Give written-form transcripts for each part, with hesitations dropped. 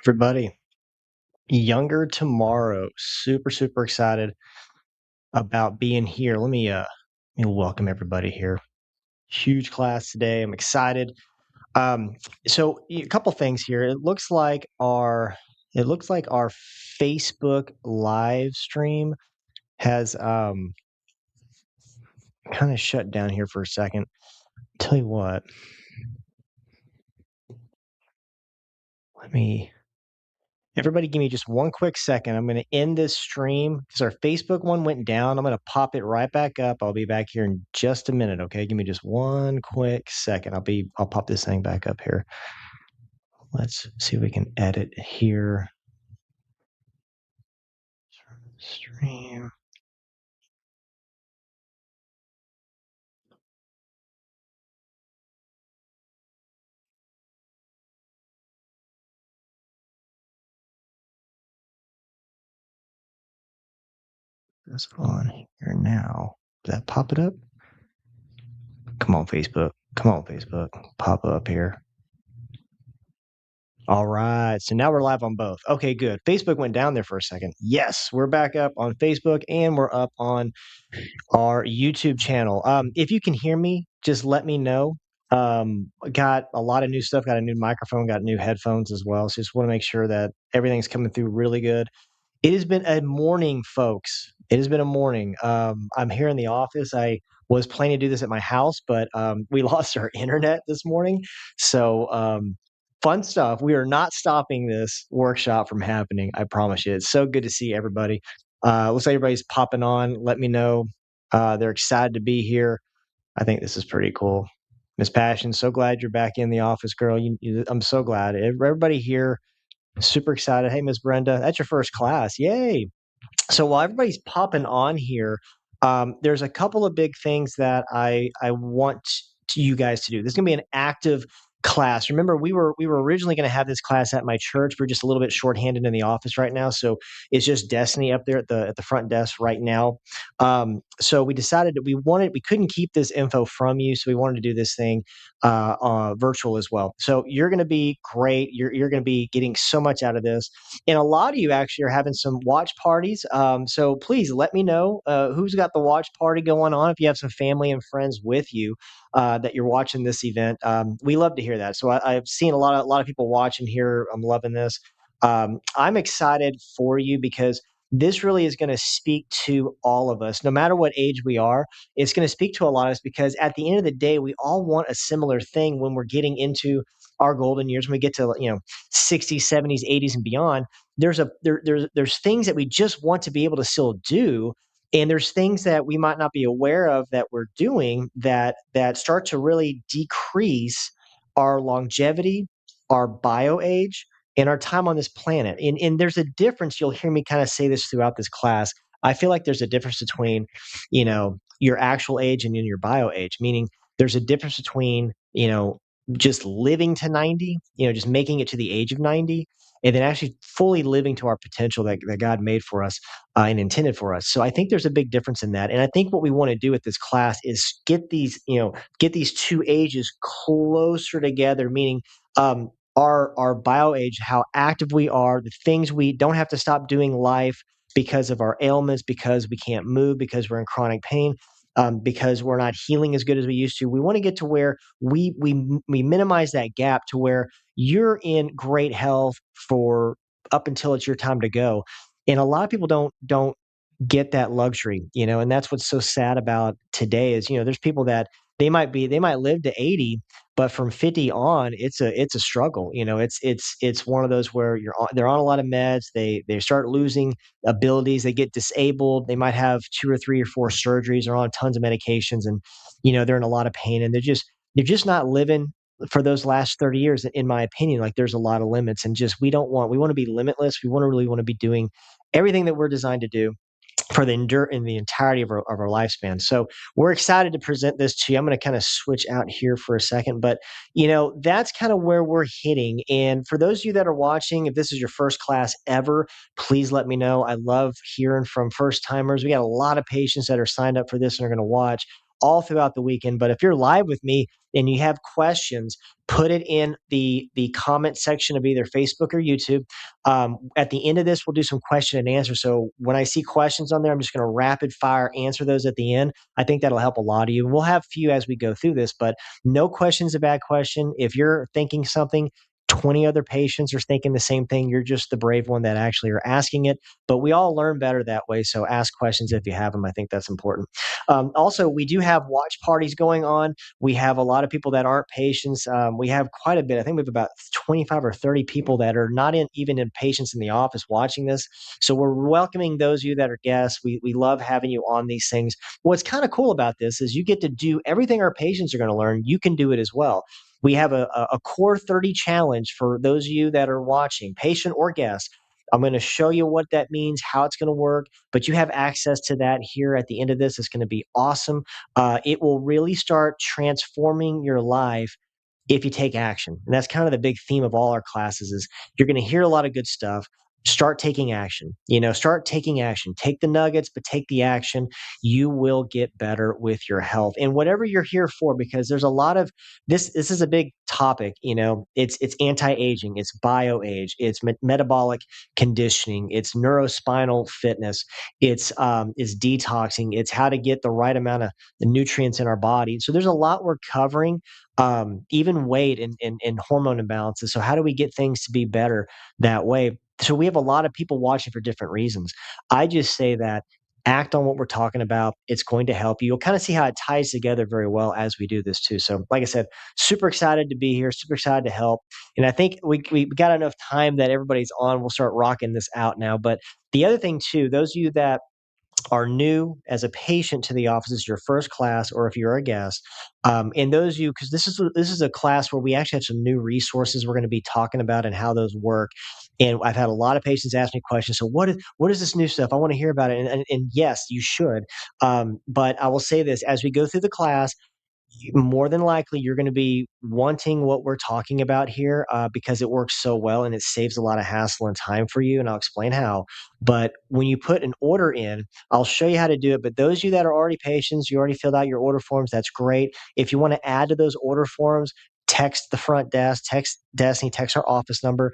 Everybody, Younger Tomorrow. Super, super excited about being here. Let me welcome everybody here. Huge class today. I'm excited. Um, a couple things here. It looks like our Facebook live stream has kind of shut down here for a second. Tell you what, let me Everybody give me just one quick second. I'm going to end this stream because our Facebook one went down. I'm going to pop it right back up. I'll be back here in just a minute, okay? Give me just one quick second. I'll pop this thing back up here. Let's see if we can edit here. Stream. This on here now. Did that pop it up? Come on, Facebook. Come on, Facebook. Pop up here. All right. So now we're live on both. Okay, good. Facebook went down there for a second. Yes, we're back up on Facebook and we're up on our YouTube channel. If you can hear me, just let me know. Got a lot of new stuff, got a new microphone, got new headphones as well. So just want to make sure that everything's coming through really good. It has been a morning, folks. It has been a morning. I'm here in the office. I was planning to do this at my house, but we lost our internet this morning. So, fun stuff. We are not stopping this workshop from happening. I promise you. It's so good to see everybody. Looks like everybody's popping on. Let me know. They're excited to be here. I think this is pretty cool. Miss Passion, so glad you're back in the office, girl. I'm so glad. Everybody here, super excited. Hey, Miss Brenda, that's your first class. Yay. So while everybody's popping on here, there's a couple of big things that I want you guys to do. This is going to be an active class. Remember, we were originally going to have this class at my church. We're just a little bit shorthanded in the office right now, so it's just Destiny up there at the front desk right now. So we decided that we couldn't keep this info from you, so we wanted to do this thing virtual as well. So you're going to be great. You're going to be getting so much out of this. And a lot of you actually are having some watch parties. So please let me know who's got the watch party going on. If you have some family and friends with you that you're watching this event, we love to hear that. So I've seen a lot of people watching here. I'm loving this. I'm excited for you because this really is going to speak to all of us, no matter what age we are. It's going to speak to a lot of us because at the end of the day, we all want a similar thing when we're getting into our golden years, when we get to 60s, 70s, 80s, and beyond. There's things that we just want to be able to still do, and there's things that we might not be aware of that we're doing that start to really decrease our longevity, our bio age, and our time on this planet. And there's a difference. You'll hear me kind of say this throughout this class. I feel like there's a difference between your actual age and in your bio age, meaning there's a difference between just living to 90, just making it to the age of 90, and then actually fully living to our potential that God made for us and intended for us. So I think there's a big difference in that. And I think what we want to do with this class is get these two ages closer together, meaning our bio age, how active we are, the things we don't have to stop doing life because of our ailments, because we can't move, because we're in chronic pain, because we're not healing as good as we used to. We want to get to where we minimize that gap to where you're in great health for up until it's your time to go. And a lot of people don't get that luxury, and that's what's so sad about today is, there's people that they might live to 80, but from 50 on, it's a struggle. It's one of those where they're on a lot of meds, they start losing abilities, they get disabled, they might have two or three or four surgeries, they're on tons of medications, and they're in a lot of pain, and they're just not living for those last 30 years. In my opinion, like, there's a lot of limits, and just we want to be limitless. We want to be doing everything that we're designed to do for the in the entirety of our lifespan. So we're excited to present this to you. I'm going to kind of switch out here for a second, but that's kind of where we're hitting. And for those of you that are watching, if this is your first class ever, please let me know. I love hearing from first timers. We got a lot of patients that are signed up for this and are going to watch. all throughout the weekend. But if you're live with me and you have questions, put it in the comment section of either Facebook or YouTube. At the end of this, we'll do some question and answer. So when I see questions on there, I'm just going to rapid fire answer those at the end. I think that'll help a lot of you. We'll have few as we go through this, but no question's a bad question. If you're thinking something, 20 other patients are thinking the same thing. You're just the brave one that actually are asking it. But we all learn better that way. So ask questions if you have them. I think that's important. Also, we do have watch parties going on. We have a lot of people that aren't patients. We have quite a bit. I think we have about 25 or 30 people that are not even in patients in the office watching this. So we're welcoming those of you that are guests. We love having you on these things. What's kind of cool about this is you get to do everything our patients are going to learn. You can do it as well. We have a core 30 challenge for those of you that are watching, patient or guest. I'm going to show you what that means, how it's going to work, but you have access to that here at the end of this. It's going to be awesome. It will really start transforming your life if you take action. And that's kind of the big theme of all our classes is you're going to hear a lot of good stuff. Start taking action. Start taking action. Take the nuggets, but take the action. You will get better with your health and whatever you're here for, because there's a lot of this is a big topic. It's anti-aging, it's bio-age, it's metabolic conditioning, it's neurospinal fitness, it's detoxing, it's how to get the right amount of the nutrients in our body. So there's a lot we're covering, even weight and hormone imbalances. So how do we get things to be better that way? So we have a lot of people watching for different reasons. I just say that act on what we're talking about. It's going to help you. You'll kind of see how it ties together very well as we do this too. So like I said, super excited to be here, super excited to help. And I think we got enough time that everybody's on. We'll start rocking this out now. But the other thing too, those of you that are new as a patient to the office, this is your first class, or if you're a guest, and those of you, because this is a class where we actually have some new resources we're going to be talking about and how those work. And I've had a lot of patients ask me questions. So what is this new stuff? I want to hear about it. And yes, you should. But I will say this: as we go through the class, more than likely you're going to be wanting what we're talking about here, because it works so well and it saves a lot of hassle and time for you, and I'll explain how. But when you put an order in, I'll show you how to do it. But those of you that are already patients, you already filled out your order forms, that's great. If you want to add to those order forms, text the front desk, text Destiny, text our office number.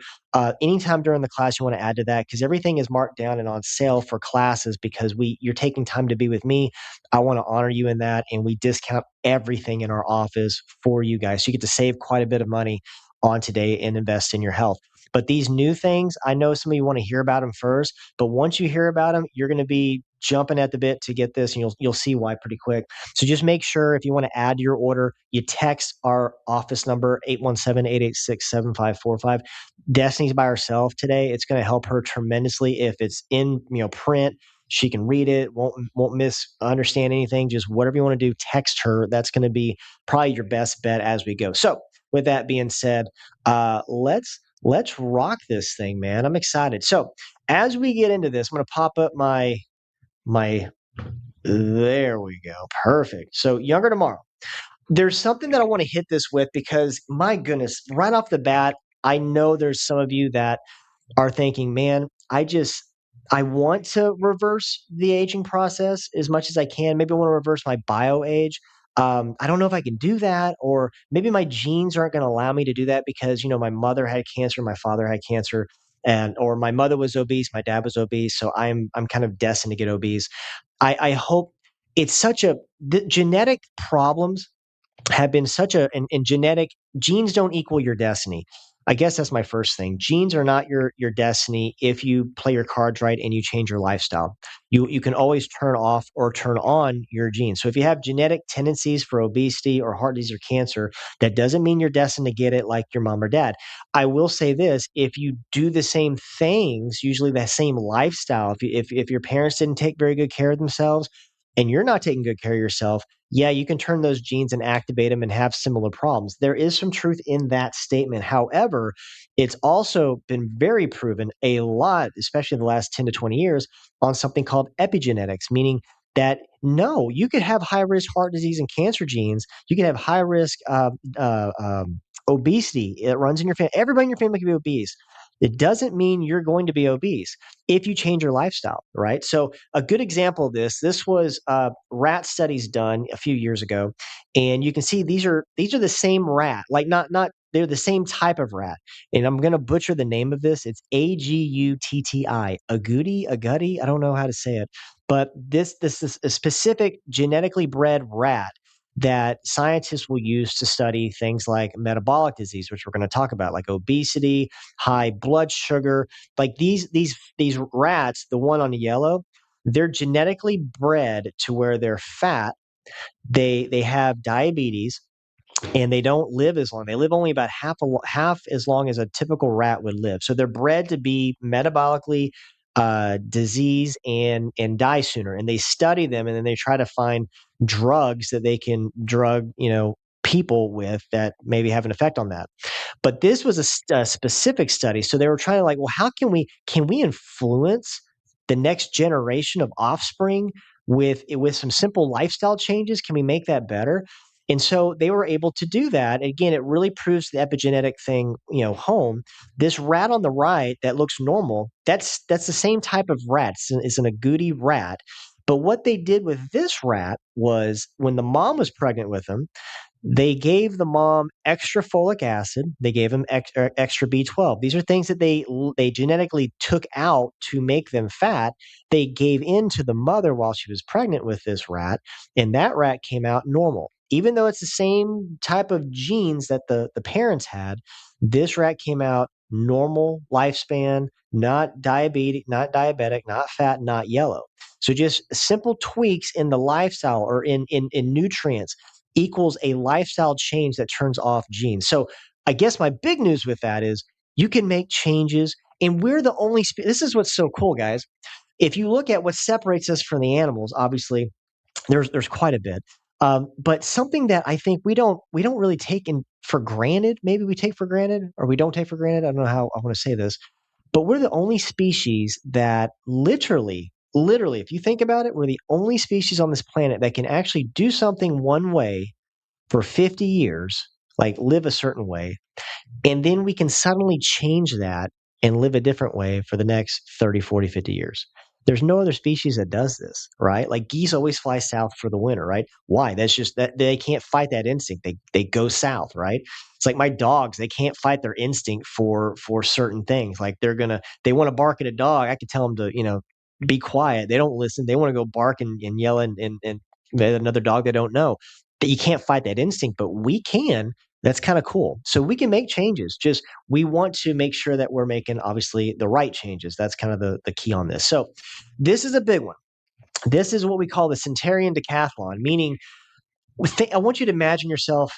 Anytime during the class you want to add to that, because everything is marked down and on sale for classes, because you're taking time to be with me. I want to honor you in that, and we discount everything in our office for you guys. So you get to save quite a bit of money on today and invest in your health. But these new things, I know some of you want to hear about them first, but once you hear about them, you're going to be jumping at the bit to get this, and you'll see why pretty quick. So just make sure if you want to add to your order, you text our office number 817-886-7545. Destiny's by herself today. It's going to help her tremendously if it's in print. She can read it, won't misunderstand anything. Just whatever you want to do, text her. That's going to be probably your best bet as we go. So, with that being said, let's rock this thing, man. I'm excited. So, as we get into this, I'm going to pop up my. There we go. Perfect. So, younger tomorrow. There's something that I want to hit this with, because my goodness, right off the bat, I know there's some of you that are thinking, man, I want to reverse the aging process as much as I can. Maybe I want to reverse my bio age. I don't know if I can do that, or maybe my genes aren't going to allow me to do that because my mother had cancer, my father had cancer, and or my mother was obese, my dad was obese, so I'm kind of destined to get obese. I hope it's such a the genetic problems have been such a and genetic genes don't equal your destiny. I guess that's my first thing. Genes are not your destiny if you play your cards right and you change your lifestyle. You can always turn off or turn on your genes. So if you have genetic tendencies for obesity or heart disease or cancer, that doesn't mean you're destined to get it like your mom or dad. I will say this: if you do the same things, usually the same lifestyle, if your parents didn't take very good care of themselves and you're not taking good care of yourself, yeah, you can turn those genes and activate them and have similar problems. There is some truth in that statement. However, it's also been very proven a lot, especially in the last 10 to 20 years, on something called epigenetics, meaning that no, you could have high risk heart disease and cancer genes. You can have high risk obesity. It runs in your family. Everybody in your family can be obese. It doesn't mean you're going to be obese if you change your lifestyle, right? So a good example of this was rat studies done a few years ago, and you can see these are the same rat, like not they're the same type of rat. And I'm going to butcher the name of this. It's agouti. I don't know how to say it, but this is a specific genetically bred rat that scientists will use to study things like metabolic disease, which we're going to talk about, like obesity, high blood sugar. Like these rats, the one on the yellow, they're genetically bred to where they're fat. They have diabetes, and they don't live as long. They live only about half as long as a typical rat would live. So they're bred to be metabolically disease and die sooner. And they study them, and then they try to find drugs that they can drug people with that maybe have an effect on that. But this was a specific study, so they were trying to, like, well, how can we influence the next generation of offspring with some simple lifestyle changes? Can we make that better? And so they were able to do that. Again, it really proves the epigenetic thing, home. This rat on the right that looks normal, that's the same type of rat. It's an agouti rat. But what they did with this rat was, when the mom was pregnant with him, they gave the mom extra folic acid. They gave him extra B12. These are things that they genetically took out to make them fat. They gave in to the mother while she was pregnant with this rat, and that rat came out normal. Even though it's the same type of genes that the parents had, this rat came out normal lifespan, not diabetic, not fat, not yellow. So just simple tweaks in the lifestyle or in nutrients equals a lifestyle change that turns off genes. So I guess my big news with that is you can make changes, and we're the only this is what's so cool, guys. If you look at what separates us from the animals, obviously there's quite a bit. But something that I think we don't really take in for granted, maybe we take for granted or we don't take for granted. I don't know how I want to say this, but we're the only species that literally, if you think about it, we're the only species on this planet that can actually do something one way for 50 years, like live a certain way, and then we can suddenly change that and live a different way for the next 30, 40, 50 years. There's no other species that does this, right? Like geese always fly south for the winter, right? Why? That's just that they can't fight that instinct. They go south, right? It's like my dogs, they can't fight their instinct for certain things. Like they want to bark at a dog. I could tell them to, be quiet. They don't listen. They want to go bark and yell and at another dog they don't know. That you can't fight that instinct, but we can. That's kind of cool. So we can make changes. Just we want to make sure that we're making obviously the right changes. That's kind of the key on this. So this is a big one. This is what we call the Centenarian Decathlon, meaning I want you to imagine yourself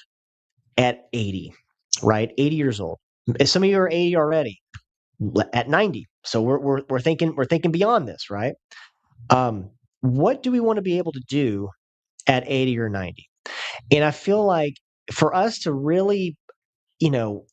at 80, right? 80 years old. Some of you are 80 already, at 90. So we're thinking beyond this, right? What do we want to be able to do at 80 or 90? And I feel like for us to really,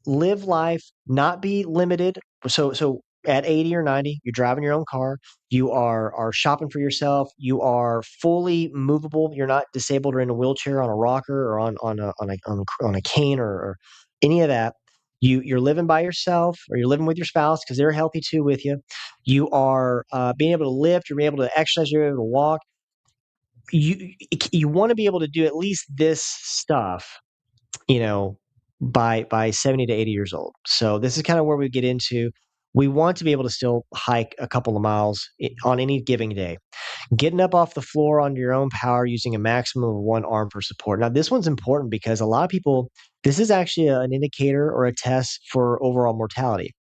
live life, not be limited. So at 80 or 90, you're driving your own car, you are shopping for yourself, you are fully movable, you're not disabled or in a wheelchair, on a rocker, or on a cane, or any of that. You're living by yourself, or you're living with your spouse because they're healthy too with you. You are being able to lift, you're able to exercise, you're able to walk. You want to be able to do at least this stuff, you know, by 70 to 80 years old. So this is kind of where we get into. We want to be able to still hike a couple of miles on any given day. Getting up off the floor on your own power using a maximum of one arm for support. Now, this one's important because a lot of people, this is actually an indicator or a test for overall mortality.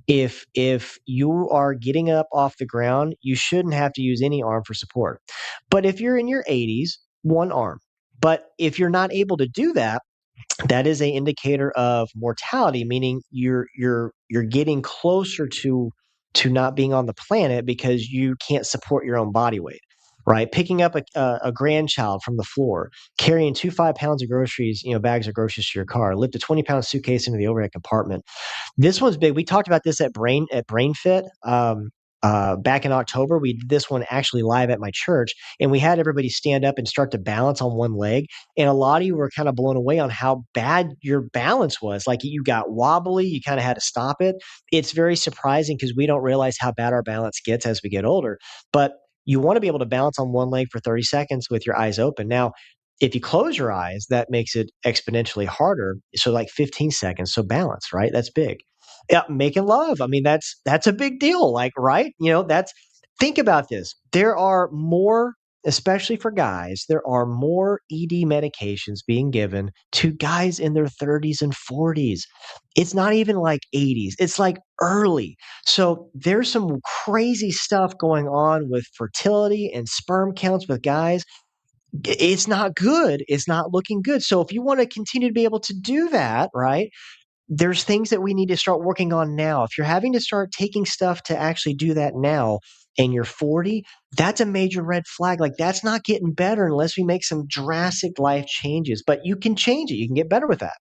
If you are getting up off the ground, you shouldn't have to use any arm for support. But if you're in your 80s, one arm. But if you're not able to do that, that is a indicator of mortality, meaning you're getting closer to not being on the planet because you can't support your own body weight, right? Picking up a grandchild from the floor, carrying 5 pounds of groceries, bags of groceries to your car, lift a 20-pound suitcase into the overhead compartment. This one's big. We talked about this at BrainFit. back in October. We did this one actually live at my church, and we had everybody stand up and start to balance on one leg. And a lot of you were kind of blown away on how bad your balance was. Like you got wobbly, you kind of had to stop it. It's very surprising because we don't realize how bad our balance gets as we get older. But you want to be able to balance on one leg for 30 seconds with your eyes open. Now, if you close your eyes, that makes it exponentially harder. So, like 15 seconds. So, balance, right? That's big. Yeah, making love. I mean, that's a big deal. Like, right? That's think about this. There are more, especially for guys, there are more ED medications being given to guys in their 30s and 40s. It's not even like 80s. It's like early. So there's some crazy stuff going on with fertility and sperm counts with guys. It's not good. It's not looking good. So if you want to continue to be able to do that, right? There's things that we need to start working on now. If you're having to start taking stuff to actually do that now and you're 40, that's a major red flag. Like that's not getting better unless we make some drastic life changes. But you can change it. You can get better with that,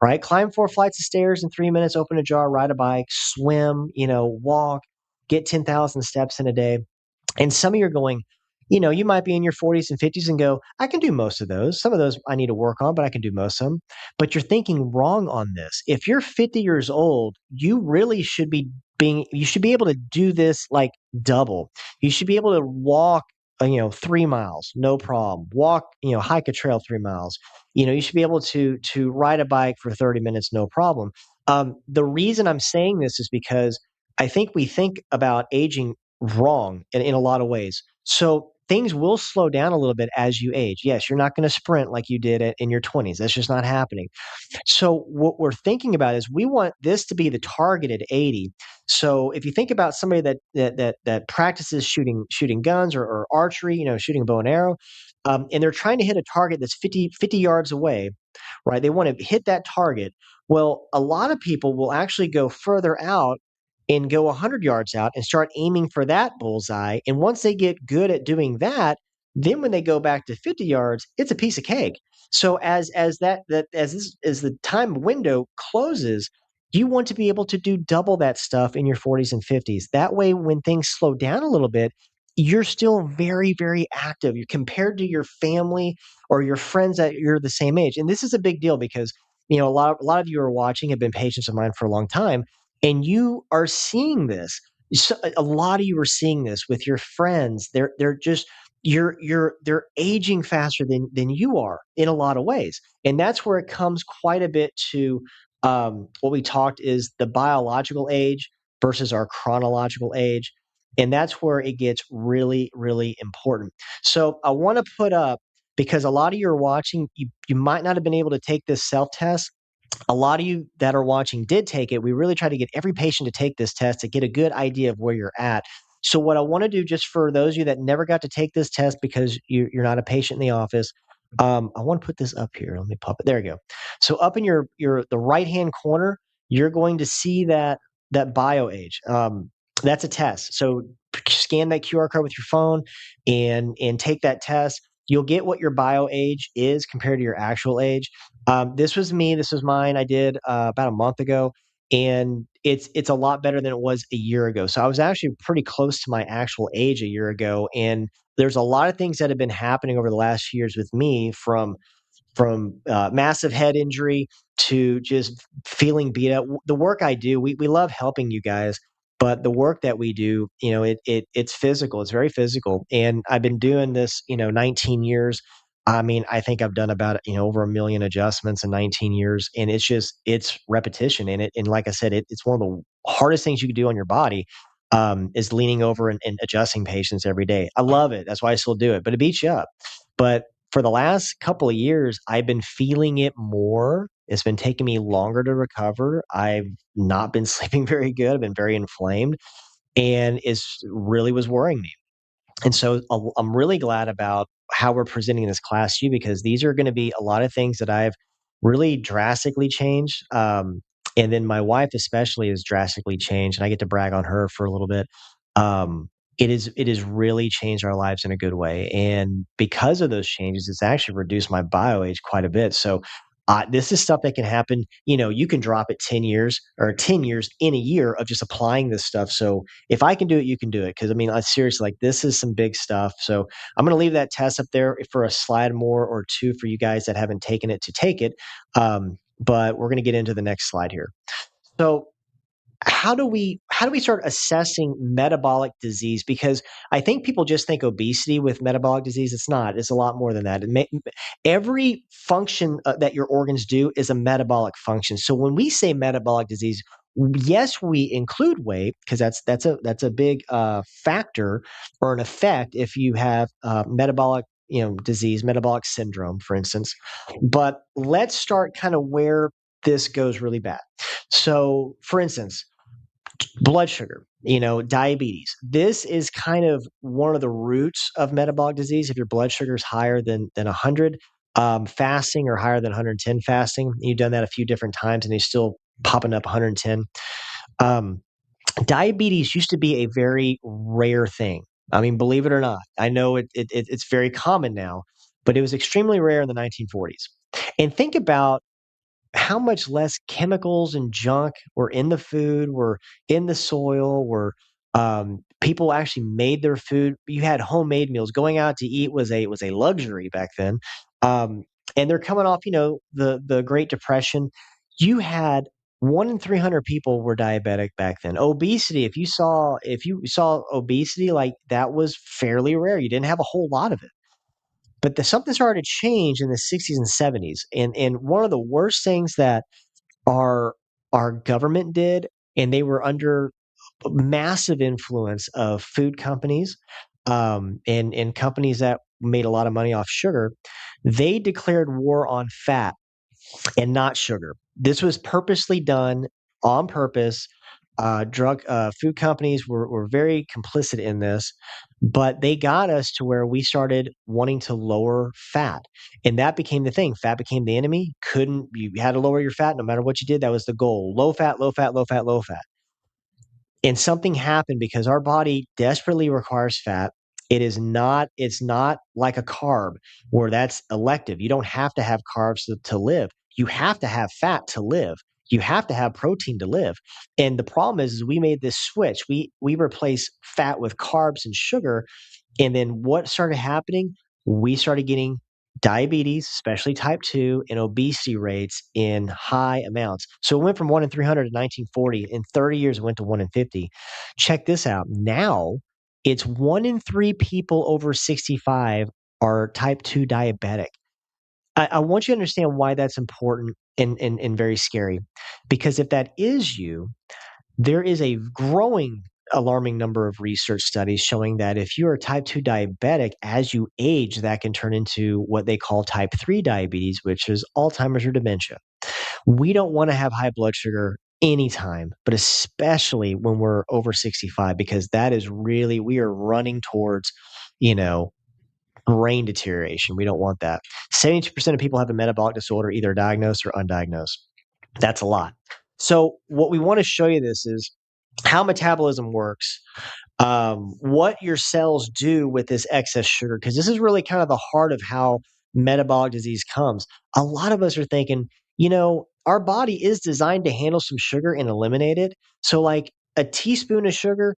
right? Climb 4 flights of stairs in 3 minutes, open a jar, ride a bike, swim, walk, get 10,000 steps in a day. And some of you are going, you might be in your 40s and 50s and go, I can do most of those. Some of those I need to work on, but I can do most of them. But you're thinking wrong on this. If you're 50 years old, you really should be you should be able to do this like double. You should be able to walk, 3 miles, no problem. Walk, hike a trail 3 miles. You should be able to ride a bike for 30 minutes, no problem. The reason I'm saying this is because I think we think about aging wrong in a lot of ways. So things will slow down a little bit as you age. Yes, you're not going to sprint like you did in your 20s. That's just not happening. So what we're thinking about is we want this to be the targeted 80. So if you think about somebody that practices shooting guns or archery, shooting a bow and arrow, and they're trying to hit a target that's 50 yards away, right? They want to hit that target. Well, a lot of people will actually go further out and go 100 yards out and start aiming for that bullseye. And once they get good at doing that, then when they go back to 50 yards, it's a piece of cake. So as the time window closes, you want to be able to do double that stuff in your 40s and 50s. That way, when things slow down a little bit, you're still very, very active. You're compared to your family or your friends that you're the same age. And this is a big deal because a lot of you are watching have been patients of mine for a long time, and you are seeing this. So, a lot of you are seeing this with your friends. They're just they're aging faster than you are in a lot of ways, and that's where it comes quite a bit to what we talked is the biological age versus our chronological age, and that's where it gets really really important. So I want to put up, because a lot of you are watching, you might not have been able to take this self test. A lot of you that are watching did take it. We really try to get every patient to take this test to get a good idea of where you're at. So, what I want to do, just for those of you that never got to take this test because you're not a patient in the office, I want to put this up here. Let me pop it. There you go. So, up in your the right hand corner, you're going to see that bio age. That's a test. So, scan that QR code with your phone and take that test. You'll get what your bio age is compared to your actual age. This was me. This was mine. I did about a month ago, and it's a lot better than it was a year ago. So I was actually pretty close to my actual age a year ago, and there's a lot of things that have been happening over the last few years with me, from massive head injury to just feeling beat up. The work I do, we love helping you guys, but the work that we do, it's physical. It's very physical, and I've been doing this, 19 years. I mean, I think I've done about over a million adjustments in 19 years, and it's repetition, and like I said, it's one of the hardest things you can do on your body. Is leaning over and adjusting patients every day. I love it. That's why I still do it, but it beats you up. But for the last couple of years, I've been feeling it more. It's been taking me longer to recover. I've not been sleeping very good. I've been very inflamed, and it's really was worrying me. And so I'm really glad about how we're presenting this class to you, because these are going to be a lot of things that I've really drastically changed. And then my wife especially has drastically changed, and I get to brag on her for a little bit. It has really changed our lives in a good way, and because of those changes, it's actually reduced my bio age quite a bit. So This is stuff that can happen. You can drop it 10 years or 10 years in a year of just applying this stuff. So if I can do it, you can do it. Cause I mean, I seriously, like, this is some big stuff. So I'm going to leave that test up there for a slide more or two for you guys that haven't taken it to take it. But we're going to get into the next slide here. So how do we start assessing metabolic disease? Because I think people just think obesity with metabolic disease. It's not. It's a lot more than that. Every function that your organs do is a metabolic function. So when we say metabolic disease, yes, we include weight, because that's a big factor or an effect if you have metabolic disease, metabolic syndrome, for instance. But let's start kind of where this goes really bad. So, for instance, blood sugar, diabetes. This is kind of one of the roots of metabolic disease. If your blood sugar is higher than 100 fasting, or higher than 110 fasting, you've done that a few different times and you're still popping up 110. Um, Diabetes used to be a very rare thing. I mean, believe it or not, I know it's very common now, but it was extremely rare in the 1940s. And think about how much less chemicals and junk were in the food, were in the soil, were people actually made their food. You had homemade meals. Going out to eat was a luxury back then. Um, and they're coming off, the Great Depression. You had 1 in 300 people were diabetic back then. Obesity, if you saw obesity, like, that was fairly rare. You didn't have a whole lot of it. But something started to change in the 60s and 70s. And one of the worst things that our our government did, and they were under massive influence of food companies, and companies that made a lot of money off sugar. They declared war on fat and not sugar. This was purposely done on purpose. Food companies were very complicit in this, but they got us to where we started wanting to lower fat, and that became the thing. Fat became the enemy. Couldn't You had to lower your fat no matter what you did. That was the goal: low fat, low fat, low fat, low fat. And something happened because our body desperately requires fat. It's not like a carb where that's elective. You don't have to have carbs to live. You have to have fat to live. You have to have protein to live. And the problem is we made this switch. We replace fat with carbs and sugar, and then what started happening? We started getting diabetes, especially type 2, and obesity rates in high amounts. So it went from 1 in 300 in 1940. In 30 years, it went to 1 in 50. Check this out. Now it's 1 in 3 people over 65 are type 2 diabetic. I want you to understand why that's important and very scary. Because if that is you, there is a growing alarming number of research studies showing that if you are type 2 diabetic, as you age, that can turn into what they call type 3 diabetes, which is Alzheimer's or dementia. We don't want to have high blood sugar anytime, but especially when we're over 65, because that is really, we are running towards, you know, brain deterioration. We don't want that. 72% of people have a metabolic disorder, either diagnosed or undiagnosed. That's a lot. So, what we want to show you this is how metabolism works, what your cells do with this excess sugar, because this is really kind of the heart of how metabolic disease comes. A lot of us are thinking, our body is designed to handle some sugar and eliminate it. So, like a teaspoon of sugar,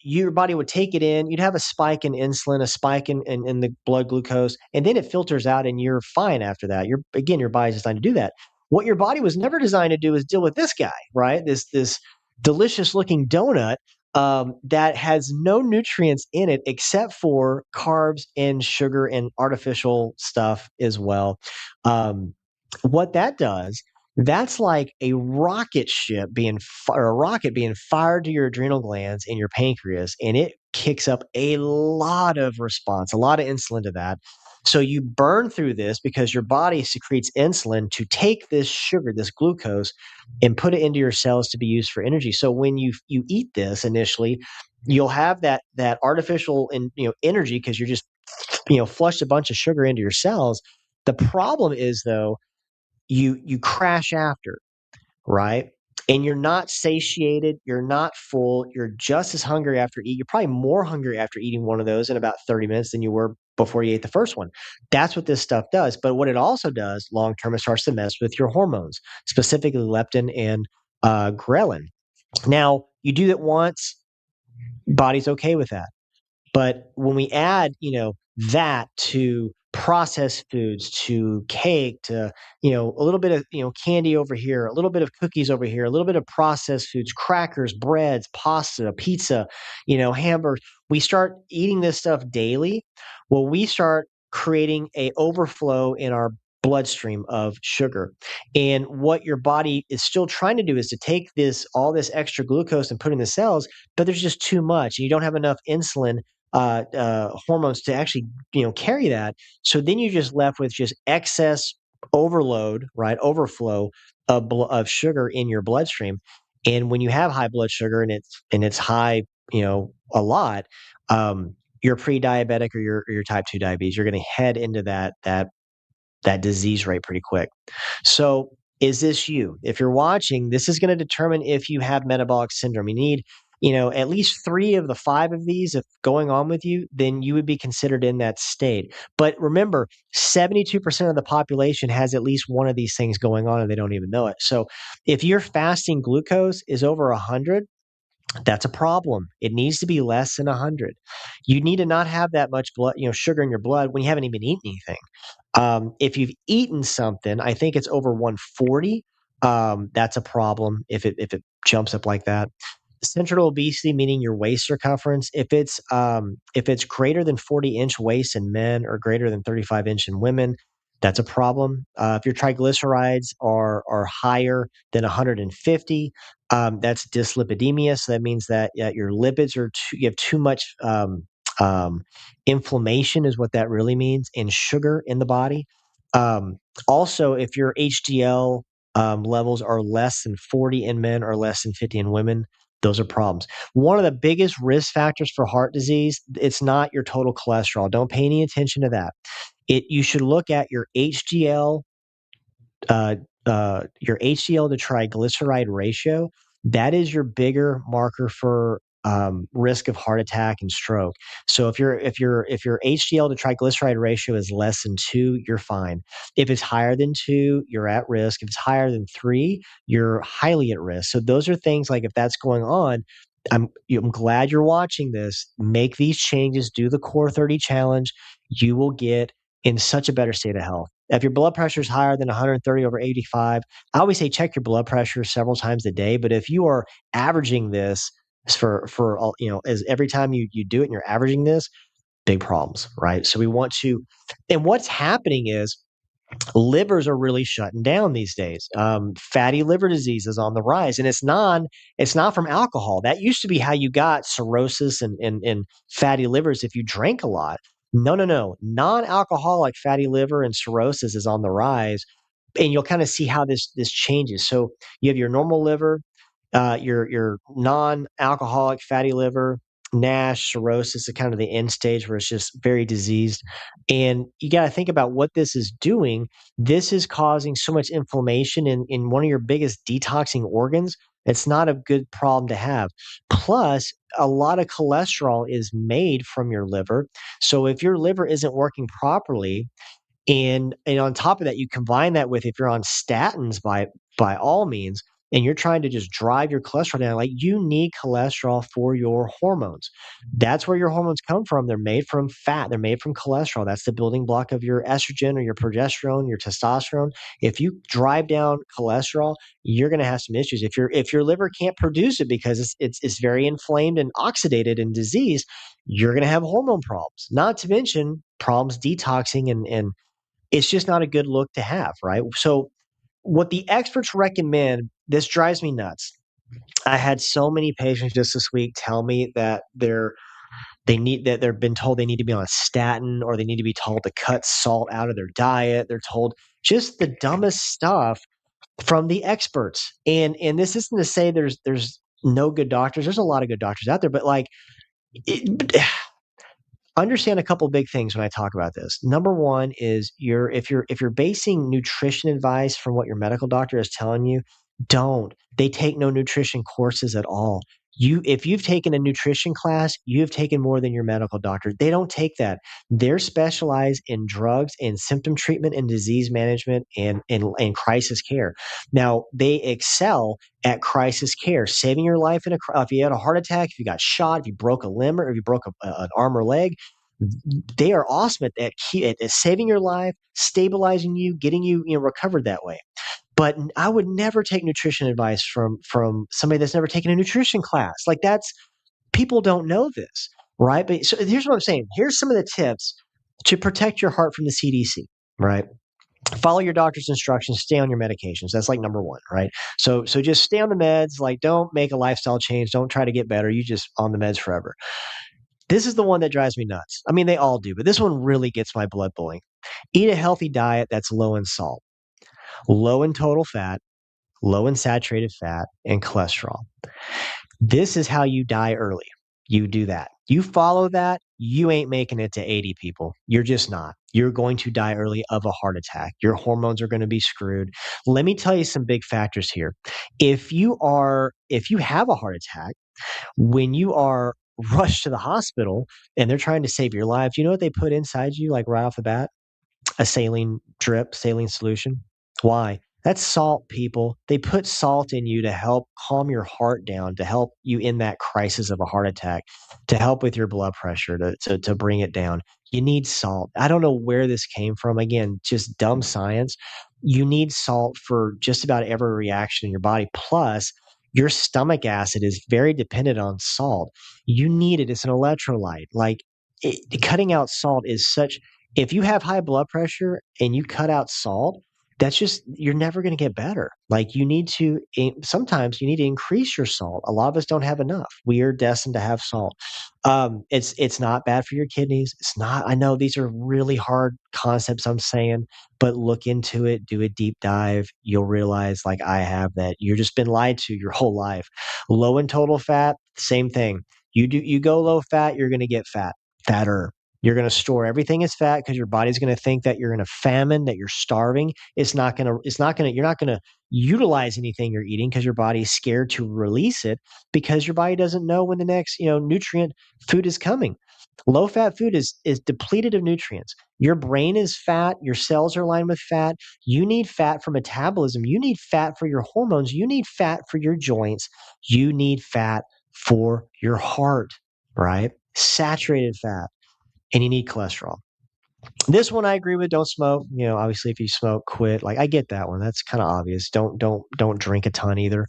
your body would take it in, you'd have a spike in insulin, a spike in the blood glucose, and then it filters out and you're fine after that. Your body's designed to do that. What your body was never designed to do is deal with this guy, right? This delicious looking donut that has no nutrients in it except for carbs and sugar and artificial stuff as well. What that does, that's like a rocket ship or a rocket being fired to your adrenal glands and your pancreas, and it kicks up a lot of response, a lot of insulin to that. So you burn through this because your body secretes insulin to take this sugar, this glucose, and put it into your cells to be used for energy. So when you eat this initially, you'll have that artificial energy because you're just flushed a bunch of sugar into your cells. The problem is though, you crash after, right? and you're not satiated, you're not full, you're just as hungry after eating. You're probably more hungry after eating one of those in about 30 minutes than you were before you ate the first one. That's what this stuff does. But what it also does long term, it starts to mess with your hormones, specifically leptin and ghrelin. Now, you do that once, body's okay with that. But when we add, that to processed foods, to cake, to, a little bit of, candy over here, a little bit of cookies over here, a little bit of processed foods, crackers, breads, pasta, pizza, hamburgers, we start eating this stuff daily. Well, we start creating a overflow in our bloodstream of sugar. And what your body is still trying to do is to take all this extra glucose and put in the cells, but there's just too much. You don't have enough insulin hormones to actually carry that. So then you're just left with just excess overload, right? Overflow of sugar in your bloodstream. And when you have high blood sugar and it's high, a lot, you're pre-diabetic or you're type 2 diabetes. You're going to head into that disease rate pretty quick. So, is this you? If you're watching, this is going to determine if you have metabolic syndrome. You need, at least 3 of the 5 of these if going on with you, then you would be considered in that state. But remember, 72% of the population has at least one of these things going on and they don't even know it. So, if your fasting glucose is over 100, that's a problem. It needs to be less than 100. You need to not have that much blood, sugar in your blood when you haven't even eaten anything. If you've eaten something, I think it's over 140. That's a problem if it jumps up like that. Central obesity, meaning your waist circumference, if it's greater than 40-inch waist in men or greater than 35-inch in women, that's a problem. If your triglycerides are higher than 150, that's dyslipidemia. So that means that your lipids you have too much um, inflammation, is what that really means, and sugar in the body. Um, Also, if your HDL levels are less than 40 in men or less than 50 in women, those are problems. One of the biggest risk factors for heart disease, it's not your total cholesterol. Don't pay any attention to that. You should look at uh, your HDL to triglyceride ratio. That is your bigger marker for risk of heart attack and stroke. So if your HDL to triglyceride ratio is less than 2, you're fine. If it's higher than 2, you're at risk. If it's higher than 3, you're highly at risk. So those are things like, if that's going on, I'm glad you're watching this. Make these changes. Do the Core 30 challenge. You will get in such a better state of health. If your blood pressure is higher than 130 over 85, I always say check your blood pressure several times a day. But if you are averaging this for all, as every time you do it and you're averaging this, big problems, right? So we want to, and what's happening is livers are really shutting down these days. Fatty liver disease is on the rise, and it's not from alcohol. That used to be how you got cirrhosis and fatty livers if you drank a lot. No, no, no. Non-alcoholic fatty liver and cirrhosis is on the rise, and you'll kind of see how this changes. So you have your normal liver, your non-alcoholic fatty liver, NASH, cirrhosis, is kind of the end stage where it's just very diseased. And you got to think about what this is doing. This is causing so much inflammation in one of your biggest detoxing organs. It's not a good problem to have. Plus, a lot of cholesterol is made from your liver. So if your liver isn't working properly, and on top of that, you combine that with, if you're on statins by all means, and you're trying to just drive your cholesterol down, like, you need cholesterol for your hormones. That's where your hormones come from. They're made from fat. They're made from cholesterol. That's the building block of your estrogen or your progesterone, your testosterone. If you drive down cholesterol, you're going to have some issues. If your liver can't produce it because it's very inflamed and oxidated and diseased, you're going to have hormone problems. Not to mention problems detoxing, and it's just not a good look to have, right? So, what the experts recommend, this drives me nuts. I had so many patients just this week tell me that they've been told they need to be on a statin, or they need to be told to cut salt out of their diet. They're told just the dumbest stuff from the experts. And this isn't to say there's no good doctors. There's a lot of good doctors out there, but like, it, understand a couple big things when I talk about this. Number one is, if you're basing nutrition advice from what your medical doctor is telling you, Don't. They take no nutrition courses at all. If you've taken a nutrition class, you have taken more than your medical doctor. They don't take that. They're specialized in drugs and symptom treatment and disease management and crisis care. Now, they excel at crisis care, saving your life if you had a heart attack, if you got shot, if you broke a limb, or if you broke an arm or leg. They are awesome at saving your life, stabilizing you, getting you recovered that way. But I would never take nutrition advice from somebody that's never taken a nutrition class. Like that's people don't know this, right? But so here's what I'm saying. Here's some of the tips to protect your heart from the CDC, right? Follow your doctor's instructions, stay on your medications. That's like number one, right? So just stay on the meds, like don't make a lifestyle change, don't try to get better. You just on the meds forever. This is the one that drives me nuts. I mean, they all do, but this one really gets my blood boiling. Eat a healthy diet that's low in salt, low in total fat, low in saturated fat, and cholesterol. This is how you die early. You do that. You follow that, you ain't making it to 80 people. You're just not. You're going to die early of a heart attack. Your hormones are going to be screwed. Let me tell you some big factors here. If you have a heart attack, when you are rushed to the hospital and they're trying to save your life, you know what they put inside you like right off the bat? A saline drip, saline solution. Why? That's salt, people. They put salt in you to help calm your heart down, to help you in that crisis of a heart attack, to help with your blood pressure, to bring it down. You need salt. I don't know where this came from. Again, just dumb science. You need salt for just about every reaction in your body. Plus, your stomach acid is very dependent on salt. You need it. It's an electrolyte. Cutting out salt is such if you have high blood pressure and you cut out salt, that's just you're never going to get better. Like you need to sometimes you need to increase your salt. A lot of us don't have enough. We are destined to have salt. It's not bad for your kidneys. It's not. I know these are really hard concepts I'm saying, but look into it, do a deep dive. You'll realize, like I have, that you've just been lied to your whole life. Low in total fat, same thing. You go low fat, you're going to get fatter. You're going to store everything as fat because your body's going to think that you're in a famine, that you're starving. You're not going to utilize anything you're eating because your body's scared to release it because your body doesn't know when the next, nutrient food is coming. Low fat food is depleted of nutrients. Your brain is fat. Your cells are lined with fat. You need fat for metabolism. You need fat for your hormones. You need fat for your joints. You need fat for your heart, right? Saturated fat and you need cholesterol. This one I agree with. Don't smoke. Obviously, if you smoke, quit. Like I get that one. That's kind of obvious. Don't drink a ton either.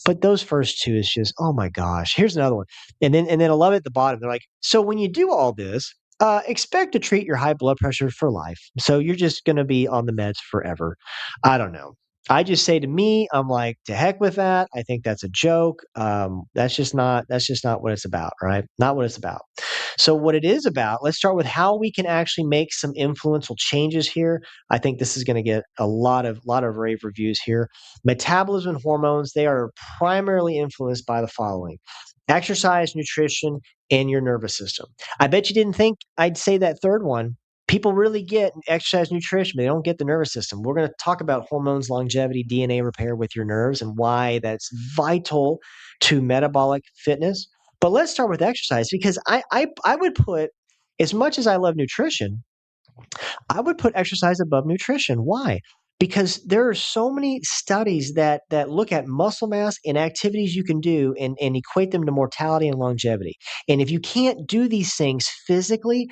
But those first two is just oh my gosh. Here's another one, and then I love it at the bottom. They're like, so when you do all this, expect to treat your high blood pressure for life. So you're just going to be on the meds forever. I don't know. I just say to me, I'm like, to heck with that. I think that's a joke. That's just not what it's about, right? Not what it's about. So what it is about, let's start with how we can actually make some influential changes here. I think this is going to get a lot of rave reviews here. Metabolism and hormones, they are primarily influenced by the following: exercise, nutrition, and your nervous system. I bet you didn't think I'd say that third one. People really get exercise, nutrition, but they don't get the nervous system. We're going to talk about hormones, longevity, DNA repair with your nerves, and why that's vital to metabolic fitness. But let's start with exercise because I would put, as much as I love nutrition, I would put exercise above nutrition. Why? Because there are so many studies that look at muscle mass and activities you can do and equate them to mortality and longevity. And if you can't do these things physically,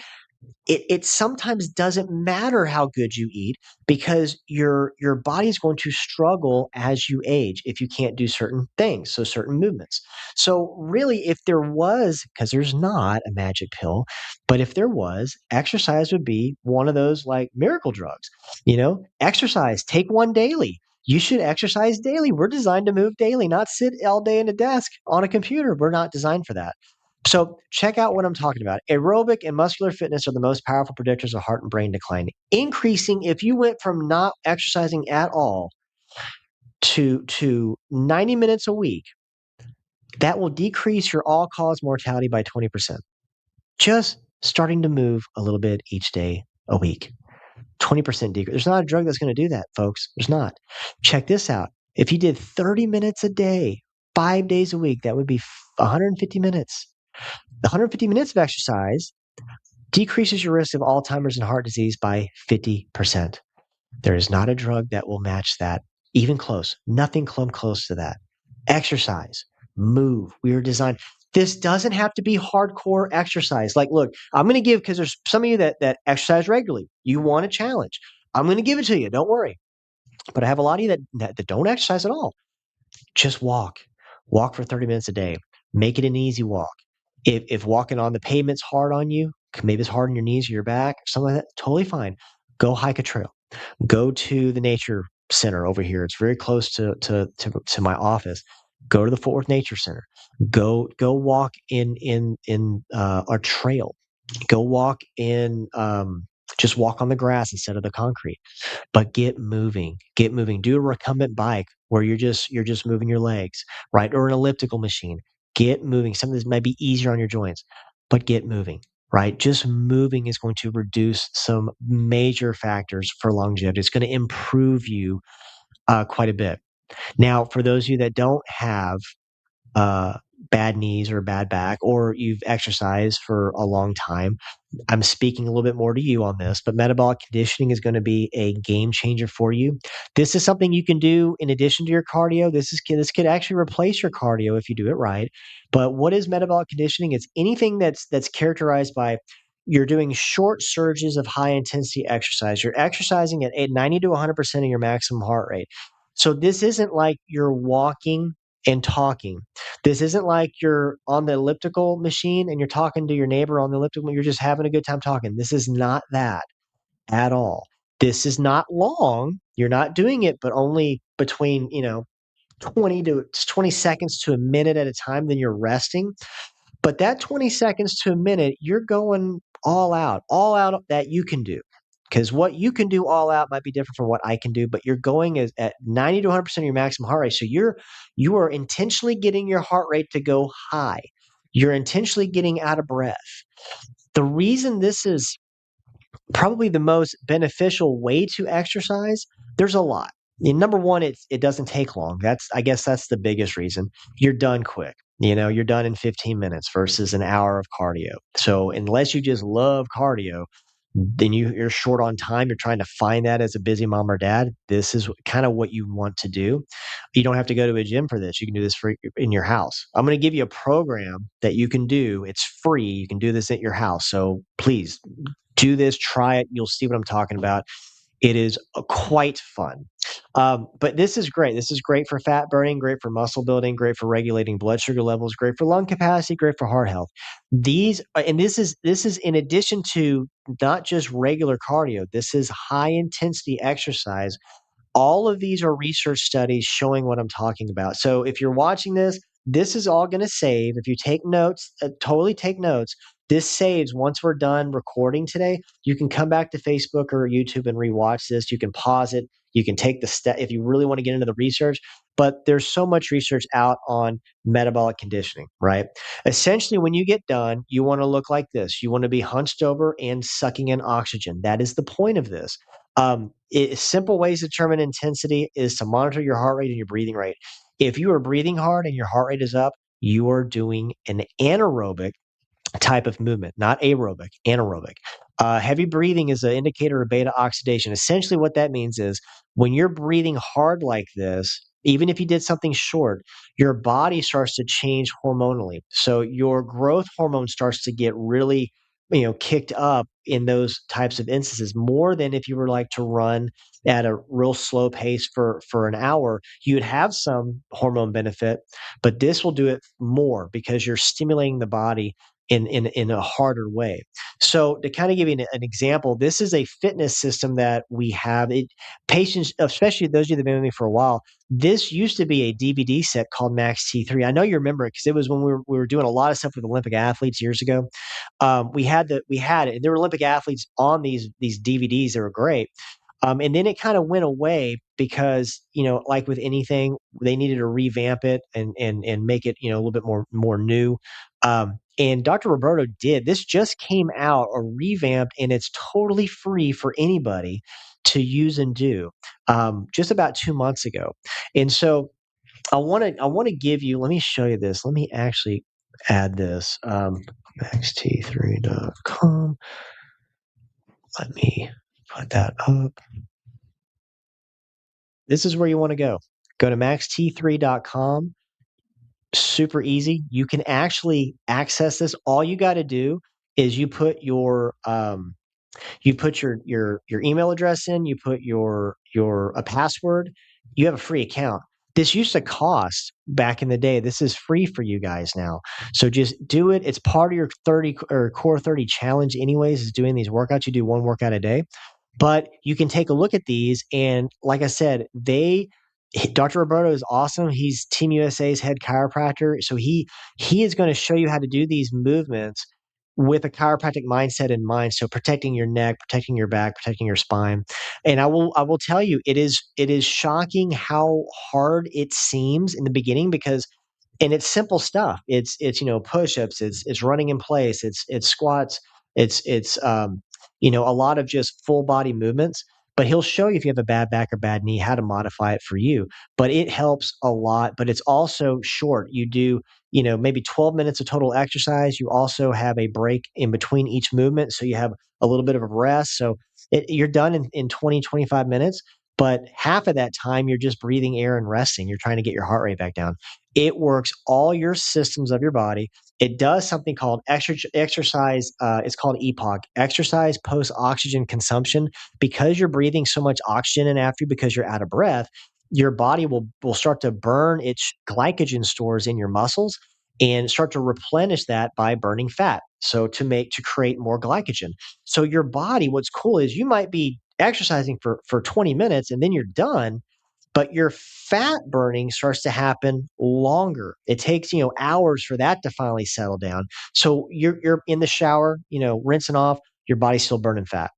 it sometimes doesn't matter how good you eat because your body's going to struggle as you age if you can't do certain things, so certain movements. So really, if there was, because there's not a magic pill, but if there was, exercise would be one of those like miracle drugs. Exercise, take one daily. You should exercise daily. We're designed to move daily, not sit all day in a desk on a computer. We're not designed for that. So check out what I'm talking about. Aerobic and muscular fitness are the most powerful predictors of heart and brain decline. Increasing if you went from not exercising at all to 90 minutes a week, that will decrease your all-cause mortality by 20%. Just starting to move a little bit each day a week. 20% decrease. There's not a drug that's going to do that, folks. There's not. Check this out. If you did 30 minutes a day, 5 days a week, that would be 150 minutes. 150 minutes of exercise decreases your risk of Alzheimer's and heart disease by 50%. There is not a drug that will match that, even close. Nothing close to that. Exercise, move. We are designed. This doesn't have to be hardcore exercise. Like, look, I'm going to give, because there's some of you that exercise regularly. You want a challenge. I'm going to give it to you. Don't worry. But I have a lot of you that don't exercise at all. Just walk. Walk for 30 minutes a day. Make it an easy walk. If walking on the pavement's hard on you, maybe it's hard on your knees or your back, or something like that, totally fine. Go hike a trail. Go to the nature center over here. It's very close to my office. Go to the Fort Worth Nature Center. Go walk in a trail. Go walk in just walk on the grass instead of the concrete. But get moving. Get moving. Do a recumbent bike where you're just moving your legs, right? Or an elliptical machine. Get moving. Some of this might be easier on your joints, but get moving, right? Just moving is going to reduce some major factors for longevity. It's going to improve you quite a bit. Now, for those of you that don't have uh, bad knees or bad back, or you've exercised for a long time, I'm speaking a little bit more to you on this, but metabolic conditioning is going to be a game changer for you. This is something you can do in addition to your cardio. This could actually replace your cardio if you do it right. But what is metabolic conditioning? It's anything that's characterized by you're doing short surges of high intensity exercise. You're exercising at 90 to 100% of your maximum heart rate. So this isn't like you're walking and talking. This isn't like you're on the elliptical machine and you're talking to your neighbor on the elliptical. You're just having a good time talking. This is not that at all. This is not long. You're not doing it, but only between, 20 seconds to a minute at a time. Then you're resting. But that 20 seconds to a minute, you're going all out that you can do. Because what you can do all out might be different from what I can do, but you're going at 90 to 100% of your maximum heart rate. So you are intentionally getting your heart rate to go high. You're intentionally getting out of breath. The reason this is probably the most beneficial way to exercise, there's a lot. Number one, it doesn't take long. I guess that's the biggest reason. You're done quick. You're done in 15 minutes versus an hour of cardio. So unless you just love cardio, then you're short on time. You're trying to find that as a busy mom or dad. This is kind of what you want to do. You don't have to go to a gym for this. You can do this in your house. I'm going to give you a program that you can do. It's free. You can do this at your house. So please do this, try it. You'll see what I'm talking about. It is quite fun. But this is great. This is great for fat burning, great for muscle building, great for regulating blood sugar levels, great for lung capacity, great for heart health. This is in addition to not just regular cardio. This is high intensity exercise. All of these are research studies showing what I'm talking about. So if you're watching this, this is all going to save. If you take notes, totally take notes. This saves once we're done recording today. You can come back to Facebook or YouTube and rewatch this. You can pause it. You can take the step if you really want to get into the research. But there's so much research out on metabolic conditioning, right? Essentially, when you get done, you want to look like this. You want to be hunched over and sucking in oxygen. That is the point of this. Simple ways to determine intensity is to monitor your heart rate and your breathing rate. If you are breathing hard and your heart rate is up, you are doing an anaerobic type of movement, not aerobic, anaerobic. Heavy breathing is an indicator of beta oxidation. Essentially, what that means is when you're breathing hard like this, even if you did something short, your body starts to change hormonally. So your growth hormone starts to get really, kicked up in those types of instances more than if you were like to run at a real slow pace for an hour. You'd have some hormone benefit, but this will do it more because you're stimulating the body in a harder way. So to kind of give you an example, this is a fitness system that we have. Patients, especially those of you that have been with me for a while, this used to be a DVD set called Max T3. I know you remember it because it was when we were doing a lot of stuff with Olympic athletes years ago. We had it. And there were Olympic athletes on these DVDs that were great. And then it kind of went away because, like with anything, they needed to revamp it and make it, a little bit more new. And Dr. Roberto did. This just came out, a revamped, and it's totally free for anybody to use and do just about 2 months ago. And so I want to give you. Let me show you this. Let me actually add this. Maxt3.com. Let me put that up. This is where you want to go. Go to maxt3.com. Super easy. You can actually access this. All you got to do is you put your email address in, you put your a password, you have a free account. This used to cost back in the day. This is free for you guys now. So just do it. It's part of your 30 or core 30 challenge anyways, is doing these workouts. You do one workout a day. But you can take a look at these, and like I said, Dr. Roberto is awesome. He's Team USA's head chiropractor, so he is going to show you how to do these movements with a chiropractic mindset in mind. So protecting your neck, protecting your back, protecting your spine. And I will tell you, it is shocking how hard it seems in the beginning, because and it's simple stuff. It's push-ups, it's running in place, it's squats, it's a lot of just full body movements. But he'll show you, if you have a bad back or bad knee, how to modify it for you. But it helps a lot. But it's also short. You do maybe 12 minutes of total exercise. You also have a break in between each movement, so you have a little bit of a rest. So you're done in 20 25 minutes. But half of that time, you're just breathing air and resting. You're trying to get your heart rate back down. It works all your systems of your body. It does something called exercise. It's called EPOC, exercise post oxygen consumption. Because you're breathing so much oxygen in after you, because you're out of breath, your body will start to burn its glycogen stores in your muscles and start to replenish that by burning fat. So to create more glycogen. So your body, what's cool is you might be exercising for 20 minutes and then you're done, but your fat burning starts to happen longer. It takes, hours for that to finally settle down. So you're in the shower, rinsing off, your body's still burning fat.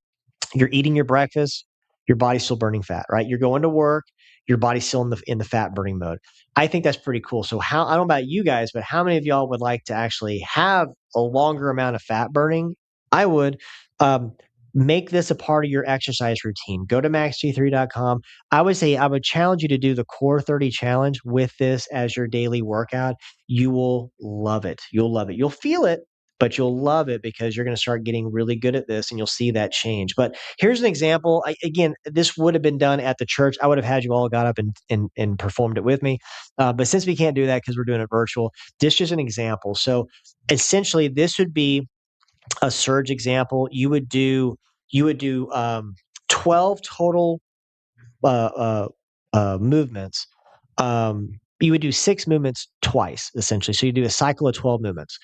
You're eating your breakfast, your body's still burning fat, right? You're going to work, your body's still in the fat burning mode. I think that's pretty cool. So I don't know about you guys, but how many of y'all would like to actually have a longer amount of fat burning? I would. Um, Make this a part of your exercise routine. Go to max3.com. I would challenge you to do the core 30 challenge with this as your daily workout. You will love it. You'll love it. You'll feel it, but you'll love it, because you're going to start getting really good at this and you'll see that change. But here's an example. Again, this would have been done at the church. I would have had you all got up and performed it with me. But since we can't do that because we're doing it virtual, this is an example. So essentially, this would be a surge example. You would do 12 total movements. You would do 6 movements twice, essentially. So you do a cycle of 12 movements.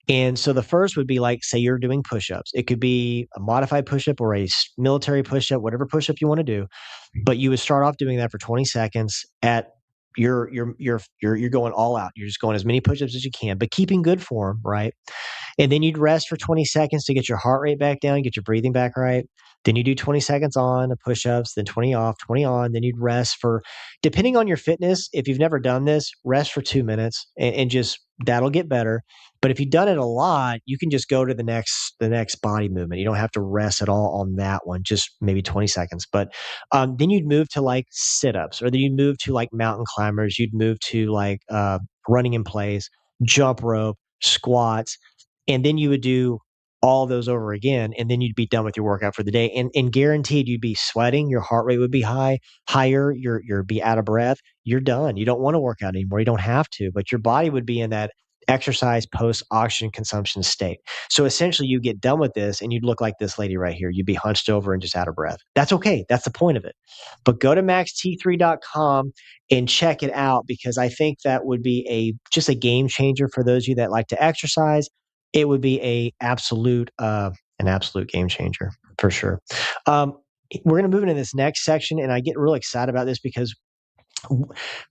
And so the first would be, like, say you're doing push-ups. It could be a modified push-up or a military push-up, whatever push-up you want to do. But you would start off doing that for 20 seconds at you're going all out. You're just going as many push-ups as you can, but keeping good form, right? And then you'd rest for 20 seconds to get your heart rate back down, get your breathing back right. Then you do 20 seconds on of push-ups, then 20 off, 20 on. Then you'd rest for, depending on your fitness, if you've never done this, rest for 2 minutes, and just that'll get better. But if you've done it a lot, you can just go to the next body movement. You don't have to rest at all on that one, just maybe 20 seconds. But then you'd move to like sit-ups, or then you'd move to like mountain climbers. You'd move to like running in place, jump rope, squats, and then you would do all those over again, and then you'd be done with your workout for the day. And guaranteed, you'd be sweating, your heart rate would be higher, you're be out of breath. You're done. You don't want to work out anymore. You don't have to, but your body would be in that exercise post oxygen consumption state. So essentially, you get done with this and you'd look like this lady right here. You'd be hunched over and just out of breath. That's okay. That's the point of it. But go to maxt3.com and check it out, because I think that would be just a game changer for those of you that like to exercise. It would be an absolute game changer for sure. Um, we're going to move into this next section, and I get really excited about this because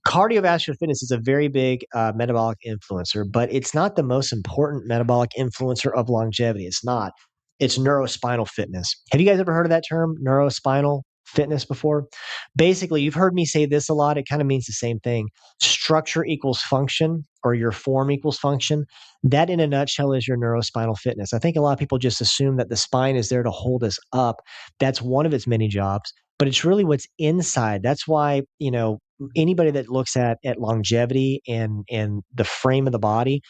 cardiovascular fitness is a very big metabolic influencer, but it's not the most important metabolic influencer of longevity. It's not. It's neurospinal fitness. Have you guys ever heard of that term, neurospinal fitness, before? Basically, you've heard me say this a lot. It kind of means the same thing. Structure equals function, or your form equals function. That, in a nutshell, is your neurospinal fitness. I think a lot of people just assume that the spine is there to hold us up. That's one of its many jobs. but it's really what's inside. That's why, anybody that looks at longevity and the frame of the body,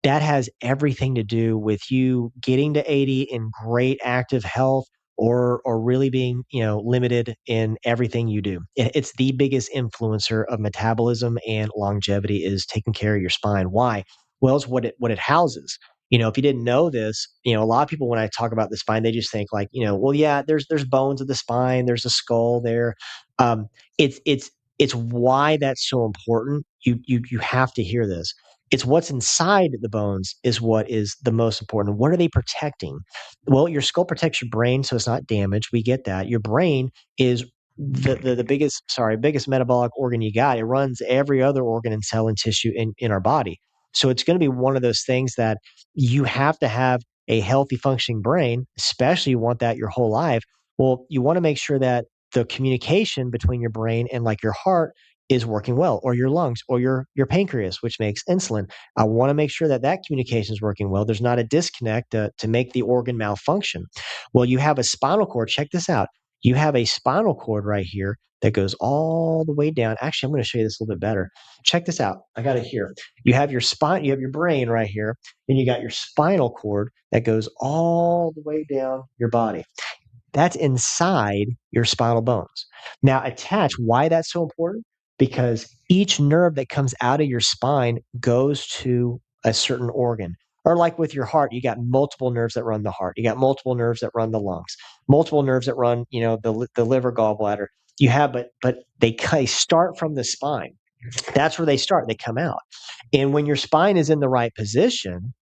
that has everything to do with you getting to 80 in great active health or really being, limited in everything you do. It's the biggest influencer of metabolism and longevity is taking care of your spine. Why? Well, it's what it houses. If you didn't know this, a lot of people when I talk about the spine, they just think like, well, yeah, there's bones of the spine, there's a skull there. Um, it's why that's so important. You have to hear this. It's what's inside the bones is what is the most important. What are they protecting? Well, your skull protects your brain, so it's not damaged. We get that. Your brain is the biggest metabolic organ you got. It runs every other organ and cell and tissue in our body. So it's going to be one of those things that you have to have a healthy functioning brain, especially you want that your whole life. Well, you want to make sure that the communication between your brain and like your heart is working well, or your lungs, or your pancreas, which makes insulin. I want to make sure that that communication is working well. There's not a disconnect to make the organ malfunction. Well, you have a spinal cord. Check this out. You have a spinal cord right here that goes all the way down. Actually, I'm going to show you this a little bit better. Check this out. I got it here. You have your spine, you have your brain right here, and you got your spinal cord that goes all the way down your body. That's inside your spinal bones. Now, attach, why that's so important? Because each nerve that comes out of your spine goes to a certain organ. Or like with your heart, you got multiple nerves that run the heart. You got multiple nerves that run the lungs, multiple nerves that run, the liver, gallbladder. You have, but they start from the spine. That's where they start. They come out. And when your spine is in the right position,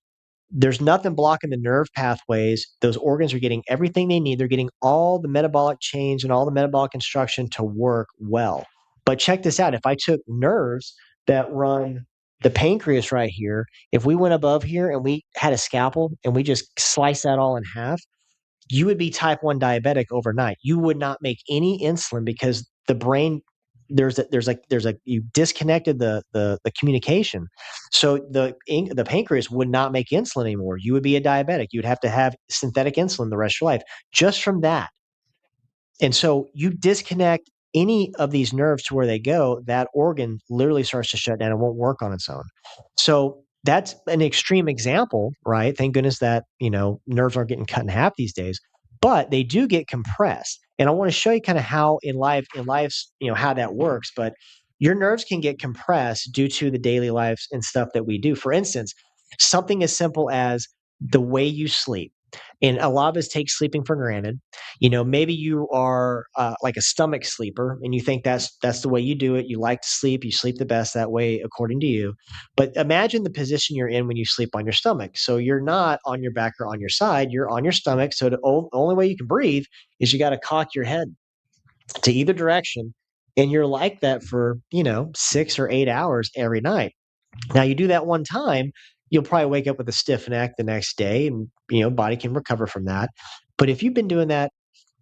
there's nothing blocking the nerve pathways. Those organs are getting everything they need. They're getting all the metabolic change and all the metabolic instruction to work well. But check this out. If I took nerves that run the pancreas right here, if we went above here and we had a scalpel and we just slice that all in half, you would be type 1 diabetic overnight. You would not make any insulin because the brain you disconnected the communication. So the pancreas would not make insulin anymore. You would be a diabetic. You would have to have synthetic insulin the rest of your life just from that. And so you disconnect any of these nerves to where they go, that organ literally starts to shut down and won't work on its own. So that's an extreme example, right? Thank goodness that, nerves aren't getting cut in half these days, but they do get compressed. And I want to show you kind of how in life's, how that works. But your nerves can get compressed due to the daily lives and stuff that we do. For instance, something as simple as the way you sleep. And a lot of us take sleeping for granted. Maybe you are like a stomach sleeper, and you think that's the way you do it. You like to sleep. You sleep the best that way, according to you. But imagine the position you're in when you sleep on your stomach. So you're not on your back or on your side. You're on your stomach. So the only way you can breathe is you got to cock your head to either direction, and you're like that for 6 or 8 hours every night. Now you do that one time, you'll probably wake up with a stiff neck the next day and body can recover from that. But if you've been doing that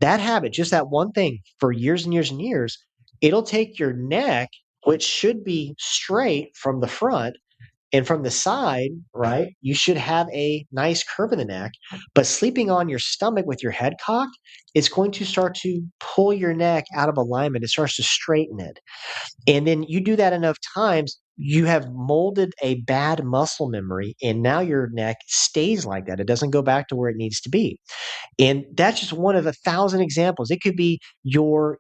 habit, just that one thing for years and years and years, it'll take your neck, which should be straight from the front and from the side, right? You should have a nice curve in the neck, but sleeping on your stomach with your head cocked, it's going to start to pull your neck out of alignment. It starts to straighten it. And then you do that enough times, you have molded a bad muscle memory, and now your neck stays like that. It doesn't go back to where it needs to be. And that's just one of 1,000 examples. It could be your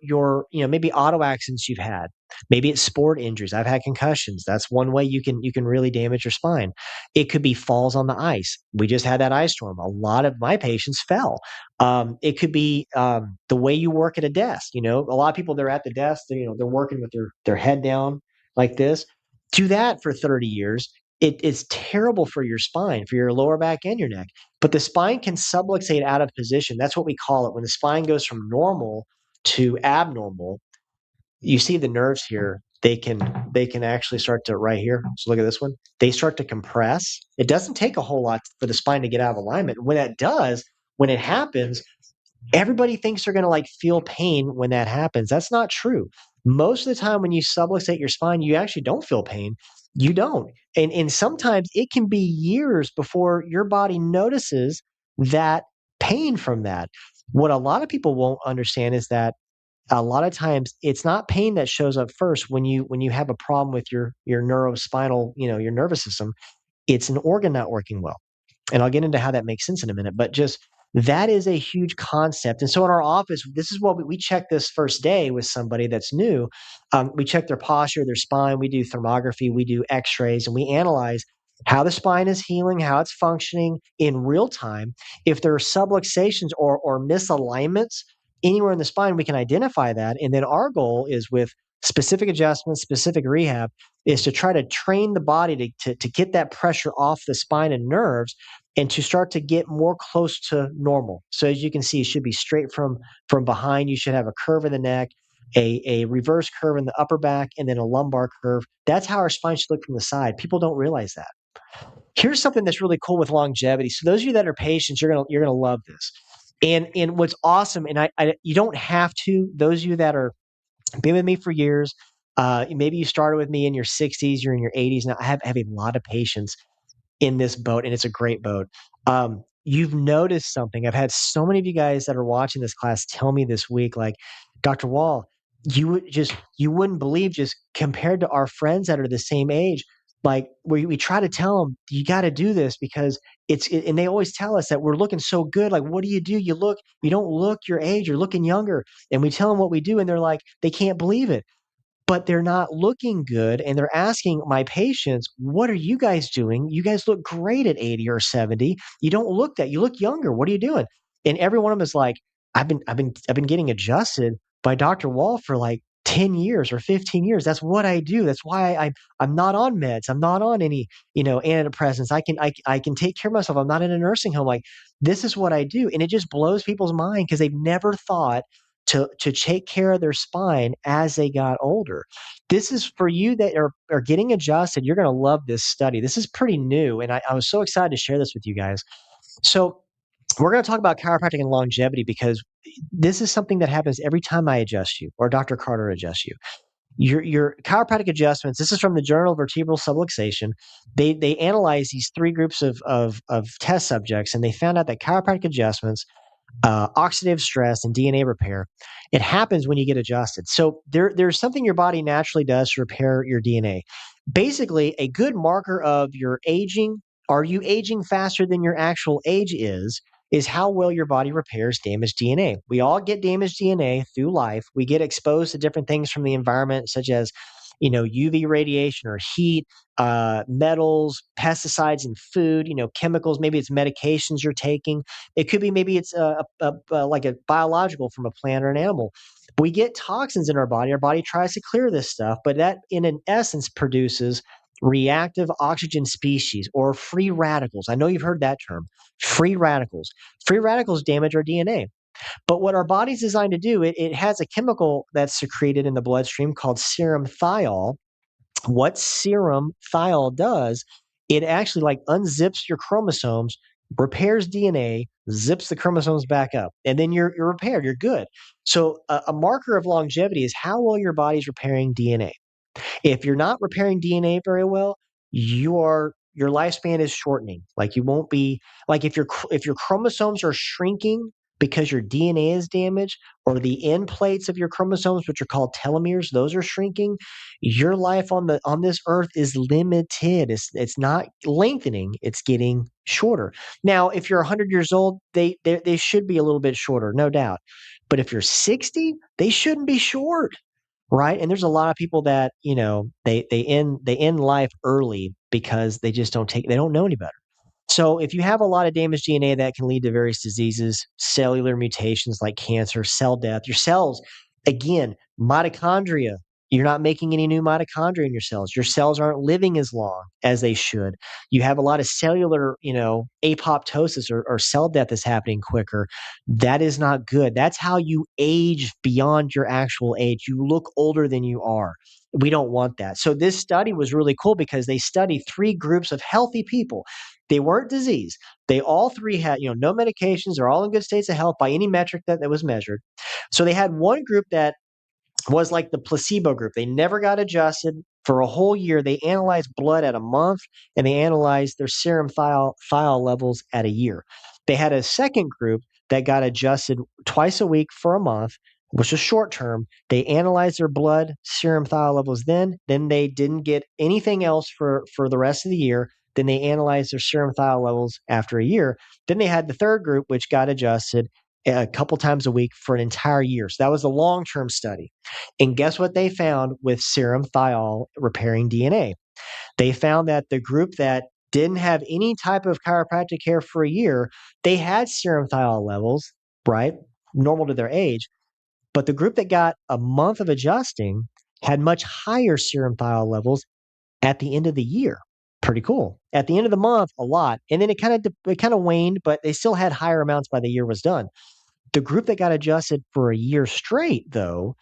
maybe auto accidents you've had. Maybe it's sport injuries. I've had concussions. That's one way you can really damage your spine. It could be falls on the ice. We just had that ice storm. A lot of my patients fell. It could be the way you work at a desk. A lot of people, they're at the desk. They're working with their head down like this. Do that for 30 years. It's terrible for your spine, for your lower back and your neck. But the spine can subluxate out of position. That's what we call it. When the spine goes from normal to abnormal, you see the nerves here. They can actually start to right here. So look at this one. They start to compress. It doesn't take a whole lot for the spine to get out of alignment. When that does, when it happens, everybody thinks they're going to like feel pain when that happens. That's not true. Most of the time when you subluxate your spine, you actually don't feel pain. You don't. And sometimes it can be years before your body notices that pain from that. What a lot of people won't understand is that a lot of times it's not pain that shows up first when you have a problem with your neurospinal, your nervous system. It's an organ not working well. And I'll get into how that makes sense in a minute, but just that is a huge concept. And so in our office, this is what we check this first day with somebody that's new. We check their posture, their spine, we do thermography, we do x-rays, and we analyze how the spine is healing, how it's functioning in real time. If there are subluxations or misalignments anywhere in the spine, we can identify that. And then our goal is with specific adjustments, specific rehab, is to try to train the body to get that pressure off the spine and nerves and to start to get more close to normal. So as you can see, it should be straight from behind. You should have a curve in the neck, a reverse curve in the upper back, and then a lumbar curve. That's how our spine should look from the side. People don't realize that. Here's something that's really cool with longevity. So those of you that are patients, you're gonna love this. And what's awesome, and I you don't have to. Those of you that are been with me for years, maybe you started with me in your 60s, you're in your 80s now. I have a lot of patients in this boat, and it's a great boat. You've noticed something. I've had so many of you guys that are watching this class tell me this week, like, Dr. Wall, you wouldn't believe, just compared to our friends that are the same age, like we try to tell them, you got to do this because and they always tell us that we're looking so good. Like, what do? You don't look your age, you're looking younger. And we tell them what we do, and they're like, they can't believe it, but they're not looking good. And they're asking my patients, what are you guys doing? You guys look great at 80 or 70. You don't look that. You look younger. What are you doing? And every one of them is like, I've been getting adjusted by Dr. Wall for like 10 years or 15 years. That's what I do. That's why I'm not on meds. I'm not on any, antidepressants. I can take care of myself. I'm not in a nursing home. Like, this is what I do. And it just blows people's mind because they've never thought to take care of their spine as they got older. This is for you that are getting adjusted. You're going to love this study. This is pretty new, and I was so excited to share this with you guys. So we're going to talk about chiropractic and longevity because this is something that happens every time I adjust you or Dr. Carter adjusts you. Your chiropractic adjustments. This is from the Journal of Vertebral Subluxation. They analyzed these three groups of test subjects, and they found out that chiropractic adjustments, oxidative stress, and DNA repair, it happens when you get adjusted. So there's something your body naturally does to repair your DNA. Basically, a good marker of your aging, are you aging faster than your actual age is how well your body repairs damaged DNA. We all get damaged DNA through life. We get exposed to different things from the environment, such as UV radiation or heat, metals, pesticides in food, chemicals. Maybe it's medications you're taking. It could be maybe it's like a biological from a plant or an animal. We get toxins in our body. Our body tries to clear this stuff, but that, in an essence, produces reactive oxygen species or free radicals. I know you've heard that term, free radicals. Free radicals damage our DNA. But what our body's designed to do, it has a chemical that's secreted in the bloodstream called serum thiol. What serum thiol does, it actually like unzips your chromosomes, repairs DNA, zips the chromosomes back up, and then you're repaired. You're good. So a marker of longevity is how well your body's repairing DNA. If you're not repairing DNA very well, your lifespan is shortening. Like, you won't be like, if your chromosomes are shrinking because your DNA is damaged, or the end plates of your chromosomes, which are called telomeres, those are shrinking, your life on this earth is limited. It's not lengthening, it's getting shorter. Now, if you're 100 years old, they should be a little bit shorter, no doubt. But if you're 60, they shouldn't be short. Right? And there's a lot of people that, they end life early because they don't know any better. So if you have a lot of damaged DNA, that can lead to various diseases, cellular mutations like cancer, cell death. Your cells, again, mitochondria. You're not making any new mitochondria in your cells. Your cells aren't living as long as they should. You have a lot of cellular, apoptosis, or cell death is happening quicker. That is not good. That's how you age beyond your actual age. You look older than you are. We don't want that. So this study was really cool because they studied three groups of healthy people. They weren't diseased. They all three had, no medications. They're all in good states of health by any metric that was measured. So they had one group that was like the placebo group. They never got adjusted for a whole year. They analyzed blood at a month, and they analyzed their serum thiol levels at a year. They had a second group that got adjusted twice a week for a month. which is short term. They analyzed their blood serum thiol levels then they didn't get anything else for the rest of the year. Then they analyzed their serum thiol levels after a year. Then they had the third group, which got adjusted a couple times a week for an entire year. So that was a long term study. And guess what they found with serum thiol repairing DNA? They found that the group that didn't have any type of chiropractic care for a year, they had serum thiol levels, right? Normal to their age. But the group that got a month of adjusting had much higher serum thiol levels at the end of the year. Pretty cool. At the end of the month, a lot. And then it kind of waned, but they still had higher amounts by the year was done. The group that got adjusted for a year straight, though,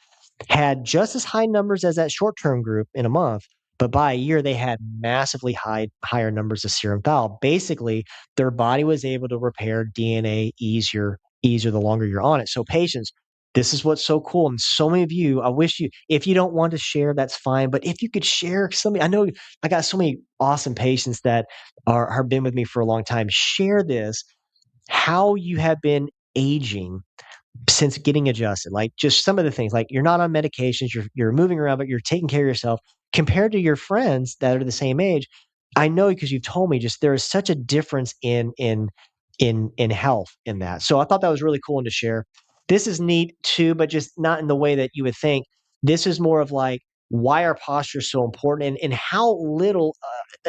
had just as high numbers as that short-term group in a month, but by a year they had massively higher numbers of serum thal. Basically, their body was able to repair DNA easier the longer you're on it. So patients, this is what's so cool. And so many of you, I wish you, if you don't want to share, that's fine. But if you could share something, I know I got so many awesome patients that have been with me for a long time. Share this, how you have been aging since getting adjusted, like just some of the things, like you're not on medications, you're moving around, but you're taking care of yourself compared to your friends that are the same age. I know because you've told me just there is such a difference in health in that. So I thought that was really cool and to share. This is neat too, but just not in the way that you would think. This is more of like why our posture is so important and how little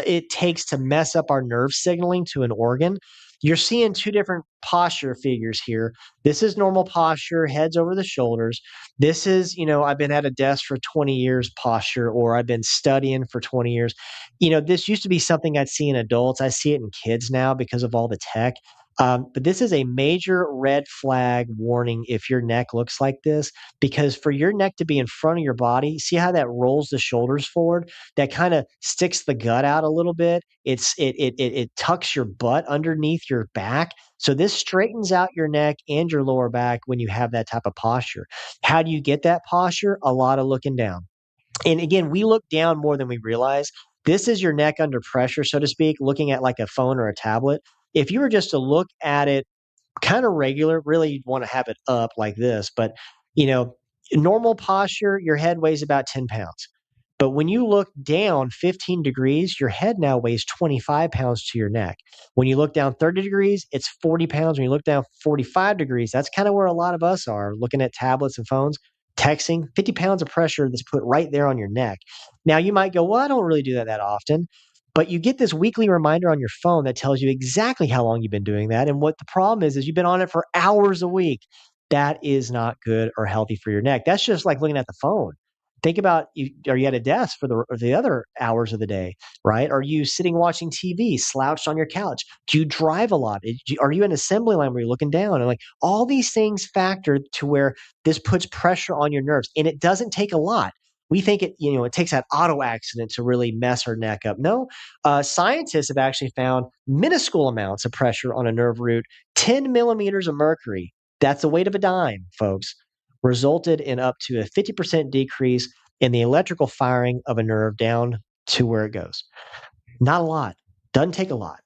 it takes to mess up our nerve signaling to an organ. You're seeing two different posture figures here. This is normal posture, heads over the shoulders. This is, I've been at a desk for 20 years posture, or I've been studying for 20 years. This used to be something I'd see in adults. I see it in kids now because of all the tech. But this is a major red flag warning if your neck looks like this, because for your neck to be in front of your body, see how that rolls the shoulders forward? That kind of sticks the gut out a little bit. It tucks your butt underneath your back. So this straightens out your neck and your lower back when you have that type of posture. How do you get that posture? A lot of looking down. And again, we look down more than we realize. This is your neck under pressure, so to speak, looking at like a phone or a tablet. If you were just to look at it kind of regular, really you'd want to have it up like this. But, you know, normal posture, your head weighs about 10 pounds. But when you look down 15 degrees, your head now weighs 25 pounds to your neck. When you look down 30 degrees, it's 40 pounds. When you look down 45 degrees, that's kind of where a lot of us are looking at tablets and phones, texting, 50 pounds of pressure that's put right there on your neck. Now, you might go, well, I don't really do that often. But you get this weekly reminder on your phone that tells you exactly how long you've been doing that. And what the problem is you've been on it for hours a week. That is not good or healthy for your neck. That's just like looking at the phone. Think about you. Are you at a desk for the other hours of the day, right? Are you sitting watching TV, slouched on your couch? Do you drive a lot? Are you in assembly line where you're looking down? And like all these things factor to where this puts pressure on your nerves, and it doesn't take a lot. We think it takes that auto accident to really mess our neck up. No, scientists have actually found minuscule amounts of pressure on a nerve root, 10 millimeters of mercury. That's the weight of a dime, folks, resulted in up to a 50% decrease in the electrical firing of a nerve down to where it goes. Not a lot. Doesn't take a lot.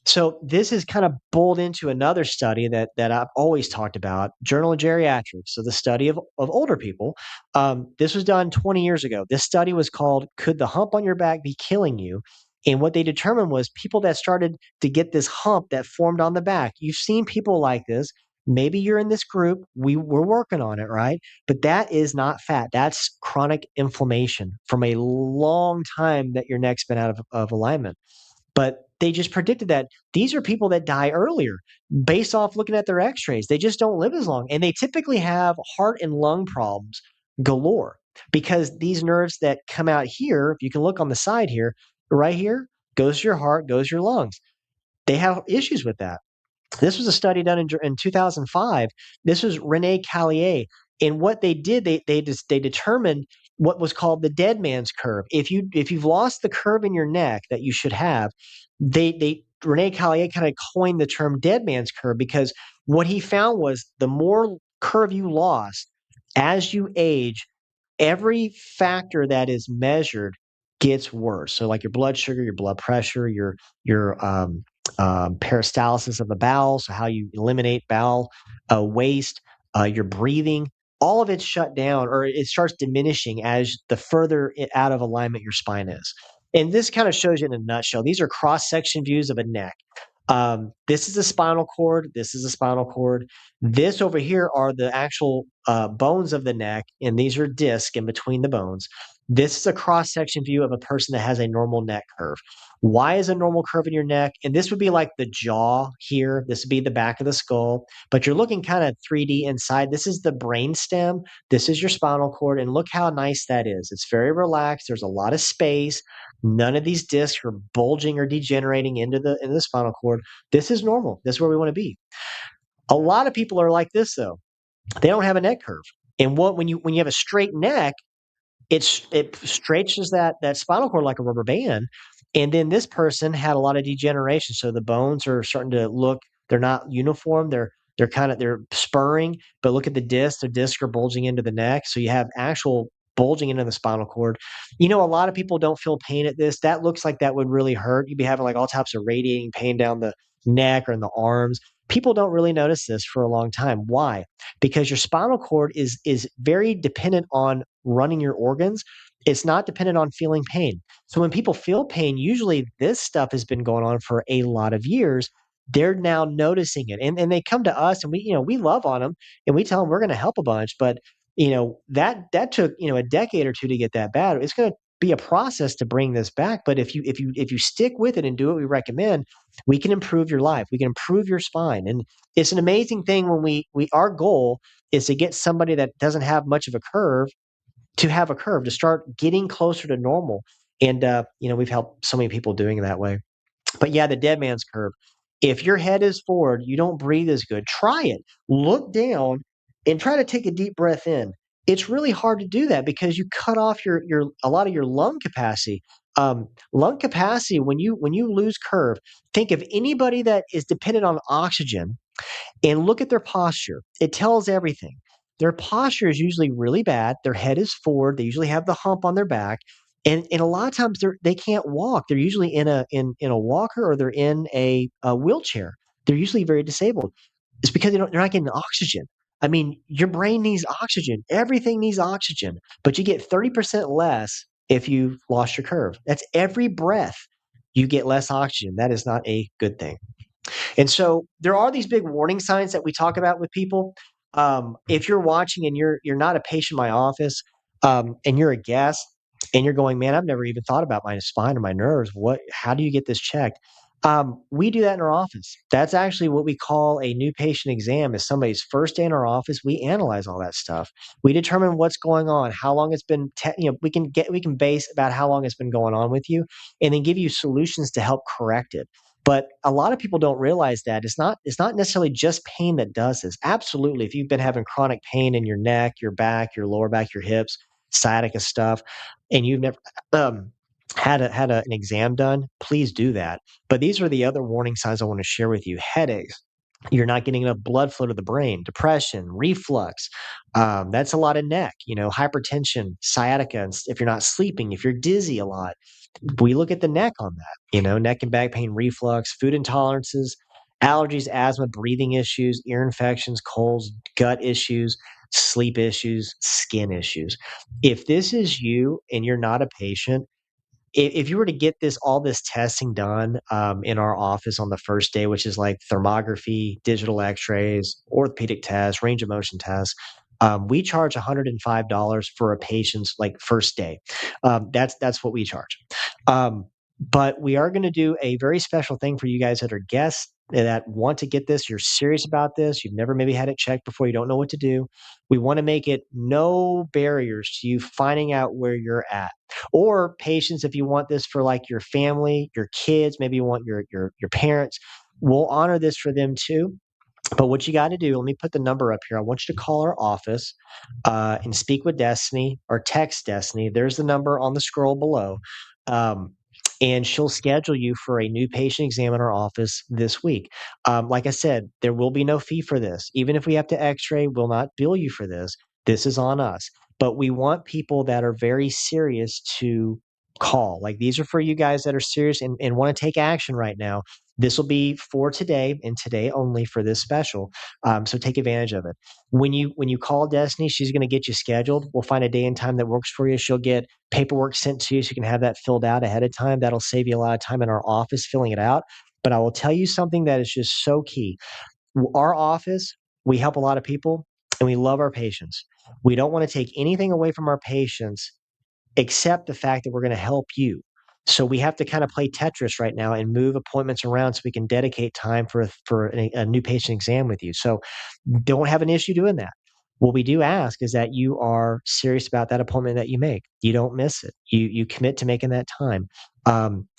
So this is kind of boiled into another study that I've always talked about, Journal of Geriatrics, so the study of older people. This was done 20 years ago. This study was called "Could the Hump on Your Back Be Killing You?" And what they determined was people that started to get this hump that formed on the back. You've seen people like this. Maybe you're in this group. We're working on it, right? But that is not fat. That's chronic inflammation from a long time that your neck's been out of alignment. But they just predicted that these are people that die earlier based off looking at their x-rays. They just don't live as long. And they typically have heart and lung problems galore because these nerves that come out here, if you can look on the side here, right here, goes to your heart, goes to your lungs. They have issues with that. This was a study done in 2005. This was Rene Callier. And what they did, they determined what was called the dead man's curve. If you've lost the curve in your neck that you should have, they Rene Callier kind of coined the term dead man's curve because what he found was the more curve you lost as you age, every factor that is measured gets worse. So like your blood sugar, your blood pressure, your peristalsis of the bowel, so how you eliminate bowel waste, your breathing. all of it's shut down or it starts diminishing as the further out of alignment your spine is. And this kind of shows you in a nutshell. These are cross section views of a neck. This is a spinal cord. This is a spinal cord. This over here are the actual bones of the neck, and these are discs in between the bones. This is a cross section view of a person that has a normal neck curve. Why is a normal curve in your neck? And this would be like the jaw here. This would be the back of the skull, but you're looking kind of 3D inside. This is the brain stem. This is your spinal cord, and look how nice that is. It's very relaxed. There's a lot of space. None of these discs are bulging or degenerating into the spinal cord. This is normal. This is where we want to be. A lot of people are like this though. They don't have a neck curve. And when you have a straight neck, it stretches that spinal cord like a rubber band. And then this person had a lot of degeneration. So the bones are starting to look, they're not uniform. They're spurring, but look at the disc. The discs are bulging into the neck. So you have actual bulging into the spinal cord. A lot of people don't feel pain at this. That looks like that would really hurt. You'd be having like all types of radiating pain down the neck or in the arms. People don't really notice this for a long time. Why? Because your spinal cord is very dependent on running your organs. It's not dependent on feeling pain. So when people feel pain, usually this stuff has been going on for a lot of years. They're now noticing it, and they come to us, and we love on them, and we tell them we're going to help a bunch. But that took a decade or two to get that bad. It's going to be a process to bring this back. But if you stick with it and do what we recommend, we can improve your life. We can improve your spine, and it's an amazing thing when we our goal is to get somebody that doesn't have much of a curve to have a curve, to start getting closer to normal. And we've helped so many people doing it that way. But yeah, the dead man's curve. If your head is forward, you don't breathe as good. Try it. Look down and try to take a deep breath in. It's really hard to do that because you cut off your a lot of your lung capacity. Lung capacity when you lose curve. Think of anybody that is dependent on oxygen and look at their posture. It tells everything. Their posture is usually really bad. Their head is forward. They usually have the hump on their back. And a lot of times they can't walk. They're usually in a walker or they're in a wheelchair. They're usually very disabled. It's because they're not getting oxygen. I mean, your brain needs oxygen. Everything needs oxygen, but you get 30% less if you've lost your curve. That's every breath you get less oxygen. That is not a good thing. And so there are these big warning signs that we talk about with people. If you're watching and you're not a patient in my office, and you're a guest, and you're going, man, I've never even thought about my spine or my nerves. How do you get this checked? We do that in our office. That's actually what we call a new patient exam. Is somebody's first day in our office. We analyze all that stuff. We determine what's going on, how long it's been. We can base about how long it's been going on with you, and then give you solutions to help correct it. But a lot of people don't realize that it's not necessarily just pain that does this. Absolutely, if you've been having chronic pain in your neck, your back, your lower back, your hips, sciatica stuff, and you've never um, an exam done, please do that. But these are the other warning signs I want to share with you: headaches. You're not getting enough blood flow to the brain, depression, reflux. That's a lot of neck, hypertension, sciatica. If you're not sleeping, if you're dizzy a lot, we look at the neck on that, neck and back pain, reflux, food intolerances, allergies, asthma, breathing issues, ear infections, colds, gut issues, sleep issues, skin issues. If this is you and you're not a patient, if you were to get all this testing done in our office on the first day, which is like thermography, digital x-rays, orthopedic tests, range of motion tests, we charge $105 for a patient's like first day. That's what we charge. But we are going to do a very special thing for you guys that are guests that want to get this. You're serious about this. You've never maybe had it checked before. You don't know what to do. We want to make it no barriers to you finding out where you're at. Or patients, if you want this for like your family, your kids, maybe you want your parents, we'll honor this for them too. But what you got to do, let me put the number up here. I want you to call our office and speak with Destiny or text Destiny. There's the number on the scroll below. Um, and she'll schedule you for a new patient exam in our office this week. Like I said, there will be no fee for this. Even if we have to x-ray, we'll not bill you for this. This is on us. But we want people that are very serious to call. Like these are for you guys that are serious and want to take action right now. This will be for today and today only for this special. So take advantage of it. When you call Destiny, she's going to get you scheduled. We'll find a day and time that works for you. She'll get paperwork sent to you so you can have that filled out ahead of time. That'll save you a lot of time in our office filling it out. But I will tell you something that is just so key. Our office, we help a lot of people and we love our patients. We don't want to take anything away from our patients except the fact that we're going to help you. So we have to kind of play Tetris right now and move appointments around so we can dedicate time for a new patient exam with you. So don't have an issue doing that. What we do ask is that you are serious about that appointment that you make. You don't miss it. You commit to making that time.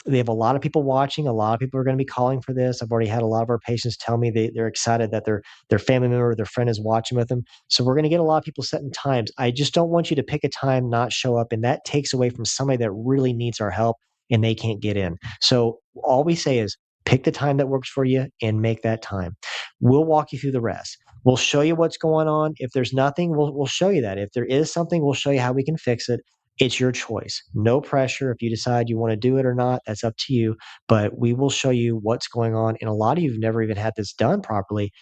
They have a lot of people watching. A lot of people are going to be calling for this. I've already had a lot of our patients tell me they're excited that their family member or their friend is watching with them. So we're going to get a lot of people setting times. I just don't want you to pick a time, not show up, and that takes away from somebody that really needs our help and they can't get in. So all we say is pick the time that works for you and make that time. We'll walk you through the rest. We'll show you what's going on. If there's nothing, we'll show you that. If there is something, we'll show you how we can fix it. It's your choice. No pressure. If you decide you want to do it or not, that's up to you. But we will show you what's going on. And a lot of you have never even had this done properly.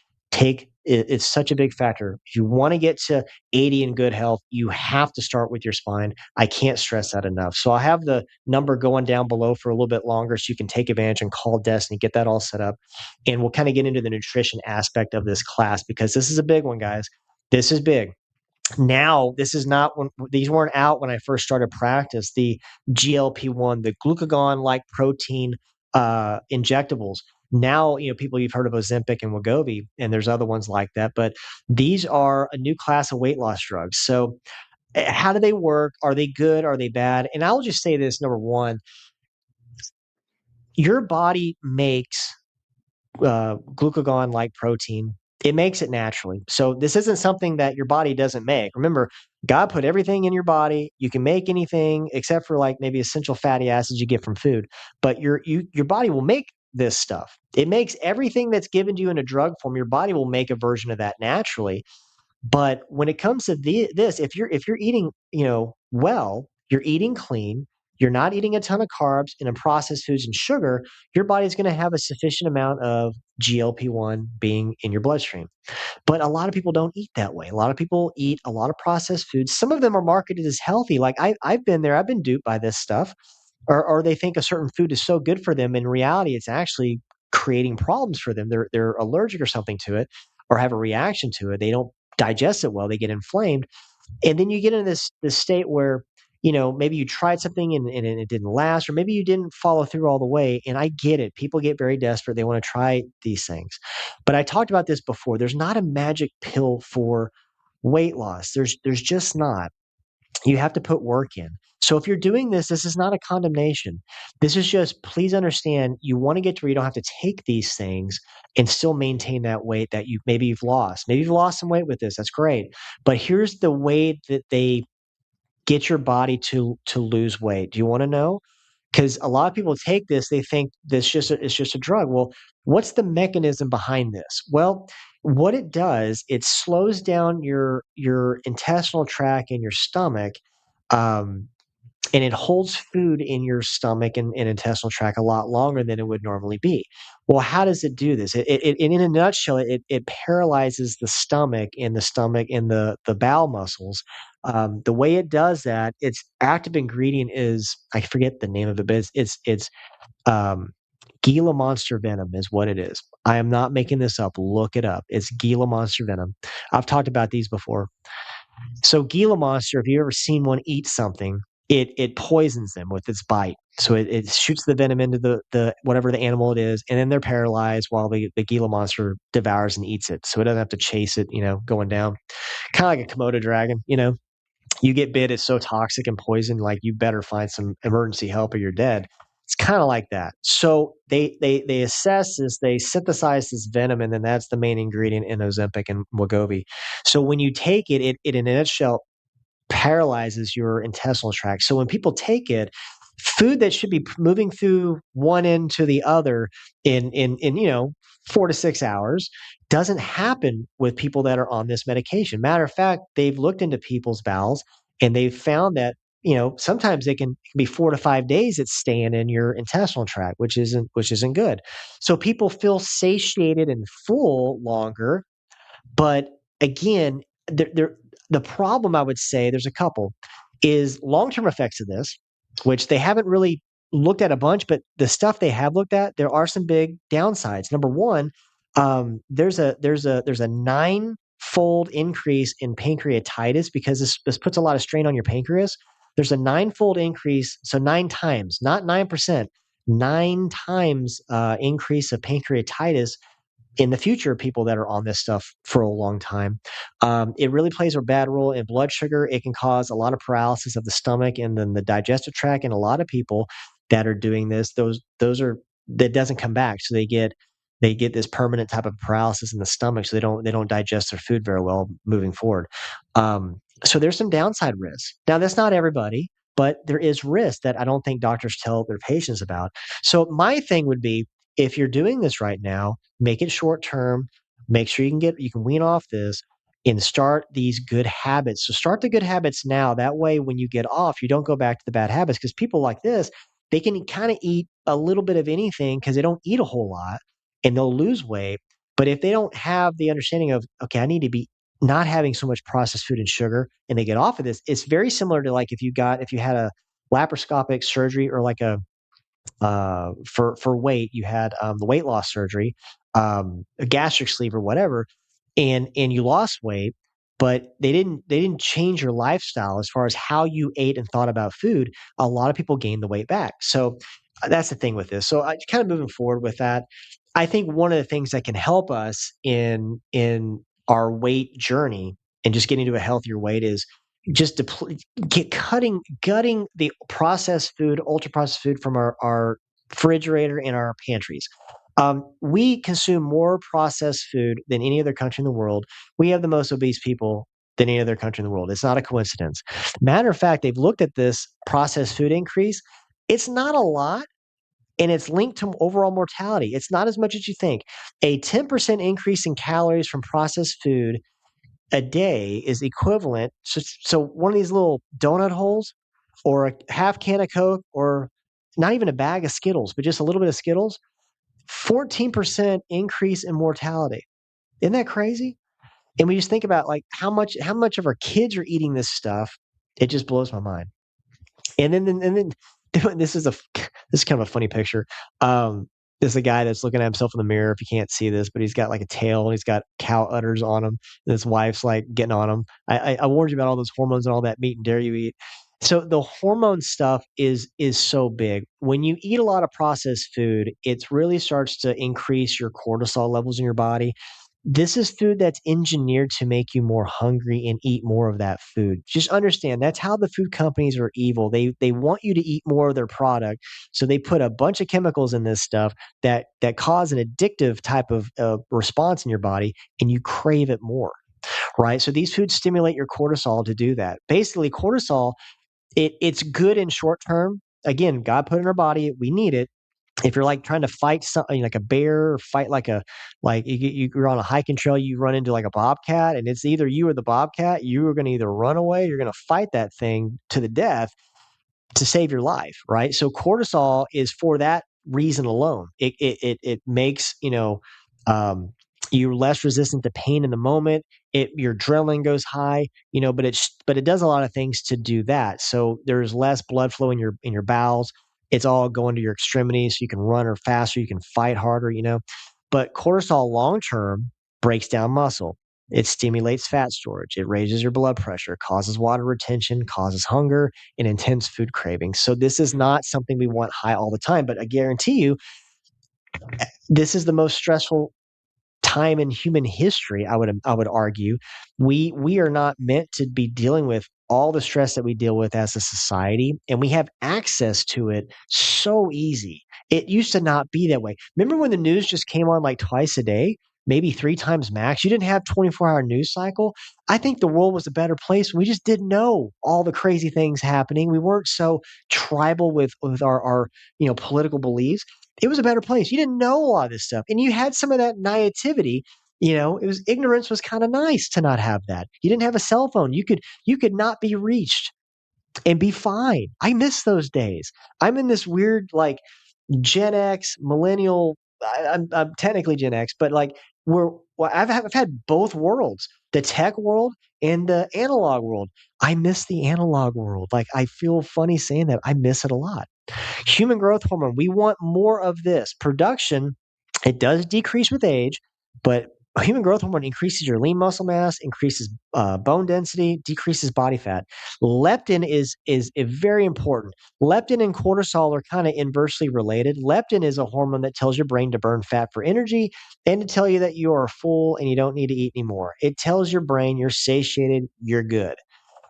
It's such a big factor. If you want to get to 80 in good health, you have to start with your spine. I can't stress that enough. So I have the number going down below for a little bit longer so you can take advantage and call Destiny, get that all set up. And we'll kind of get into the nutrition aspect of this class because this is a big one, guys. This is big. Now, this is not when these weren't out when I first started practice. The GLP-1, the glucagon like protein injectables. Now, people you've heard of Ozempic and Wegovy, and there's other ones like that, but these are a new class of weight loss drugs. So, how do they work? Are they good? Are they bad? And I'll just say this: number one, your body makes glucagon like protein. It makes it naturally. So this isn't something that your body doesn't make. Remember, God put everything in your body. You can make anything except for like maybe essential fatty acids you get from food. But your body will make this stuff. It makes everything that's given to you in a drug form. Your body will make a version of that naturally. But when it comes to this, if you're eating, well, you're eating clean, you're not eating a ton of carbs and processed foods and sugar, your body's going to have a sufficient amount of GLP-1 being in your bloodstream. But a lot of people don't eat that way. A lot of people eat a lot of processed foods. Some of them are marketed as healthy. Like I've been there. I've been duped by this stuff. Or they think a certain food is so good for them. In reality, it's actually creating problems for them. They're allergic or something to it, or have a reaction to it. They don't digest it well. They get inflamed, and then you get in this state where maybe you tried something and it didn't last, or maybe you didn't follow through all the way. And I get it. People get very desperate. They want to try these things. But I talked about this before. There's not a magic pill for weight loss. There's just not. You have to put work in. So if you're doing this, this is not a condemnation. This is just, please understand, you want to get to where you don't have to take these things and still maintain that weight that you've lost. Maybe you've lost some weight with this. That's great. But here's the way that they get your body to lose weight. Do you want to know? Because a lot of people take this, they think it's just a drug. Well, what's the mechanism behind this? Well, what it does, it slows down your intestinal tract and your stomach, um, and it holds food in your stomach and intestinal tract a lot longer than it would normally be. Well, how does it do this? In a nutshell, it paralyzes the stomach and the bowel muscles. The way it does that, its active ingredient is, I forget the name of it, but it's um, Gila monster venom is what it is. I am not making this up. Look it up. It's Gila monster venom. I've talked about these before. So Gila monster, if you've ever seen one eat something, it poisons them with its bite. So it shoots the venom into the whatever the animal it is, and then they're paralyzed while the Gila monster devours and eats it. So it doesn't have to chase it, going down. Kind of like a Komodo dragon, you get bit, it's so toxic and poison, like you better find some emergency help or you're dead. It's kind of like that. So they assess this, they synthesize this venom, and then that's the main ingredient in Ozempic and Wegovy. So when you take it in a nutshell paralyzes your intestinal tract. So when people take it, food that should be moving through one end to the other in 4 to 6 hours doesn't happen with people that are on this medication. Matter of fact, they've looked into people's bowels and they've found that sometimes it can be 4 to 5 days it's staying in your intestinal tract, which isn't good. So people feel satiated and full longer, but again, the problem, I would say, there's a couple, is long-term effects of this, which they haven't really looked at a bunch, but the stuff they have looked at, there are some big downsides. Number one, there's a ninefold increase in pancreatitis because this puts a lot of strain on your pancreas. There's a ninefold increase, so 9 times, not 9%, 9 times increase of pancreatitis in the future, people that are on this stuff for a long time. It really plays a bad role in blood sugar. It can cause a lot of paralysis of the stomach and then the digestive tract. And a lot of people that are doing this, those are that doesn't come back. So they get this permanent type of paralysis in the stomach. So they don't digest their food very well moving forward. So there's some downside risks. Now that's not everybody, but there is risk that I don't think doctors tell their patients about. So my thing would be, if you're doing this right now, make it short term. Make sure you can wean off this and start these good habits. So start the good habits now. That way, when you get off, you don't go back to the bad habits. Because people like this, they can kind of eat a little bit of anything because they don't eat a whole lot and they'll lose weight. But if they don't have the understanding of, okay, I need to be not having so much processed food and sugar, and they get off of this, it's very similar to like if you had a laparoscopic surgery, or like for weight, you had the weight loss surgery, a gastric sleeve or whatever, and you lost weight, but they didn't change your lifestyle as far as how you ate and thought about food. A lot of people gained the weight back. So that's the thing with this. So I kind of moving forward with that. I think one of the things that can help us in our weight journey and just getting to a healthier weight is just gutting the processed food, ultra processed food from our refrigerator and our pantries. We consume more processed food than any other country in the world. We have the most obese people than any other country in the world. It's not a coincidence. Matter of fact, they've looked at this processed food increase. It's not a lot, and it's linked to overall mortality. It's not as much as you think. A 10% increase in calories from processed food a day is equivalent. So one of these little donut holes, or a half can of Coke, or not even a bag of Skittles, but just a little bit of Skittles, 14% increase in mortality. Isn't that crazy? And we just think about like how much of our kids are eating this stuff. It just blows my mind. And then this is kind of a funny picture. There's a guy that's looking at himself in the mirror. If you can't see this, but he's got like a tail and he's got cow udders on him. And his wife's like getting on him. I warned you about all those hormones and all that meat and dairy you eat. So the hormone stuff is so big. When you eat a lot of processed food, it really starts to increase your cortisol levels in your body. This is food that's engineered to make you more hungry and eat more of that food. Just understand that's how the food companies are evil. They want you to eat more of their product, so they put a bunch of chemicals in this stuff that cause an addictive type of response in your body, and you crave it more, right? So these foods stimulate your cortisol to do that. Basically, cortisol, it's good in short term. Again, God put it in our body; we need it. If you're like trying to fight something like a bear, or fight like you're on a hiking trail, you run into like a bobcat, and it's either you or the bobcat. You are going to either run away, you're going to fight that thing to the death to save your life, right? So cortisol is for that reason alone. It makes um, you less resistant to pain in the moment. Your adrenaline goes high, but it does a lot of things to do that. So there's less blood flow in your bowels. It's all going to your extremities, so you can run or faster, you can fight harder. But cortisol long term breaks down muscle. It stimulates fat storage. It raises your blood pressure, causes water retention, causes hunger, and intense food cravings. So this is not something we want high all the time, but I guarantee you, this is the most stressful time in human history. I would argue we are not meant to be dealing with all the stress that we deal with as a society, and we have access to it so easy. It used to not be that way. Remember when the news just came on like twice a day, maybe 3 times max? You didn't have 24-hour news cycle. I think the world was a better place. We just didn't know all the crazy things happening. We weren't so tribal with our political beliefs. It was a better place. You didn't know a lot of this stuff, and you had some of that naivety. It was ignorance was kind of nice to not have that. You didn't have a cell phone. You could not be reached and be fine. I miss those days. I'm in this weird like Gen X, millennial. I'm technically Gen X, but like I've had both worlds, the tech world and the analog world. I miss the analog world. Like I feel funny saying that. I miss it a lot. Human growth hormone, we want more of this. Production, it does decrease with age, but human growth hormone increases your lean muscle mass, increases bone density, decreases body fat. Leptin is very important. Leptin and cortisol are kind of inversely related. Leptin is a hormone that tells your brain to burn fat for energy and to tell you that you are full and you don't need to eat anymore. It tells your brain you're satiated, you're good,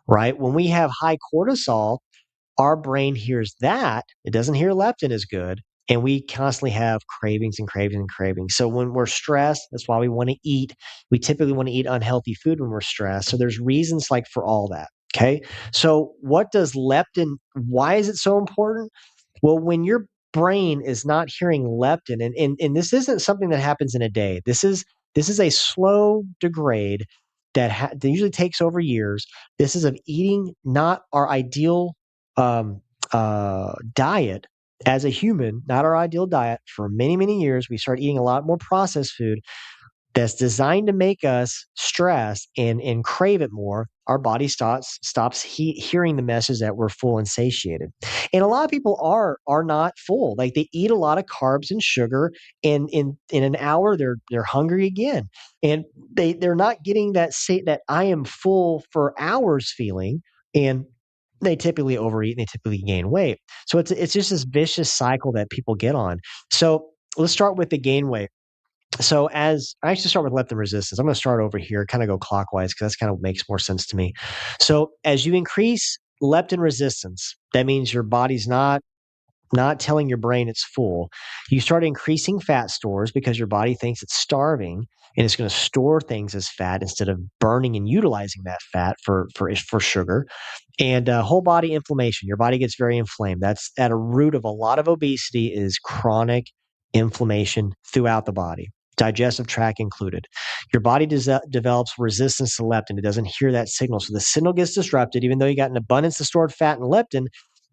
right? When we have high cortisol, our brain hears that. It doesn't hear leptin as good. And we constantly have cravings and cravings and cravings. So when we're stressed, that's why we want to eat. We typically want to eat unhealthy food when we're stressed. So there's reasons like for all that. Okay. So what does leptin, why is it so important? Well, when your brain is not hearing leptin, and this isn't something that happens in a day. This is a slow degrade that usually takes over years. This is of eating not our ideal um, diet as a human, not our ideal diet for many, many years. We start eating a lot more processed food that's designed to make us stress and crave it more. Our body stops hearing the message that we're full and satiated. And a lot of people are not full. Like they eat a lot of carbs and sugar, and in an hour they're hungry again, and they're not getting that I am full for hours feeling, and they typically overeat and they typically gain weight. So it's just this vicious cycle that people get on. So let's start with the gain weight. So as I actually start with leptin resistance, I'm going to start over here, kind of go clockwise because that's kind of makes more sense to me. So as you increase leptin resistance, that means your body's not telling your brain it's full. You start increasing fat stores because your body thinks it's starving and it's going to store things as fat instead of burning and utilizing that fat for sugar. And whole body inflammation. Your body gets very inflamed. That's at a root of a lot of obesity is chronic inflammation throughout the body, digestive tract included. Your body develops resistance to leptin. It doesn't hear that signal. So the signal gets disrupted, even though you got an abundance of stored fat and leptin,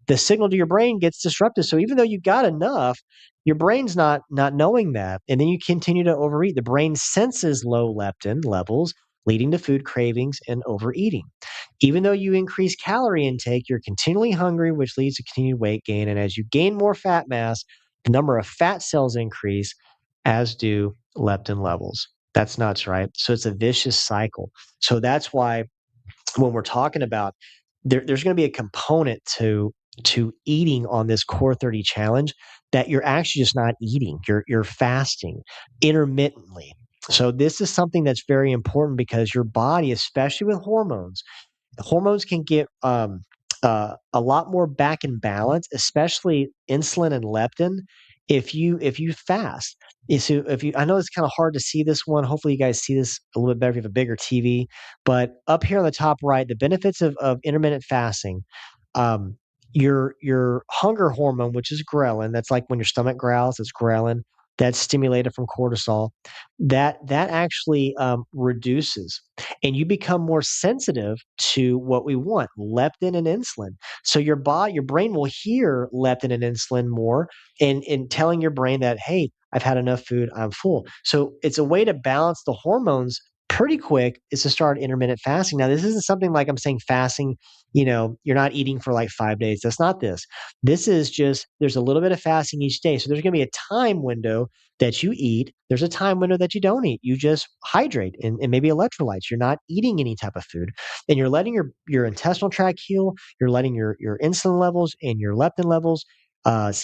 the signal to your brain gets disrupted. So even though you got enough, your brain's not knowing that. And then you continue to overeat. The brain senses low leptin levels, leading to food cravings and overeating. Even though you increase calorie intake, you're continually hungry, which leads to continued weight gain. And as you gain more fat mass, the number of fat cells increase, as do leptin levels. That's nuts, right? So it's a vicious cycle. So that's why when we're talking about there's going to be a component to eating on this core 30 challenge that you're actually just not eating. You're fasting intermittently. So this is something that's very important because your body, especially with hormones, hormones can get a lot more back in balance, especially insulin and leptin, if you fast. So if you, I know it's kind of hard to see this one. Hopefully, you guys see this a little bit better if you have a bigger TV. But up here on the top right, the benefits of intermittent fasting. Um, your hunger hormone, which is ghrelin, that's like when your stomach growls, it's ghrelin that's stimulated from cortisol. That actually reduces and you become more sensitive to what we want, leptin and insulin. So your brain will hear leptin and insulin more and telling your brain that, hey, I've had enough food, I'm full. So it's a way to balance the hormones pretty quick is to start intermittent fasting. Now, this isn't something like I'm saying fasting, you're not eating for like 5 days. That's not this. This is just there's a little bit of fasting each day. So there's going to be a time window that you eat. There's a time window that you don't eat. You just hydrate and maybe electrolytes. You're not eating any type of food. And you're letting your intestinal tract heal. You're letting your insulin levels and your leptin levels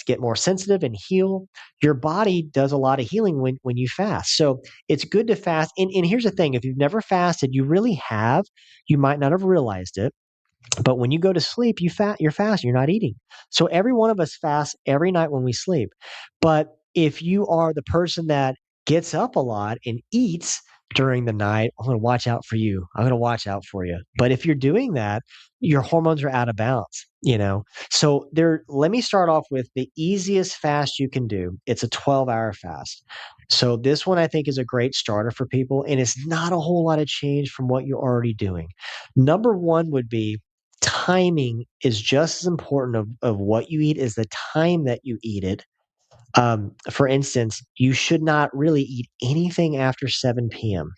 get more sensitive and heal. Your body does a lot of healing when you fast. So it's good to fast. And here's the thing, if you've never fasted, you really have. You might not have realized it. But when you go to sleep, you're fasting, you're not eating. So every one of us fasts every night when we sleep. But if you are the person that gets up a lot and eats during the night, I'm going to watch out for you. I'm going to watch out for you. But if you're doing that, your hormones are out of balance. So let me start off with the easiest fast you can do. It's a 12-hour fast. So this one I think is a great starter for people and it's not a whole lot of change from what you're already doing. Number one would be timing is just as important of what you eat as the time that you eat it. For instance, you should not really eat anything after 7 p.m.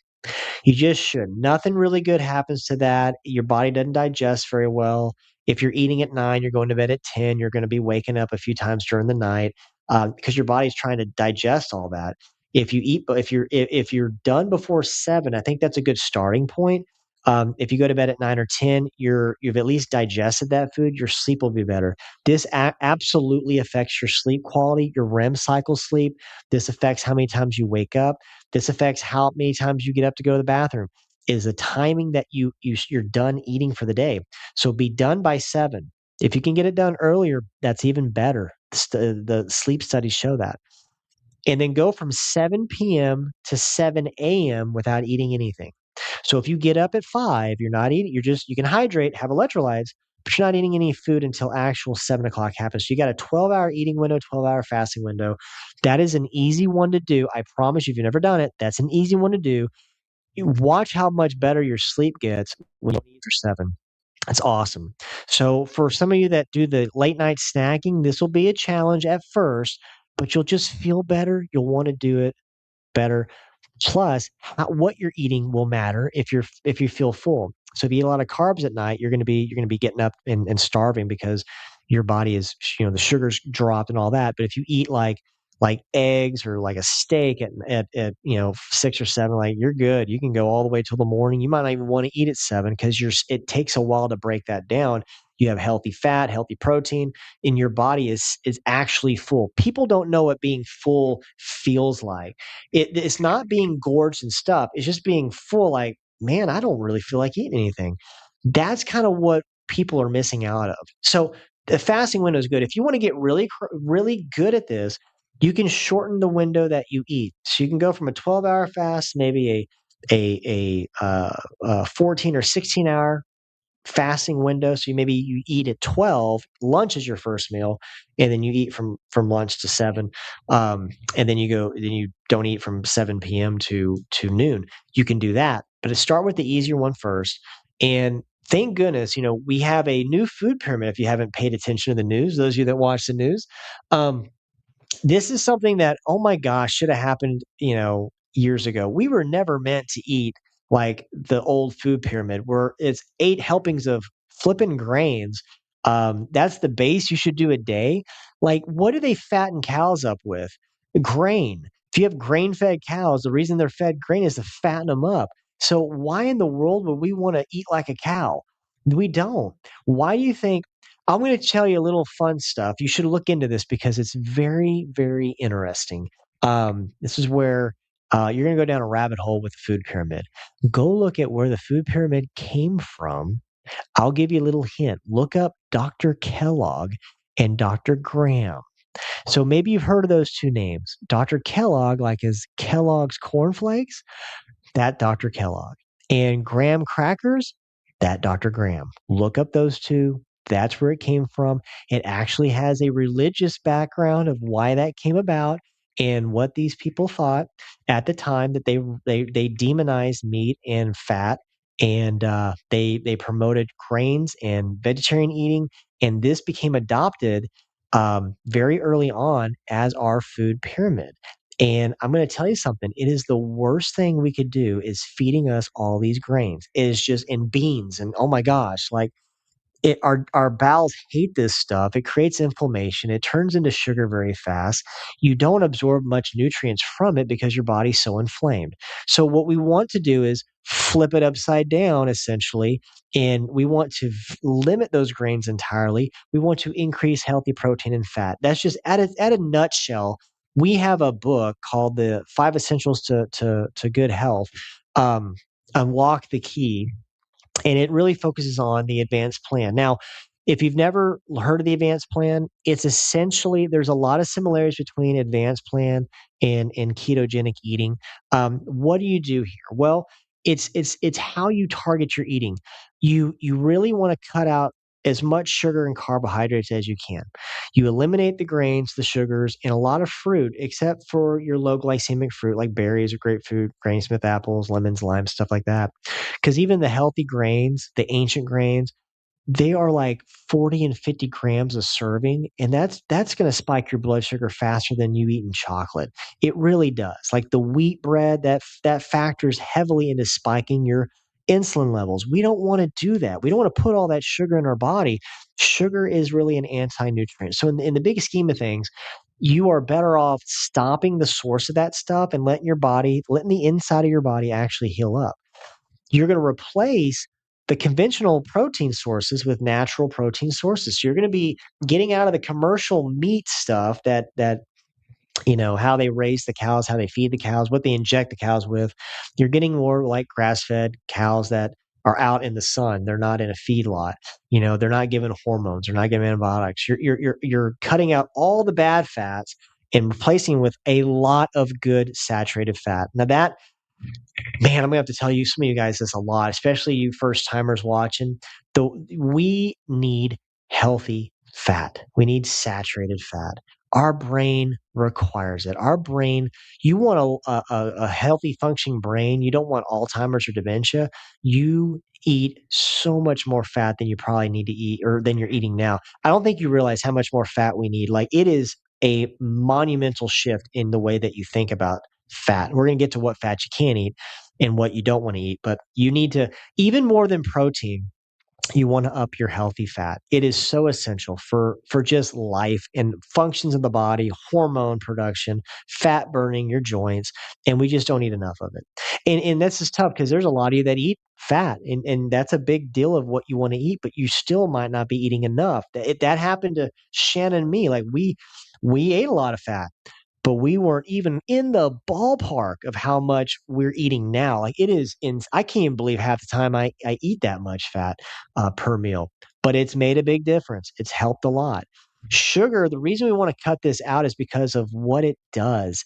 You just should. Nothing really good happens to that. Your body doesn't digest very well. If you're eating at 9, you're going to bed at 10, you're gonna be waking up a few times during the night, because your body's trying to digest all that. If you're done before 7, I think that's a good starting point. If you go to bed at 9 or 10, you've at least digested that food, your sleep will be better. This absolutely affects your sleep quality, your REM cycle sleep. This affects how many times you wake up. This affects how many times you get up to go to the bathroom. Is the timing that you're done eating for the day. So be done by 7. If you can get it done earlier, that's even better. The sleep studies show that. And then go from 7 p.m. to 7 a.m. without eating anything. So if you get up at 5, you're not eating, you can hydrate, have electrolytes, but you're not eating any food until actual 7 o'clock happens. So you got a 12-hour eating window, 12-hour fasting window. That is an easy one to do. I promise you, if you've never done it, that's an easy one to do. You watch how much better your sleep gets when you eat for 7. That's awesome. So for some of you that do the late night snacking, this will be a challenge at first, but you'll just feel better. You'll want to do it better. Plus, what you're eating will matter if you feel full. So if you eat a lot of carbs at night, you're gonna be getting up and starving because your body is the sugars dropped and all that. But if you eat like eggs or like a steak at 6 or 7, like you're good. You can go all the way till the morning. You might not even want to eat at 7 because it takes a while to break that down. You have healthy fat, healthy protein, and your body is actually full. People don't know what being full feels like. It's not being gorged and stuff. It's just being full. Like, man, I don't really feel like eating anything. That's kind of what people are missing out of. So the fasting window is good. If you want to get really good at this, you can shorten the window that you eat. So you can go from a 12-hour fast, maybe a 14 or 16-hour fasting window. So you eat at 12, lunch is your first meal, and then you eat from lunch to 7. And then you don't eat from 7 p.m. to noon. You can do that. But to start with the easier one first. And thank goodness, we have a new food pyramid if you haven't paid attention to the news, those of you that watch the news. This is something that, oh my gosh, should have happened, years ago. We were never meant to eat like the old food pyramid where it's 8 helpings of flipping grains. That's the base you should do a day. Like, what do they fatten cows up with? Grain. If you have grain-fed cows, the reason they're fed grain is to fatten them up. So why in the world would we want to eat like a cow? We don't. Why do you think I'm gonna tell you a little fun stuff. You should look into this because it's very, very interesting. This is where you're gonna go down a rabbit hole with the food pyramid. Go look at where the food pyramid came from. I'll give you a little hint. Look up Dr. Kellogg and Dr. Graham. So maybe you've heard of those two names. Dr. Kellogg, like is Kellogg's cornflakes, that Dr. Kellogg. And graham crackers, that Dr. Graham. Look up those 2. That's where it came from. It actually has a religious background of why that came about and what these people thought at the time that they demonized meat and fat, and they promoted grains and vegetarian eating, and this became adopted very early on as our food pyramid. And I'm gonna tell you something, it is the worst thing we could do is feeding us all these grains. It is just and beans and oh my gosh, like our bowels hate this stuff. It creates inflammation. It turns into sugar very fast. You don't absorb much nutrients from it because your body's so inflamed. So what we want to do is flip it upside down essentially, and we want to limit those grains entirely. We want to increase healthy protein and fat. That's just at a nutshell. We have a book called the 5 Essentials to Good Health. Um, Unlock the Key, and it really focuses on the advanced plan. Now, if you've never heard of the advanced plan, it's essentially there's a lot of similarities between advanced plan and ketogenic eating. What do you do here? Well, it's how you target your eating. You really want to cut out as much sugar and carbohydrates as you can. You eliminate the grains, the sugars, and a lot of fruit, except for your low glycemic fruit like berries or grapefruit, Granny Smith apples, lemons, limes, stuff like that. Because even the healthy grains, the ancient grains, they are like 40 and 50 grams a serving, and that's going to spike your blood sugar faster than you eating chocolate. It really does. Like the wheat bread, that factors heavily into spiking your insulin levels. We don't want to do that. We don't want to put all that sugar in our body. Sugar is really an anti-nutrient. So in the big scheme of things, you are better off stopping the source of that stuff and letting the inside of your body actually heal up. You're going to replace the conventional protein sources with natural protein sources. So you're going to be getting out of the commercial meat stuff that how they raise the cows, how they feed the cows, what they inject the cows with. You're getting more like grass-fed cows that are out in the sun. They're not in a feedlot. They're not given hormones. They're not given antibiotics. You're cutting out all the bad fats and replacing with a lot of good saturated fat. Now that Man, I'm gonna have to tell you some of you guys this a lot, especially you first timers watching. We need healthy fat. We need saturated fat. Our brain requires it. Our brain, you want a healthy functioning brain. You don't want Alzheimer's or dementia. You eat so much more fat than you probably need to eat or than you're eating now. I don't think you realize how much more fat we need. Like it is a monumental shift in the way that you think about fat. We're going to get to what fat you can eat and what you don't want to eat, but you need to, even more than protein, you want to up your healthy fat. It is so essential for just life and functions of the body, hormone production, fat burning, your joints, and we just don't eat enough of it. And this is tough because there's a lot of you that eat fat, and that's a big deal of what you want to eat, but you still might not be eating enough. That happened to Shannon and me. Like we ate a lot of fat, but we weren't even in the ballpark of how much we're eating now. Like I can't even believe half the time I eat that much fat per meal, but it's made a big difference. It's helped a lot. Sugar, the reason we want to cut this out is because of what it does.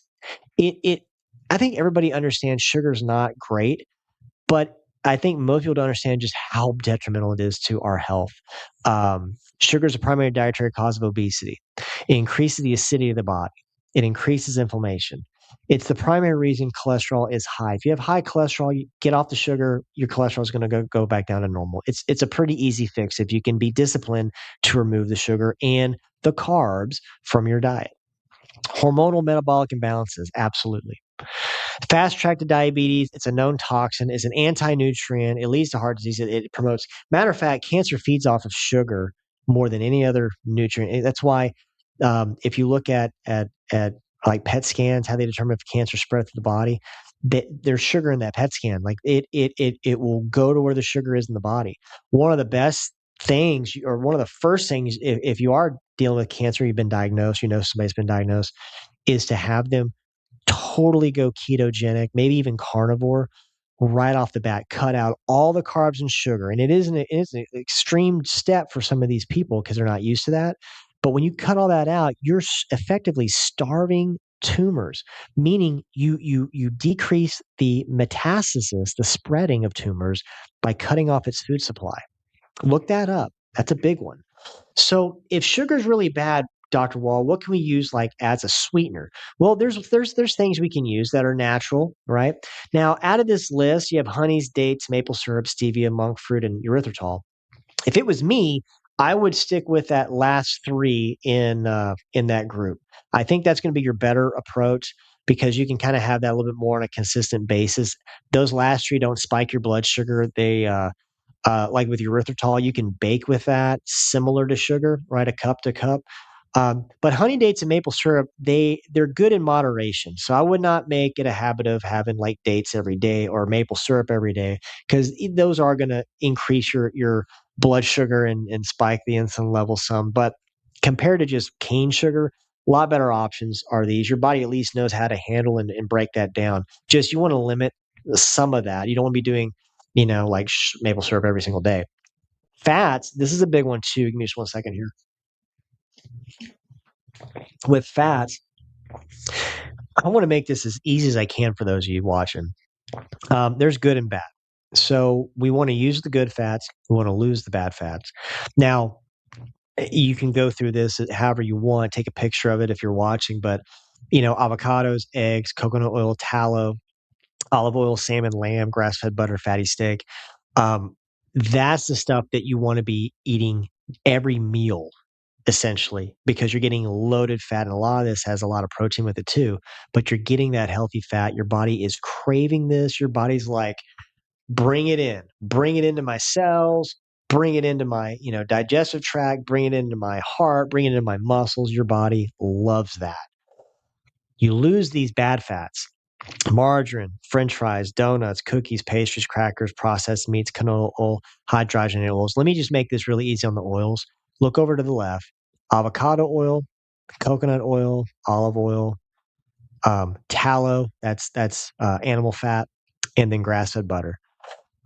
It I think everybody understands sugar's not great, but I think most people don't understand just how detrimental it is to our health. Sugar is a primary dietary cause of obesity. It increases the acidity of the body. It increases inflammation. It's the primary reason cholesterol is high. If you have high cholesterol, you get off the sugar, your cholesterol is going to go back down to normal. It's a pretty easy fix if you can be disciplined to remove the sugar and the carbs from your diet. Hormonal metabolic imbalances, absolutely. Fast track to diabetes, it's a known toxin, it's an anti-nutrient, it leads to heart disease, it promotes. Matter of fact, cancer feeds off of sugar more than any other nutrient. That's why if you look at like PET scans, how they determine if cancer spread through the body, there's sugar in that PET scan. Like it will go to where the sugar is in the body. One of the best things, or one of the first things, if you are dealing with cancer, you've been diagnosed, somebody's been diagnosed, is to have them totally go ketogenic, maybe even carnivore right off the bat, cut out all the carbs and sugar. And it's an extreme step for some of these people because they're not used to that. But when you cut all that out, you're effectively starving tumors, meaning you decrease the metastasis, the spreading of tumors by cutting off its food supply. Look that up. That's a big one. So if sugar is really bad, Dr. Wall, what can we use like as a sweetener? Well, there's things we can use that are natural, right? Now, out of this list, you have honeys, dates, maple syrup, stevia, monk fruit, and erythritol. If it was me, I would stick with that last three in that group. I think that's going to be your better approach because you can kind of have that a little bit more on a consistent basis. Those last three don't spike your blood sugar. Like with erythritol, you can bake with that, similar to sugar, right? A cup to cup. But honey dates and maple syrup, they're good in moderation. So I would not make it a habit of having like dates every day or maple syrup every day because those are going to increase your blood sugar and spike the insulin level some. But compared to just cane sugar, a lot better options are these. Your body at least knows how to handle and break that down. Just you want to limit some of that. You don't want to be doing like maple syrup every single day. Fats, this is a big one too. Give me just 1 second here. With fats, I want to make this as easy as I can for those of you watching. There's good and bad. So we want to use the good fats. We want to lose the bad fats. Now, you can go through this however you want. Take a picture of it if you're watching. But, avocados, eggs, coconut oil, tallow, olive oil, salmon, lamb, grass-fed butter, fatty steak. Um, That's the stuff that you want to be eating every meal, essentially, because you're getting loaded fat. And a lot of this has a lot of protein with it too, but you're getting that healthy fat. Your body is craving this. Your body's like, bring it into my cells, bring it into my, digestive tract, bring it into my heart, bring it into my muscles. Your body loves that. You lose these bad fats, margarine, french fries, donuts, cookies, pastries, crackers, processed meats, canola oil, hydrogenated oils. Let me just make this really easy on the oils. Look over to the left: avocado oil, coconut oil, olive oil, tallow, that's animal fat, and then grass-fed butter.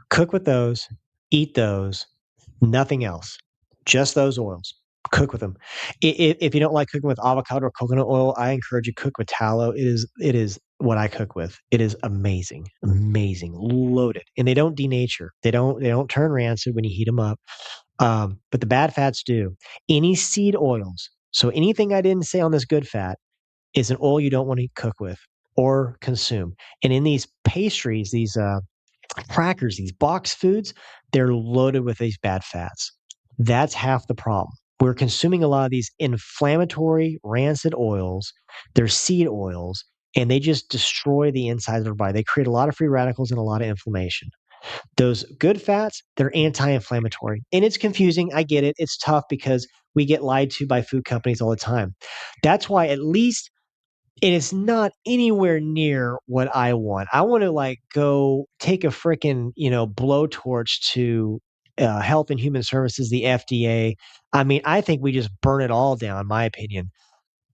Cook with those, eat those, nothing else, just those oils. Cook with them. If you don't like cooking with avocado or coconut oil, I encourage you to cook with tallow. It is what I cook with. It is amazing, amazing, loaded, and they don't denature. They don't turn rancid when you heat them up. But the bad fats do. Any seed oils. So anything I didn't say on this good fat is an oil you don't want to cook with or consume. And in these pastries, these crackers, these box foods, they're loaded with these bad fats. That's half the problem. We're consuming a lot of these inflammatory, rancid oils. They're seed oils, and they just destroy the insides of our body. They create a lot of free radicals and a lot of inflammation. Those good fats, they're anti inflammatory. And it's confusing. I get it. It's tough because we get lied to by food companies all the time. That's why, at least, it is not anywhere near what I want. I want to like go take a freaking, blowtorch to Health and Human Services, the FDA. I mean, I think we just burn it all down, in my opinion.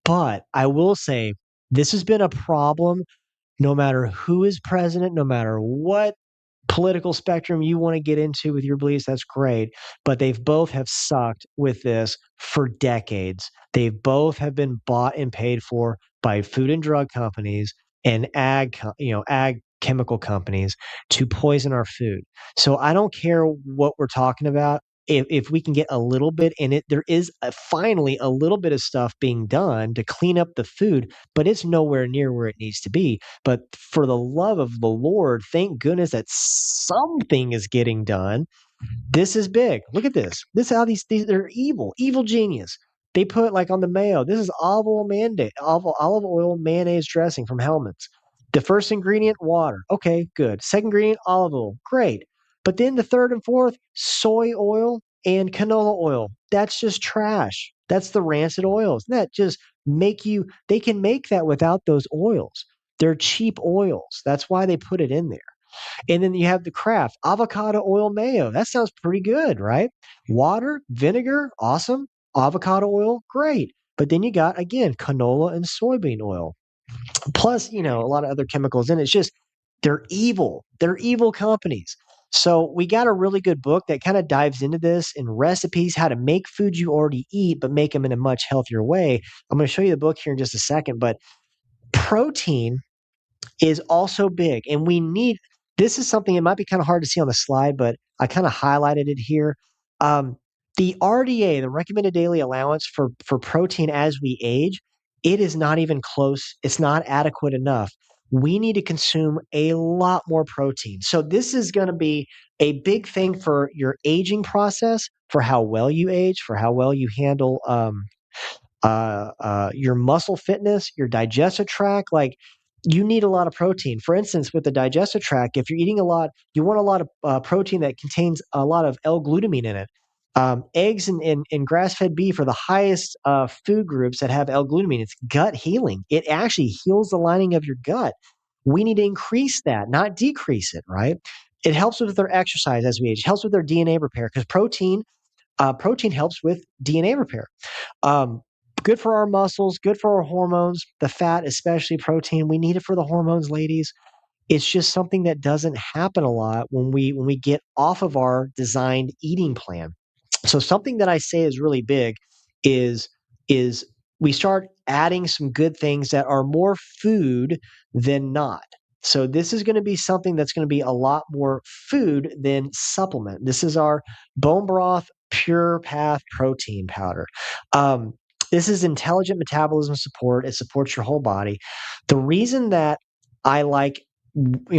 But I will say this has been a problem no matter who is president, no matter what political spectrum you want to get into with your beliefs, that's great. But they've both have sucked with this for decades. They both have been bought and paid for by food and drug companies and ag chemical companies to poison our food. So I don't care what we're talking about. If we can get a little bit in it, there is finally a little bit of stuff being done to clean up the food, but it's nowhere near where it needs to be. But for the love of the Lord, thank goodness that something is getting done. This is big. Look at this. This is how these they're evil genius. They put like on the mayo. This is olive oil mayonnaise dressing from Hellman's. The first ingredient, water. Okay, good. Second ingredient, olive oil. Great. But then the third and fourth, soy oil and canola oil. That's just trash. That's the rancid oils. That just they can make that without those oils. They're cheap oils. That's why they put it in there. And then you have the Kraft avocado oil mayo. That sounds pretty good, right? Water, vinegar, awesome. Avocado oil, great. But then you got, again, canola and soybean oil. Plus, a lot of other chemicals in it. It's just, they're evil. They're evil companies. So we got a really good book that kind of dives into this in recipes, how to make foods you already eat, but make them in a much healthier way. I'm going to show you the book here in just a second. But protein is also big. And this is something, it might be kind of hard to see on the slide, but I kind of highlighted it here. Um, the RDA, the recommended daily allowance for protein as we age, it is not even close. It's not adequate enough. We need to consume a lot more protein. So this is going to be a big thing for your aging process, for how well you age, for how well you handle your muscle fitness, your digestive tract. Like, you need a lot of protein. For instance, with the digestive tract, if you're eating a lot, you want a lot of protein that contains a lot of L-glutamine in it. Eggs and grass-fed beef are the highest food groups that have L-glutamine. It's gut healing. It actually heals the lining of your gut. We need to increase that, not decrease it, right? It helps with their exercise as we age. It helps with their DNA repair because protein helps with DNA repair. Um, Good for our muscles, good for our hormones, the fat, especially protein. We need it for the hormones, ladies. It's just something that doesn't happen a lot when we get off of our designed eating plan. So something that I say is really big is is we start adding some good things that are more food than not. So this is going to be something that's going to be a lot more food than supplement. This is our bone broth pure path protein powder. Um, this is intelligent metabolism support. It supports your whole body. The reason that I like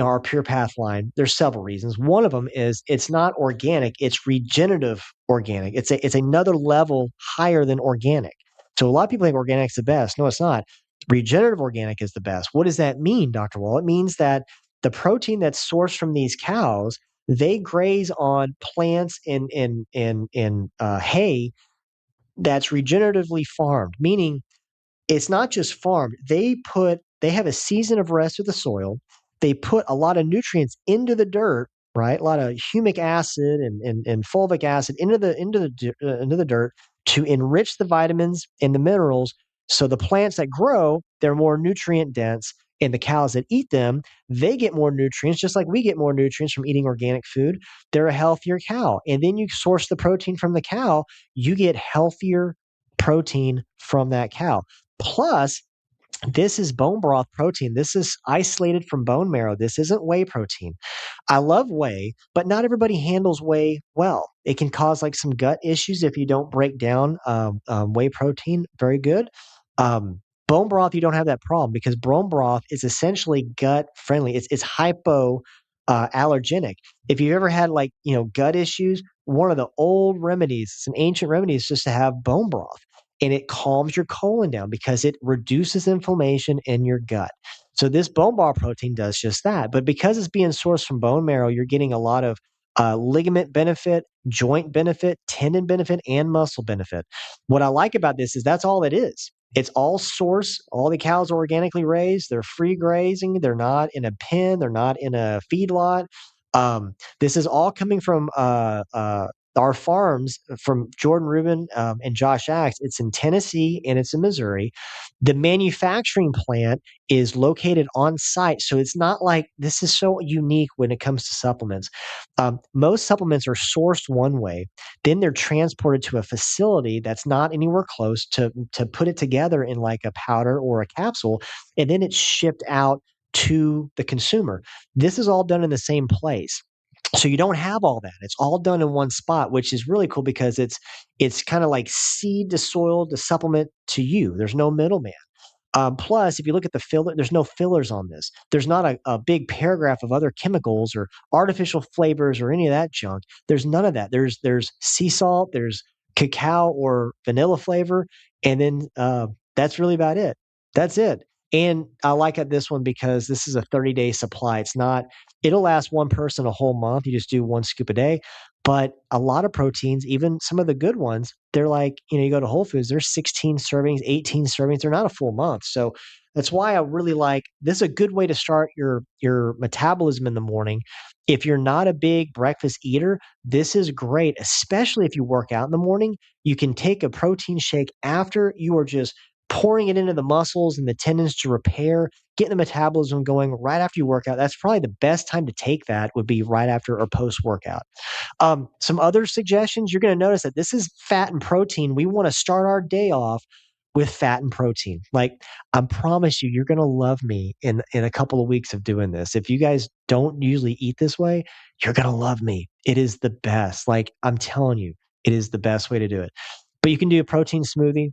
our Pure Path line. There's several reasons. One of them is it's not organic; it's regenerative organic. It's another level higher than organic. So a lot of people think organic's the best. No, it's not. Regenerative organic is the best. What does that mean, Dr. Wall? It means that the protein that's sourced from these cows, they graze on plants in hay that's regeneratively farmed, meaning it's not just farmed. They have a season of rest of the soil. They put a lot of nutrients into the dirt, right? A lot of humic acid and fulvic acid into the dirt to enrich the vitamins and the minerals. So the plants that grow, they're more nutrient dense, and the cows that eat them, they get more nutrients, just like we get more nutrients from eating organic food. They're a healthier cow, and then you source the protein from the cow, you get healthier protein from that cow. Plus, this is bone broth protein. This is isolated from bone marrow. This isn't whey protein. I love whey, but not everybody handles whey well. It can cause like some gut issues if you don't break down whey protein very good. Bone broth, you don't have that problem because bone broth is essentially gut friendly. It's hypo allergenic. If you ever had like gut issues, one of the old remedies, it's an ancient remedy, is just to have bone broth, and it calms your colon down because it reduces inflammation in your gut. So this bone broth protein does just that. But because it's being sourced from bone marrow, you're getting a lot of ligament benefit, joint benefit, tendon benefit, and muscle benefit. What I like about this is that's all it is. It's all source. All the cows are organically raised. They're free grazing. They're not in a pen. They're not in a feedlot. This is all coming from our farms from Jordan Rubin and Josh Axe. It's in Tennessee and it's in Missouri. The manufacturing plant is located on site. So it's not like this is so unique when it comes to supplements. Most supplements are sourced one way, then they're transported to a facility that's not anywhere close to put it together in like a powder or a capsule, and then it's shipped out to the consumer. This is all done in the same place. So you don't have all that. It's all done in one spot, which is really cool because it's kind of like seed to soil to supplement to you. There's no middleman. Plus, if you look at the filler, there's no fillers on this. There's not a big paragraph of other chemicals or artificial flavors or any of that junk. There's none of that. There's sea salt, there's cacao or vanilla flavor, and then that's really about it. That's it. And I like this one because this is a 30-day supply. It's not, it'll last one person a whole month. You just do one scoop a day. But a lot of proteins, even some of the good ones, they're like, you go to Whole Foods, there's 16 servings, 18 servings. They're not a full month. So that's why I really like this is a good way to start your metabolism in the morning. If you're not a big breakfast eater, this is great, especially if you work out in the morning. You can take a protein shake after you are just pouring it into the muscles and the tendons to repair, getting the metabolism going right after you work out. That's probably the best time to take that would be right after or post workout. Some other suggestions, you're going to notice that this is fat and protein. We want to start our day off with fat and protein. Like, I promise you, you're going to love me in a couple of weeks of doing this. If you guys don't usually eat this way, you're going to love me. It is the best. Like, I'm telling you, it is the best way to do it. But you can do a protein smoothie.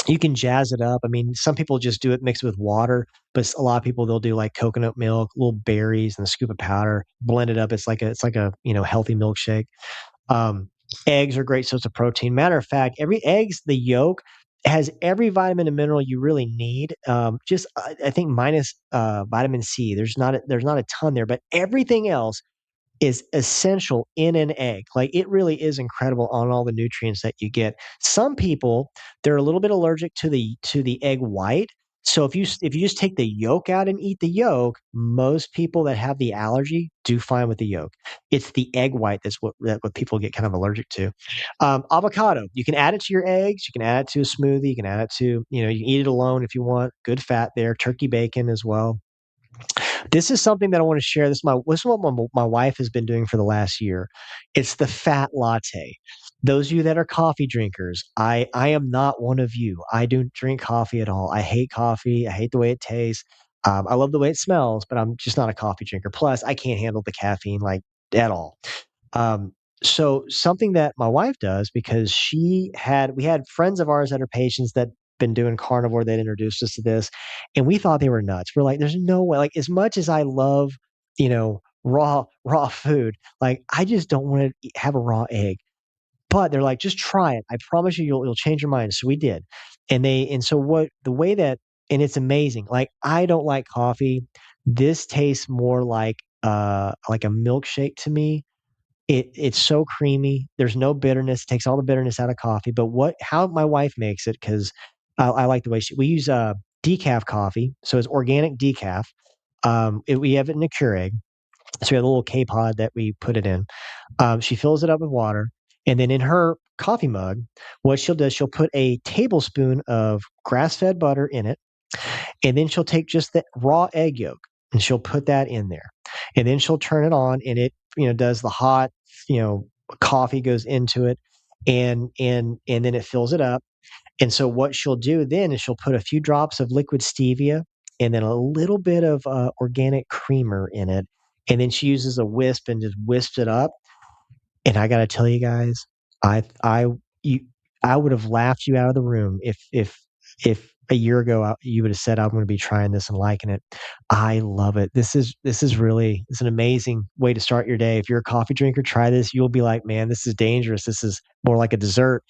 You can jazz it up. I mean, some people just do it mixed with water, but a lot of people they'll do like coconut milk, little berries, and a scoop of powder, blend it up. It's like a healthy milkshake. Um, Eggs are great source of protein. Matter of fact, every eggs the yolk has every vitamin and mineral you really need. Just I think minus vitamin C. There's not a ton there, but everything else is essential in an egg. Like it really is incredible on all the nutrients that you get. Some people they're a little bit allergic to the egg white. So if you just take the yolk out and eat the yolk, most people that have the allergy do fine with the yolk. It's the egg white what people get kind of allergic to. Avocado, you can add it to your eggs. You can add it to a smoothie. You can add it to you can eat it alone if you want. Good fat there. Turkey bacon as well. This is something that I want to share. This is what my wife has been doing for the last year. It's the fat latte. Those of you that are coffee drinkers, I am not one of you. I don't drink coffee at all. I hate coffee. I hate the way it tastes. I love the way it smells, but I'm just not a coffee drinker. Plus, I can't handle the caffeine like at all. Um, so something that my wife does because we had friends of ours that are patients that been doing carnivore that introduced us to this, and we thought they were nuts. We're like, there's no way. Like, as much as I love, raw food, like I just don't want to have a raw egg. But they're like, just try it. I promise you, you'll change your mind. So we did, and so what the way that and it's amazing. Like I don't like coffee. This tastes more like a milkshake to me. It's so creamy. There's no bitterness. It takes all the bitterness out of coffee. But how my wife makes it, because I like the way we use decaf coffee, so it's organic decaf. We have it in a Keurig, so we have a little K pod that we put it in. She fills it up with water, and then in her coffee mug, what she'll do is she'll put a tablespoon of grass fed butter in it, and then she'll take just the raw egg yolk and she'll put that in there. And then she'll turn it on and it, does the hot, you know, coffee goes into it and then it fills it up. And so what she'll do then is she'll put a few drops of liquid stevia and then a little bit of organic creamer in it. And then she uses a wisp and just wisps it up. And I gotta tell you guys, I I you I would have laughed you out of the room if a year ago you would have said I'm going to be trying this and liking it. I love it. This is really it's an amazing way to start your day. If you're a coffee drinker, try this. You'll be like, man, this is dangerous. This is more like a dessert.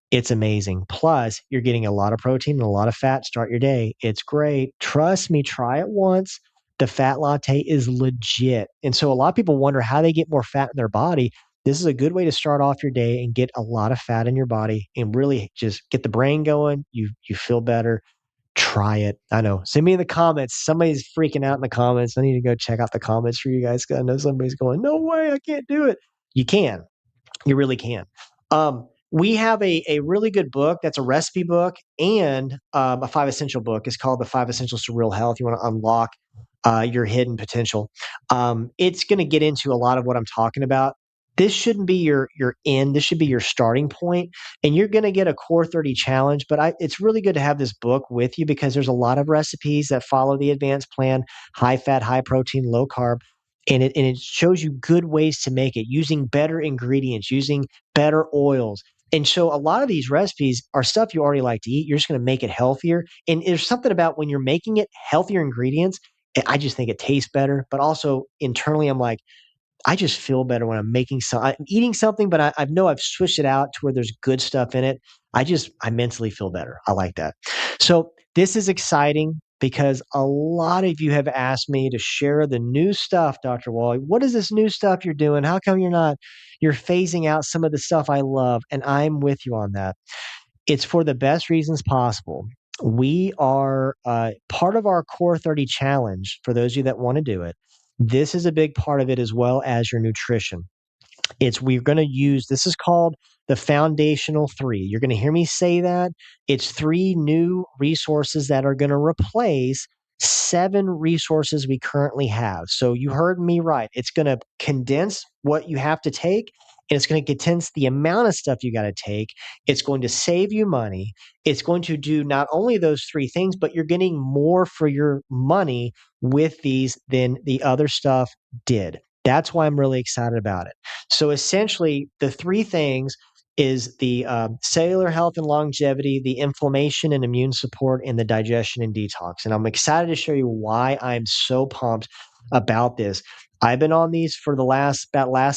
It's amazing. Plus, you're getting a lot of protein and a lot of fat. Start your day. It's great. Trust me, try it once. The fat latte is legit. And so a lot of people wonder how they get more fat in their body. This is a good way to start off your day and get a lot of fat in your body and really just get the brain going. You feel better. Try it. I know. Send me in the comments. Somebody's freaking out in the comments. I need to go check out the comments for you guys because I know somebody's going, no way, I can't do it. You can. You really can. We have a really good book that's a recipe book and a five essential book. It's called The Five Essentials to Real Health. You want to unlock your hidden potential. It's going to get into a lot of what I'm talking about. This shouldn't be your end. This should be your starting point, and you're going to get a Core 30 challenge. But it's really good to have this book with you because there's a lot of recipes that follow the advanced plan: high fat, high protein, low carb, and it shows you good ways to make it using better ingredients, using better oils. And so a lot of these recipes are stuff you already like to eat. You're just going to make it healthier. And there's something about when you're making it healthier ingredients, I just think it tastes better. But also internally, I'm like, I just feel better when I'm eating something, but I know I've switched it out to where there's good stuff in it. I mentally feel better. I like that. So this is exciting because a lot of you have asked me to share the new stuff, Dr. Wally. What is this new stuff you're doing? How come you're phasing out some of the stuff I love? And I'm with you on that. It's for the best reasons possible. We are part of our Core 30 challenge for those of you that want to do it. This is a big part of it as well as your nutrition. We're going to use this is called the foundational three. You're going to hear me say that. It's three new resources that are going to replace seven resources we currently have. So you heard me right. It's going to condense what you have to take, and it's going to condense the amount of stuff you got to take. It's going to save you money. It's going to do not only those three things, but you're getting more for your money with these than the other stuff did. That's why I'm really excited about it. So essentially, the three things is the cellular health and longevity, the inflammation and immune support, and the digestion and detox. And I'm excited to show you why I'm so pumped about this. I've been on these for the last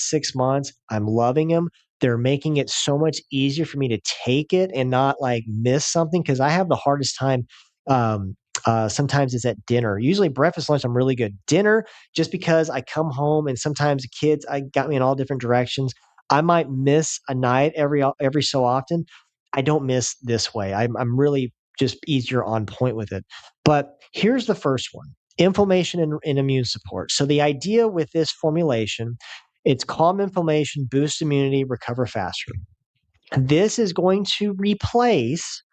6 months. I'm loving them. They're making it so much easier for me to take it and not like miss something because I have the hardest time. Sometimes it's at dinner. Usually breakfast, lunch, I'm really good. Dinner, just because I come home and sometimes the kids I got me in all different directions. I might miss a night every so often. I don't miss this way. I'm really just easier on point with it. But here's the first one: inflammation and immune support. So the idea with this formulation, it's calm inflammation, boost immunity, recover faster. This is going to replace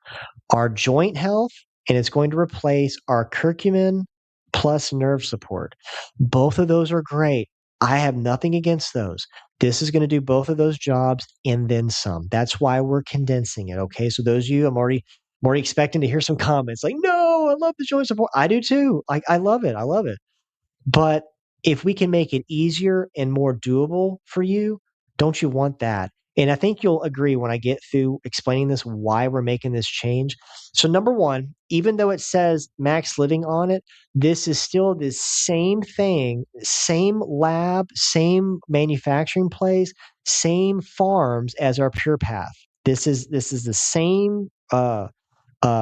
our joint health, and it's going to replace our curcumin plus nerve support. Both of those are great. I have nothing against those. This is going to do both of those jobs and then some. That's why we're condensing it. Okay. So those of you, I'm already expecting to hear some comments like, no, I love the joint support. I do too. Like I love it. I love it. But if we can make it easier and more doable for you, don't you want that? And I think you'll agree when I get through explaining this, why we're making this change. So, number one, even though it says max living on it, this is still the same thing, same lab, same manufacturing place, same farms as our Pure Path. This is the same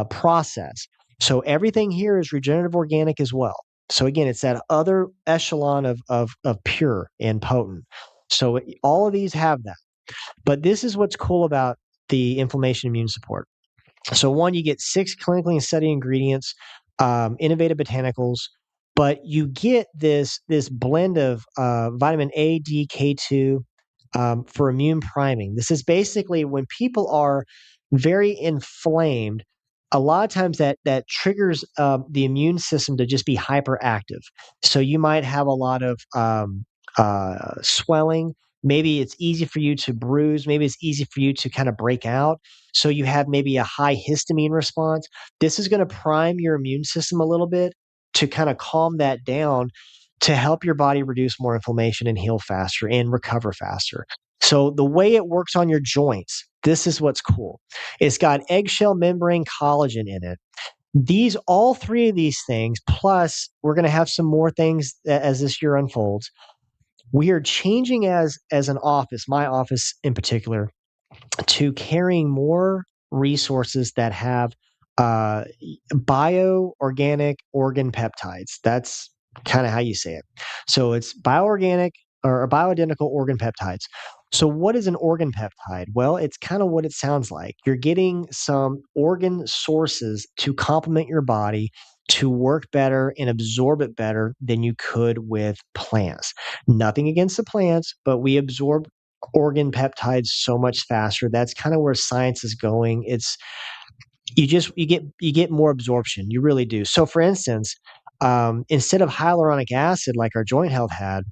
process. So everything here is regenerative organic as well. So again, it's that other echelon of pure and potent. So all of these have that. But this is what's cool about the inflammation immune support. So one, you get 6 clinically studied ingredients, innovative botanicals, but you get this blend of vitamin A, D, K2 for immune priming. This is basically when people are very inflamed. A lot of times that triggers the immune system to just be hyperactive. So you might have a lot of swelling. Maybe it's easy for you to bruise. Maybe it's easy for you to kind of break out. So you have maybe a high histamine response. This is going to prime your immune system a little bit to kind of calm that down to help your body reduce more inflammation and heal faster and recover faster. So the way it works on your joints, this is what's cool. It's got eggshell membrane collagen in it. All three of these things, plus we're going to have some more things as this year unfolds. We are changing as an office, my office in particular, to carrying more resources that have uh, bioorganic organ peptides. That's kind of how you say it. So it's bioorganic or bioidentical organ peptides. So what is an organ peptide? Well, it's kind of what it sounds like. You're getting some organ sources to complement your body to work better and absorb it better than you could with plants. Nothing against the plants, but we absorb organ peptides so much faster. That's kind of where science is going. It's you get more absorption. You really do. So, for instance, instead of hyaluronic acid like our joint health had,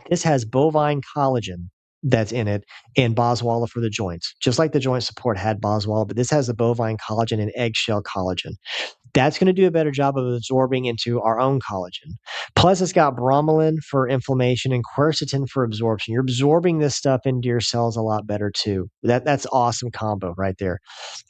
this has bovine collagen that's in it and Boswellia for the joints. Just like the joint support had Boswellia, but this has the bovine collagen and eggshell collagen. That's going to do a better job of absorbing into our own collagen. Plus, it's got bromelain for inflammation and quercetin for absorption. You're absorbing this stuff into your cells a lot better too. That's awesome combo right there.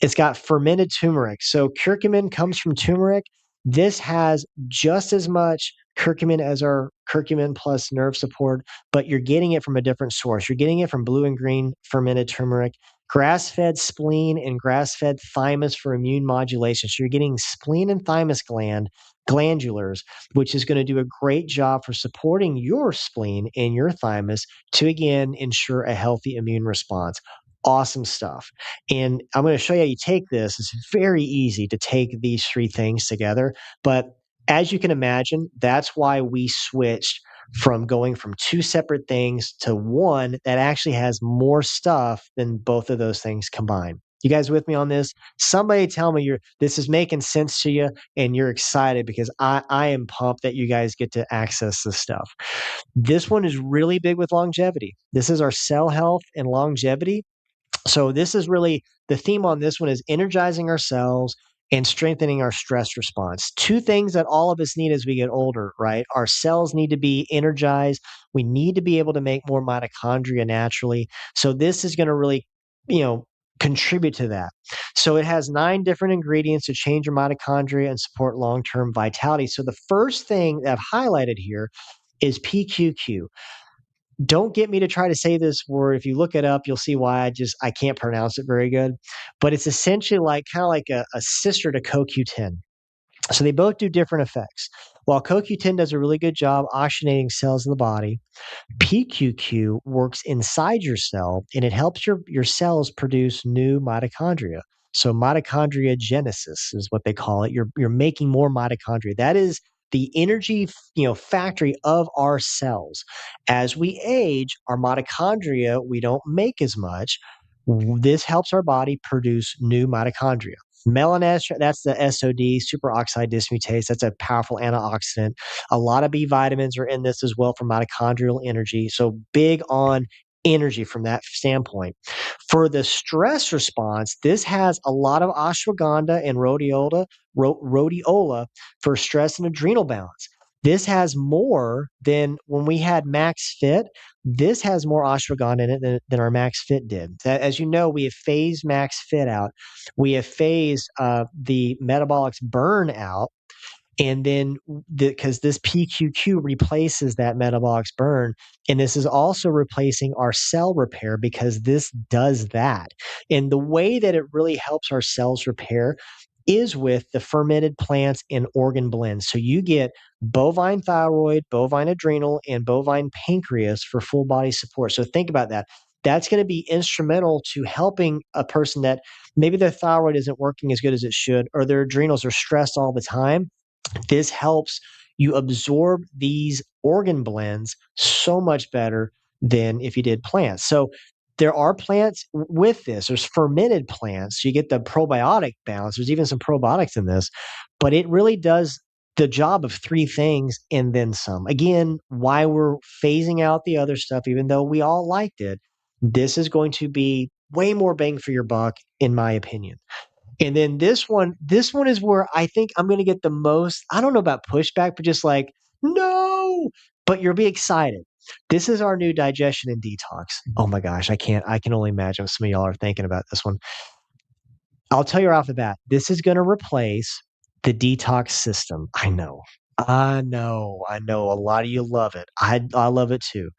It's got fermented turmeric. So curcumin comes from turmeric. This has just as much curcumin as our curcumin plus nerve support, but you're getting it from a different source. You're getting it from blue and green fermented turmeric, grass-fed spleen and grass-fed thymus for immune modulation. So you're getting spleen and thymus glandulars, which is going to do a great job for supporting your spleen and your thymus to again ensure a healthy immune response. Awesome stuff. And I'm going to show you how you take this. It's very easy to take these three things together. But as you can imagine, that's why we switched from going from two separate things to one that actually has more stuff than both of those things combined. You guys with me on this? Somebody tell me this is making sense to you and you're excited because I am pumped that you guys get to access this stuff. This one is really big with longevity. This is our cell health and longevity. So this is really the theme on this one is energizing ourselves and strengthening our stress response. Two things that all of us need as we get older, right? Our cells need to be energized. We need to be able to make more mitochondria naturally. So this is going to really, contribute to that. So it has 9 different ingredients to change your mitochondria and support long-term vitality. So the first thing that I've highlighted here is PQQ. Don't get me to try to say this word. If you look it up, you'll see why I can't pronounce it very good. But it's essentially kind of like a sister to CoQ10. So they both do different effects. While CoQ10 does a really good job oxygenating cells in the body, PQQ works inside your cell and it helps your cells produce new mitochondria. So mitochondria genesis is what they call it. You're making more mitochondria. That is the energy, factory of our cells. As we age, our mitochondria we don't make as much. This helps our body produce new mitochondria. Melanestra, that's the SOD, superoxide dismutase. That's a powerful antioxidant. A lot of B vitamins are in this as well for mitochondrial energy. So big on energy from that standpoint. For the stress response, this has a lot of ashwagandha and rhodiola for stress and adrenal balance. This has more than when we had Max Fit. This has more ashwagandha in it than our Max Fit did. As you know, we have phased Max Fit out. We have phased the Metabolics Burn out. And then because this PQQ replaces that metabolics burn, and this is also replacing our cell repair because this does that. And the way that it really helps our cells repair is with the fermented plants and organ blends. So you get bovine thyroid, bovine adrenal, and bovine pancreas for full body support. So think about that. That's going to be instrumental to helping a person that maybe their thyroid isn't working as good as it should, or their adrenals are stressed all the time. This helps you absorb these organ blends so much better than if you did plants. So there are plants with this. There's fermented plants. So you get the probiotic balance. There's even some probiotics in this, but it really does the job of three things and then some. Again, why we're phasing out the other stuff, even though we all liked it, this is going to be way more bang for your buck, in my opinion. And then this one is where I think I'm going to get the most, I don't know about pushback, but just like, no, but you'll be excited. This is our new digestion and detox. Oh my gosh, I can only imagine what some of y'all are thinking about this one. I'll tell you right off the bat, this is going to replace the detox system. I know. A lot of you love it. I love it too.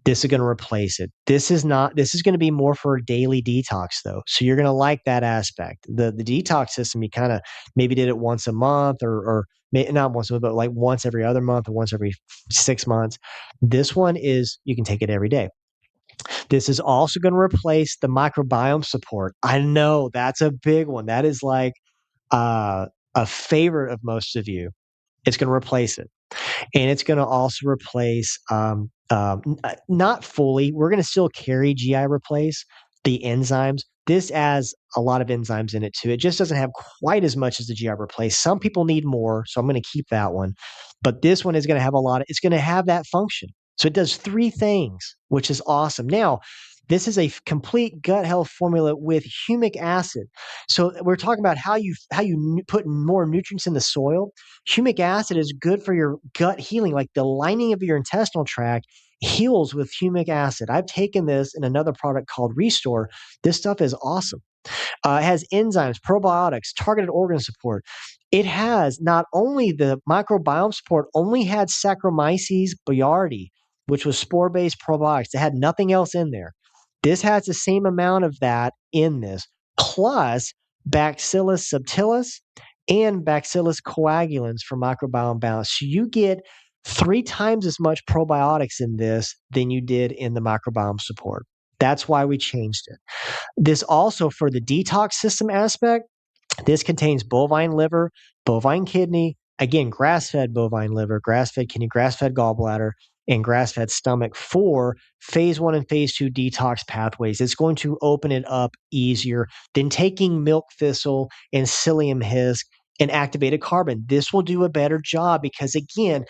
This is going to replace it. This is going to be more for a daily detox though. So you're going to like that aspect. The detox system, you kind of maybe did it once a month or not once a month, but like once every other month or once every 6 months. This one is you can take it every day. This is also going to replace the microbiome support. I know that's a big one. That is like a favorite of most of you. It's going to replace it, and it's going to also replace not fully. We're going to still carry GI replace the enzymes. This adds a lot of enzymes in it too. It just doesn't have quite as much as the GI replace. Some people need more, so I'm going to keep that one. But this one is going to have a lot of, it's going to have that function. So it does three things, which is awesome. Now, this is a complete gut health formula with humic acid. So we're talking about how you put more nutrients in the soil. Humic acid is good for your gut healing, like the lining of your intestinal tract heals with humic acid. I've taken this in another product called Restore. This stuff is awesome. It has enzymes, probiotics, targeted organ support. It has not only the microbiome support, only had Saccharomyces boulardii, which was spore-based probiotics. It had nothing else in there. This has the same amount of that in this, plus Bacillus subtilis and Bacillus coagulans for microbiome balance. So you get 3 times as much probiotics in this than you did in the microbiome support. That's why we changed it. This also for the detox system aspect, this contains bovine liver, bovine kidney, again, grass fed bovine liver, grass fed kidney, grass fed gallbladder, and grass fed stomach for phase one and phase two detox pathways. It's going to open it up easier than taking milk thistle and psyllium husk and activated carbon. This will do a better job because, again,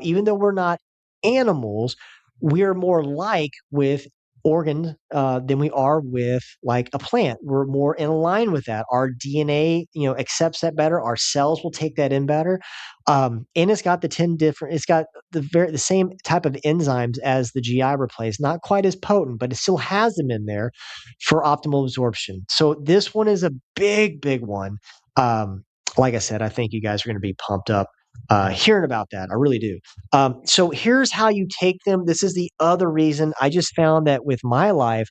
even though we're not animals, we're more like with organ than we are with like a plant. We're more in line with that. Our DNA, accepts that better. Our cells will take that in better. And it's got the 10 different. It's got the same type of enzymes as the GI replace. Not quite as potent, but it still has them in there for optimal absorption. So this one is a big, big one. Like I said, I think you guys are going to be pumped up hearing about that. I really do. So here's how you take them. This is the other reason I just found that with my life,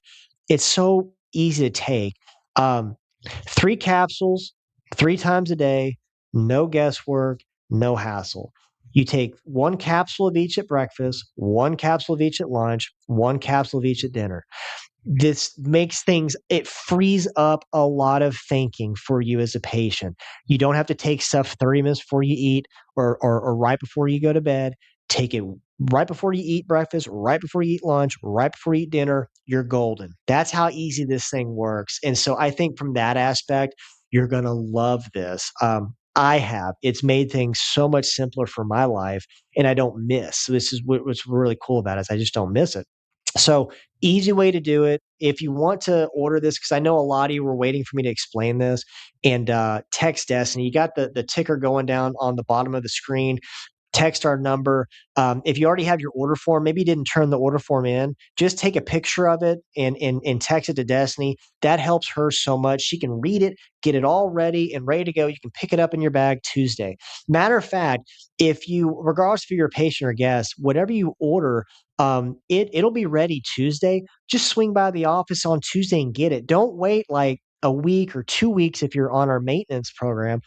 it's so easy to take. 3 capsules, 3 times a day, no guesswork, no hassle. You take 1 capsule of each at breakfast, 1 capsule of each at lunch, 1 capsule of each at dinner. This makes things, it frees up a lot of thinking for you as a patient. You don't have to take stuff 30 minutes before you eat or right before you go to bed. Take it right before you eat breakfast, right before you eat lunch, right before you eat dinner. You're golden. That's how easy this thing works. And so I think from that aspect, you're going to love this. It's made things so much simpler for my life, and I don't miss. So this is what's really cool about it, is I just don't miss it. So easy way to do it. If you want to order this, because I know a lot of you were waiting for me to explain this, and text Destiny. You got the ticker going down on the bottom of the screen. text our number. If you already have your order form, maybe you didn't turn the order form in, just take a picture of it and text it to Destiny. That helps her so much. She can read it, get it all ready and ready to go. You can pick it up in your bag Tuesday. Matter of fact, if you, regardless if you're a patient or guest, whatever you order, it'll be ready Tuesday. Just swing by the office on Tuesday and get it. Don't wait like a week or 2 weeks if you're on our maintenance program.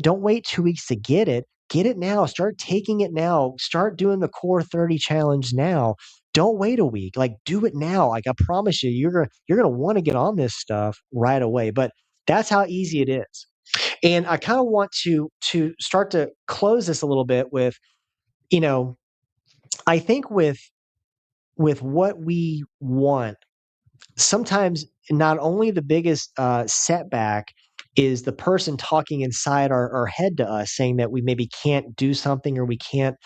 Don't wait 2 weeks to get it. Get it now. Start taking it now. Start doing the Core 30 challenge now. Don't wait a week. Like do it now. Like I promise you, you're gonna want to get on this stuff right away. But that's how easy it is. And I kind of want to start to close this a little bit with, you know, I think with what we want, sometimes not only the biggest setback is the person talking inside our head to us saying that we maybe can't do something or we can't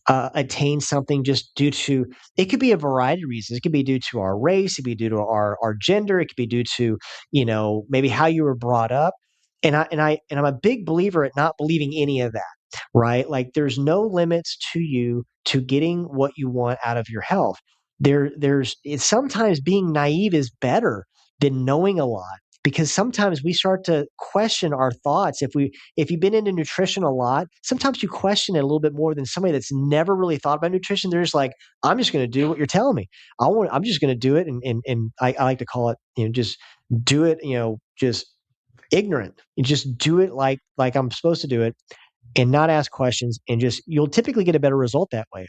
attain something just due to, it could be a variety of reasons. It could be due to our race, it could be due to our gender, it could be due to, you know, maybe how you were brought up. And I'm a big believer at not believing any of that, right? Like there's no limits to you to getting what you want out of your health. It's sometimes being naive is better than knowing a lot, because sometimes we start to question our thoughts. If you've been into nutrition a lot, sometimes you question it a little bit more than somebody that's never really thought about nutrition. They're just like, I'm just going to do what you're telling me. I'm just going to do it. And I like to call it, you know, just do it, you know, just ignorant. You just do it like I'm supposed to do it and not ask questions, and just you'll typically get a better result that way.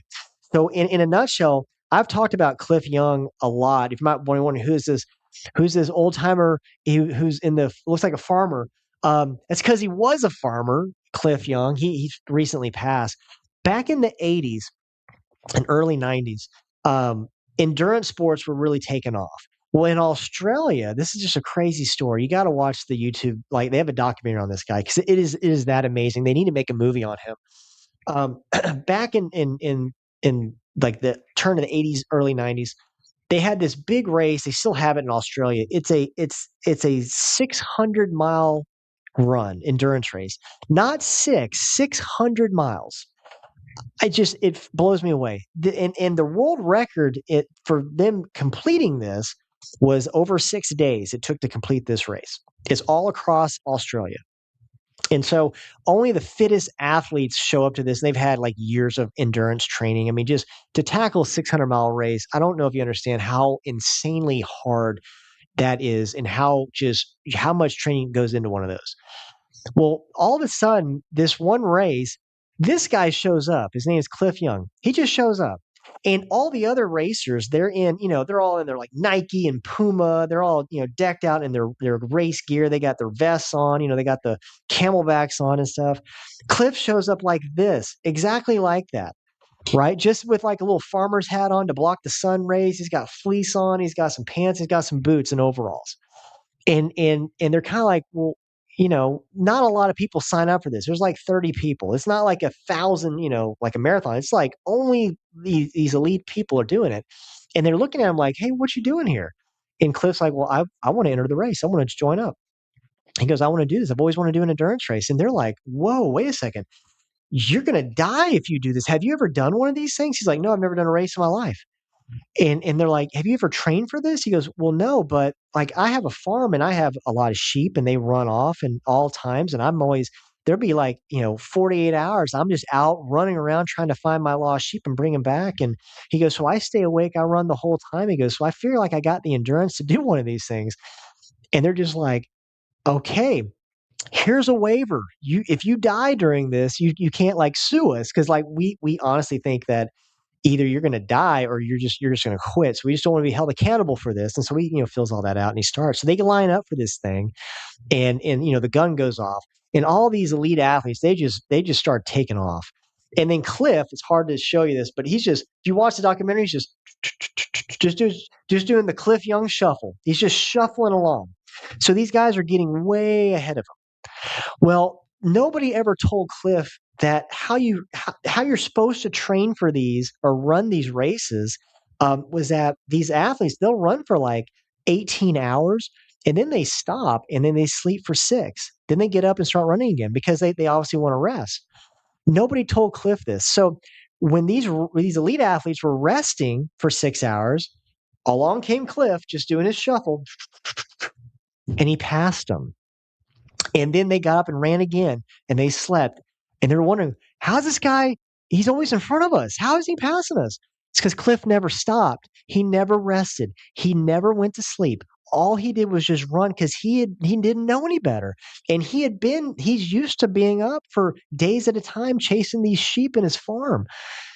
So in a nutshell, I've talked about Cliff Young a lot. If you might wonder who's this old timer who's in the looks like a farmer. It's because he was a farmer, Cliff Young. He recently passed. Back in the 80s and early 90s, endurance sports were really taken off. Well, in Australia, this is just a crazy story. You got to watch the YouTube. Like they have a documentary on this guy because it is that amazing. They need to make a movie on him. Back in like the turn of the 80s, early 90s, they had this big race. They still have it in Australia. It's a 600-mile run endurance race, not 600 miles. It blows me away. And the world record for them completing this was over 6 days it took to complete this race. It's all across Australia. And so only the fittest athletes show up to this. And they've had like years of endurance training. I mean, just to tackle a 600-mile race, I don't know if you understand how insanely hard that is and how much training goes into one of those. Well, all of a sudden, this one race, this guy shows up. His name is Cliff Young. He just shows up. And all the other racers, they're all in their like Nike and Puma. They're all, decked out in their race gear. They got their vests on, they got the camelbacks on and stuff. Cliff shows up like this, exactly like that, right? Just with like a little farmer's hat on to block the sun rays. He's got fleece on. He's got some pants. He's got some boots and overalls. And they're kind of like, well, not a lot of people sign up for this. There's like 30 people. It's not like 1,000, like a marathon. It's like only these elite people are doing it. And they're looking at him like, hey, what you doing here? And Cliff's like, well, I want to enter the race. I want to join up. He goes, I want to do this. I've always wanted to do an endurance race. And they're like, whoa, wait a second. You're going to die if you do this. Have you ever done one of these things? He's like, no, I've never done a race in my life. And they're like, have you ever trained for this? He goes, well, no, but like I have a farm and I have a lot of sheep and they run off in all times. And there'll be like, 48 hours. I'm just out running around trying to find my lost sheep and bring them back. And he goes, so I stay awake. I run the whole time. He goes, so I feel like I got the endurance to do one of these things. And they're just like, okay, here's a waiver. If you die during this, you can't like sue us. Cause like we honestly think that either you're going to die or you're just going to quit. So we just don't want to be held accountable for this. And so he, fills all that out and he starts. So they can line up for this thing, and the gun goes off, and all these elite athletes they just start taking off. And then Cliff, it's hard to show you this, but if you watch the documentary, he's just doing the Cliff Young shuffle. He's just shuffling along. So these guys are getting way ahead of him. Well, nobody ever told Cliff that how you're supposed to train for these or run these races was that these athletes, they'll run for like 18 hours and then they stop and then they sleep for 6. Then they get up and start running again because they obviously want to rest. Nobody told Cliff this. So when these elite athletes were resting for 6 hours, along came Cliff just doing his shuffle, and he passed them. And then they got up and ran again, and they slept. And they were wondering, how's this guy? He's always in front of us. How is he passing us? It's because Cliff never stopped. He never rested. He never went to sleep. All he did was just run because he didn't know any better. And he's used to being up for days at a time chasing these sheep in his farm.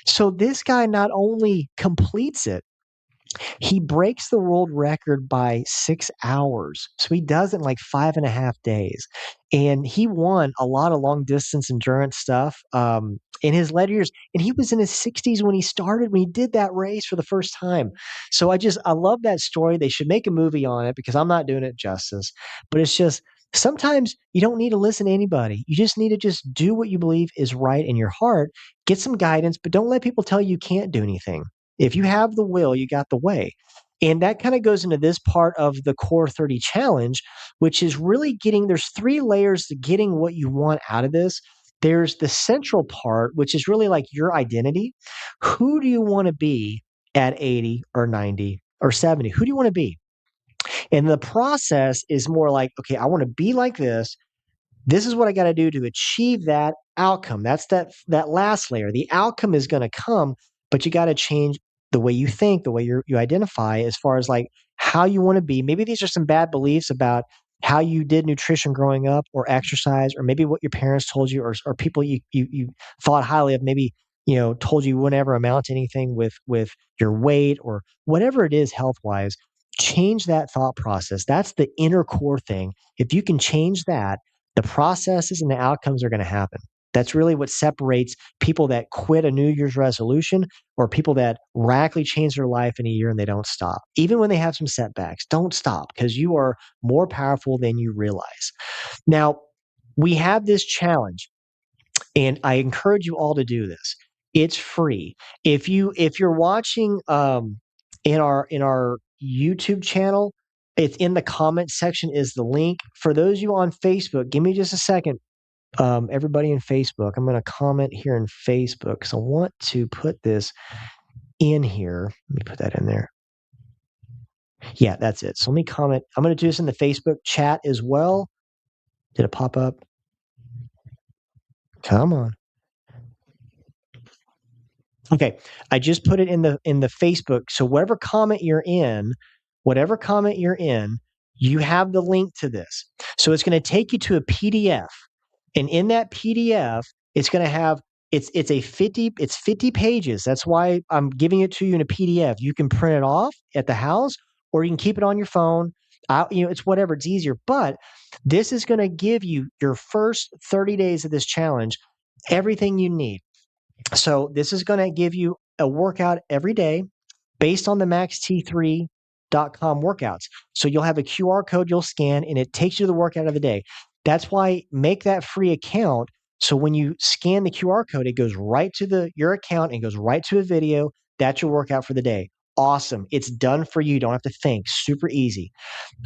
So this guy not only completes it, he breaks the world record by 6 hours. So he does it in like 5.5 days. And he won a lot of long distance endurance stuff in his later years. And he was in his 60s when he started, when he did that race for the first time. So I love that story. They should make a movie on it because I'm not doing it justice. But it's just, sometimes you don't need to listen to anybody. You just need to just do what you believe is right in your heart, get some guidance, but don't let people tell you can't do anything. If you have the will, you got the way. And that kind of goes into this part of the Core 30 challenge, which is really there's three layers to getting what you want out of this. There's the central part, which is really like your identity. Who do you want to be at 80 or 90 or 70? Who do you want to be? And the process is more like, okay, I want to be like this. This is what I got to do to achieve that outcome. That's that last layer. The outcome is going to come, but you got to change the way you think, the way you identify as far as like how you want to be. Maybe these are some bad beliefs about how you did nutrition growing up or exercise, or maybe what your parents told you, or people you thought highly of, maybe, told you would never amount to anything with your weight or whatever it is health wise. Change that thought process. That's the inner core thing. If you can change that, the processes and the outcomes are going to happen. That's really what separates people that quit a New Year's resolution or people that radically change their life in a year and they don't stop. Even when they have some setbacks, don't stop because you are more powerful than you realize. Now, we have this challenge, and I encourage you all to do this. It's free. If you're watching in our YouTube channel, it's in the comment section is the link. For those of you on Facebook, give me just a second. Everybody in Facebook, I'm going to comment here in Facebook because I want to put this in here. Let me put that in there. Yeah, that's it. So let me comment. I'm going to do this in the Facebook chat as well. Did it pop up? Come on. Okay, I just put it in the Facebook. So whatever comment you're in, you have the link to this. So it's going to take you to a PDF. And in that PDF, it's going to have it's 50 pages. That's why I'm giving it to you in a PDF. You can print it off at the house or you can keep it on your phone. It's whatever, it's easier. But this is going to give you your first 30 days of this challenge, everything you need. So this is going to give you a workout every day based on the maxt3.com workouts. So you'll have a QR code you'll scan and it takes you to the workout of the day. That's why make that free account. So when you scan the QR code, it goes right to your account and goes right to a video. That's your workout for the day. Awesome. It's done for you. You don't have to think. Super easy.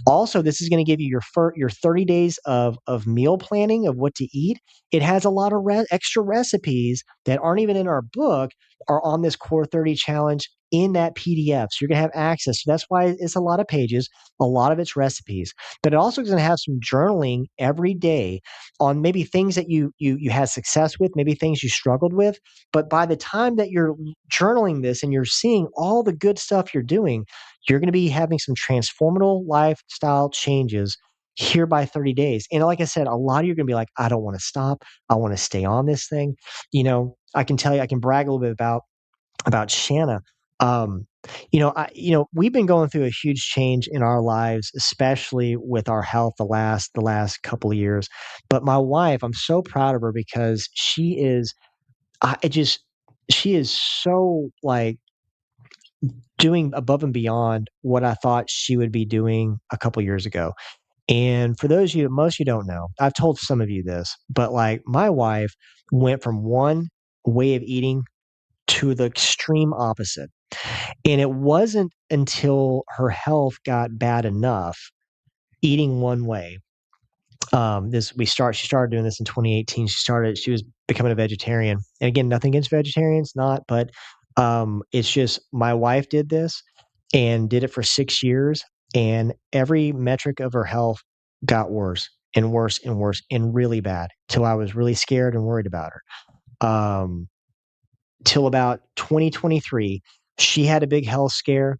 Also, this is going to give you your 30 days of meal planning of what to eat. It has a lot of extra recipes that aren't even in our book, are on this Core 30 challenge in that PDF. So you're going to have access. So that's why it's a lot of pages, a lot of it's recipes. But it also is going to have some journaling every day on maybe things that you had success with, maybe things you struggled with. But by the time that you're journaling this and you're seeing all the good stuff you're doing, you're going to be having some transformative lifestyle changes here by 30 days. And like I said, a lot of you are going to be like, I don't want to stop. I want to stay on this thing. I can tell you, I can brag a little bit about Shanna. Um, we've been going through a huge change in our lives, especially with our health the last couple of years. But my wife, I'm so proud of her because she is so like doing above and beyond what I thought she would be doing a couple years ago. And for most of you don't know, I've told some of you this, but like my wife went from one way of eating to the extreme opposite. And it wasn't until her health got bad enough eating one way She started doing this in 2018. She was becoming a vegetarian. And again, nothing against vegetarians, not, but it's just my wife did this and did it for 6 years, and every metric of her health got worse and worse and worse and really bad till I was really scared and worried about her. Till about 2023, she had a big health scare.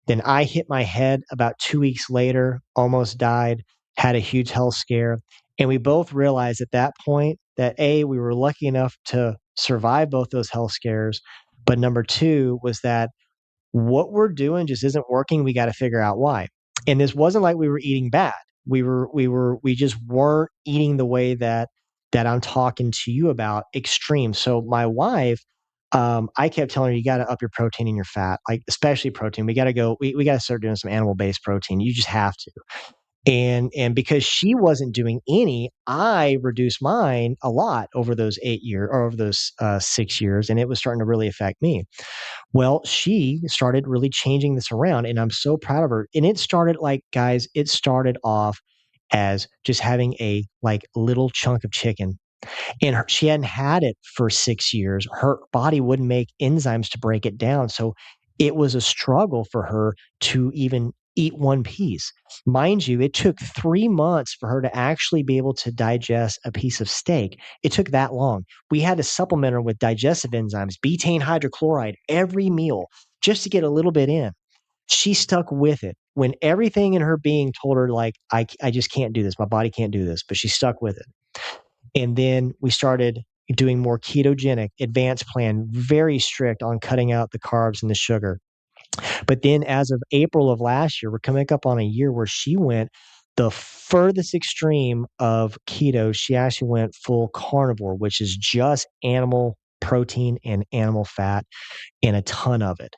Then I hit my head about 2 weeks later, almost died, had a huge health scare. And we both realized at that point that A, we were lucky enough to survive both those health scares. But number two was that what we're doing just isn't working. We got to figure out why. And this wasn't like we were eating bad. We just weren't eating the way that I'm talking to you about, extreme. So my wife, I kept telling her, you got to up your protein and your fat, like especially protein. We got to start doing some animal based protein. You just have to. And because she wasn't doing any, I reduced mine a lot over those 8 years or over those 6 years, and it was starting to really affect me. Well, she started really changing this around, and I'm so proud of her. And it started like, guys, it started off as just having a like little chunk of chicken, and she hadn't had it for 6 years. Her body wouldn't make enzymes to break it down, so it was a struggle for her to even eat one piece. Mind you, it took 3 months for her to actually be able to digest a piece of steak. It took that long. We had to supplement her with digestive enzymes, betaine hydrochloride, every meal just to get a little bit in. She stuck with it when everything in her being told her, like, I just can't do this. My body can't do this, but she stuck with it. And then we started doing more ketogenic, advanced plan, very strict on cutting out the carbs and the sugar. But then as of April of last year, we're coming up on a year where she went the furthest extreme of keto. She actually went full carnivore, which is just animal protein and animal fat and a ton of it.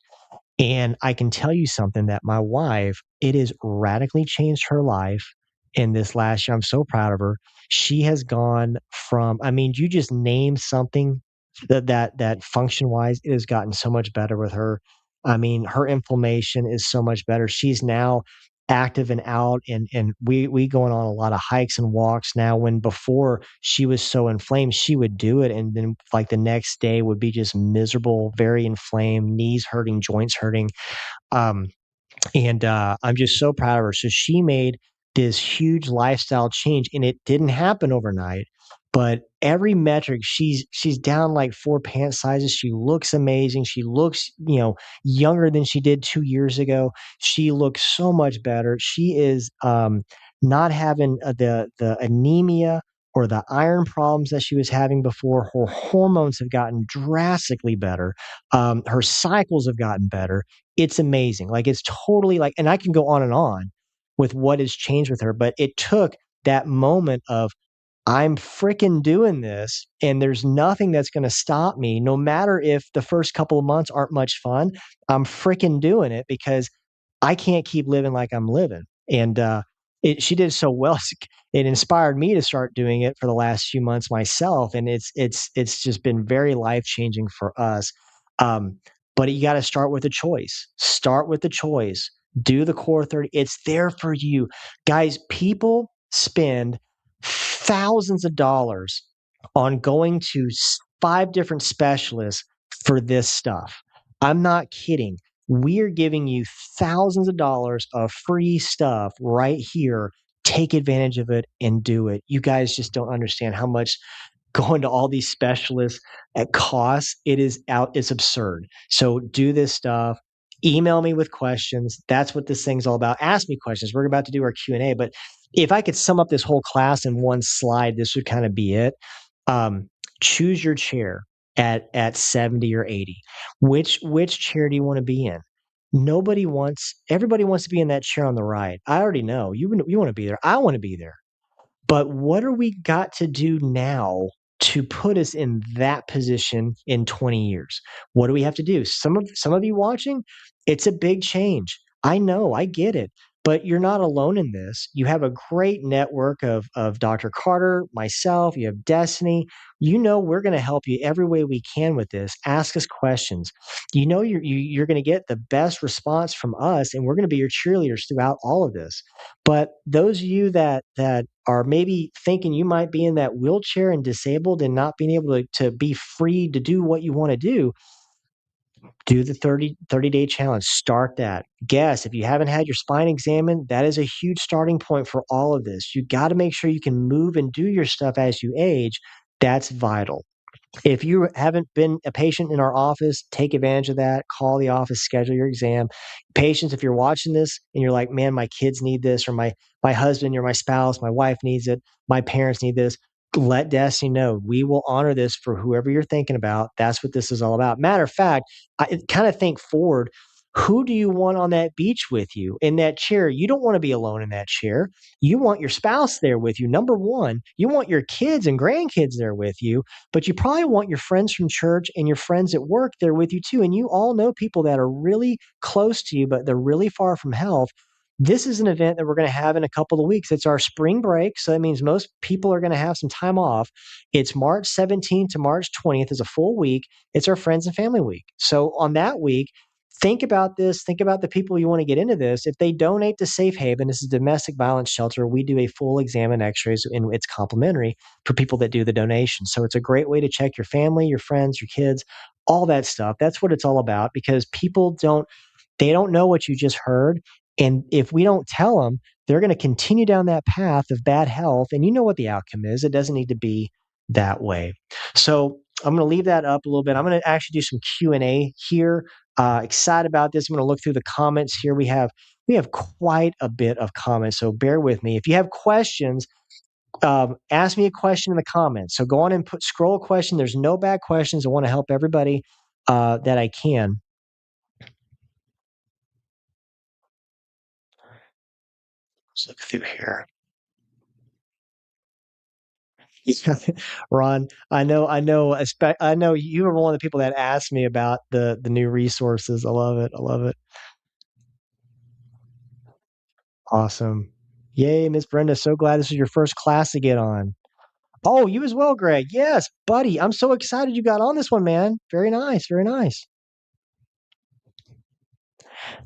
And I can tell you something, that my wife, it has radically changed her life in this last year. I'm so proud of her. She has gone from, I mean, you just name something that function wise, it has gotten so much better with her. I mean, her inflammation is so much better. She's now active and out, and we going on a lot of hikes and walks now, when before she was so inflamed, she would do it and then like the next day would be just miserable, very inflamed, knees hurting, joints hurting. Um, and I'm just so proud of her. So she made this huge lifestyle change, and it didn't happen overnight. But every metric, she's down like 4 pant sizes. She looks amazing. She looks, younger than she did 2 years ago. She looks so much better. She is not having the anemia or the iron problems that she was having before. Her hormones have gotten drastically better. Her cycles have gotten better. It's amazing. Like, it's totally like, and I can go on and on with what has changed with her, but it took that moment of, I'm freaking doing this and there's nothing that's going to stop me. No matter if the first couple of months aren't much fun, I'm freaking doing it because I can't keep living like I'm living. And she did so well. It inspired me to start doing it for the last few months myself, and it's just been very life changing for us. Um, but you got to start with a choice. Start with the choice. Do the core 30. It's there for you, guys. People spend thousands of dollars on going to 5 different specialists for this stuff. I'm not kidding. We're giving you thousands of dollars of free stuff right here. Take advantage of it and do it. You guys just don't understand how much going to all these specialists at cost. It's absurd. So do this stuff. Email me with questions. That's what this thing's all about. Ask me questions. We're about to do our Q&A, but if I could sum up this whole class in one slide, this would kind of be it. Um, Choose your chair at 70 or 80. Which chair do you want to be in? Everybody wants to be in that chair on the right. I already know. You want to be there. I want to be there. But what are we got to do now to put us in that position in 20 years? What do we have to do? Some of you watching, it's a big change. I know, I get it. But you're not alone in this. You have a great network of Dr. Carter, myself, you have Destiny. You know we're going to help you every way we can with this. Ask us questions. You know you're going to get the best response from us, and we're going to be your cheerleaders throughout all of this. But those of you that are maybe thinking you might be in that wheelchair and disabled and not being able to be free to do what you want to do the 30-day challenge. Start that. Guess if you haven't had your spine examined, that is a huge starting point for all of this. You got to make sure you can move and do your stuff as you age. That's vital. If you haven't been a patient in our office, take advantage of that. Call the office, schedule your exam. Patients, if you're watching this and you're like, man, my kids need this, or my husband or my spouse, my wife needs it, my parents need this, let Destiny know. We will honor this for whoever you're thinking about. That's what this is all about. Matter of fact, I kind of think forward. Who do you want on that beach with you in that chair? You don't want to be alone in that chair. You want your spouse there with you. Number one, you want your kids and grandkids there with you, but you probably want your friends from church and your friends at work there with you too. And you all know people that are really close to you, but they're really far from health. This is an event that we're going to have in a couple of weeks. It's our spring break. So that means most people are going to have some time off. It's March 17th to March 20th is a full week. It's our friends and family week. So on that week, think about this. Think about the people you want to get into this. If they donate to Safe Haven, this is a domestic violence shelter. We do a full exam and x-rays, and it's complimentary for people that do the donation. So it's a great way to check your family, your friends, your kids, all that stuff. That's what it's all about, because people don't know what you just heard. And if we don't tell them, they're going to continue down that path of bad health. And you know what the outcome is. It doesn't need to be that way. So I'm going to leave that up a little bit. I'm going to actually do some Q&A here. Excited about this. I'm going to look through the comments here. We have quite a bit of comments, so bear with me. If you have questions, ask me a question in the comments. So go on and scroll a question. There's no bad questions. I want to help everybody that I can. Let's look through here. Ron, I know you were one of the people that asked me about the new resources. I love it. I love it. Awesome. Yay, Miss Brenda. So glad this is your first class to get on. Oh, you as well, Greg. Yes, buddy. I'm so excited you got on this one, man. Very nice. Very nice.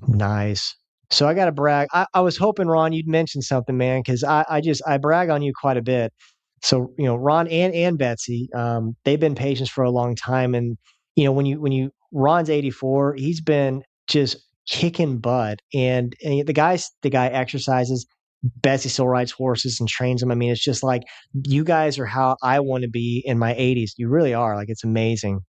Nice. So I got to brag. I was hoping, Ron, you'd mention something, man, because I brag on you quite a bit. So Ron and Betsy, they've been patients for a long time, and when you Ron's 84, he's been just kicking butt, and the guy exercises. Betsy still rides horses and trains them. I mean, it's just like you guys are how I want to be in my 80s. You really are. Like, it's amazing.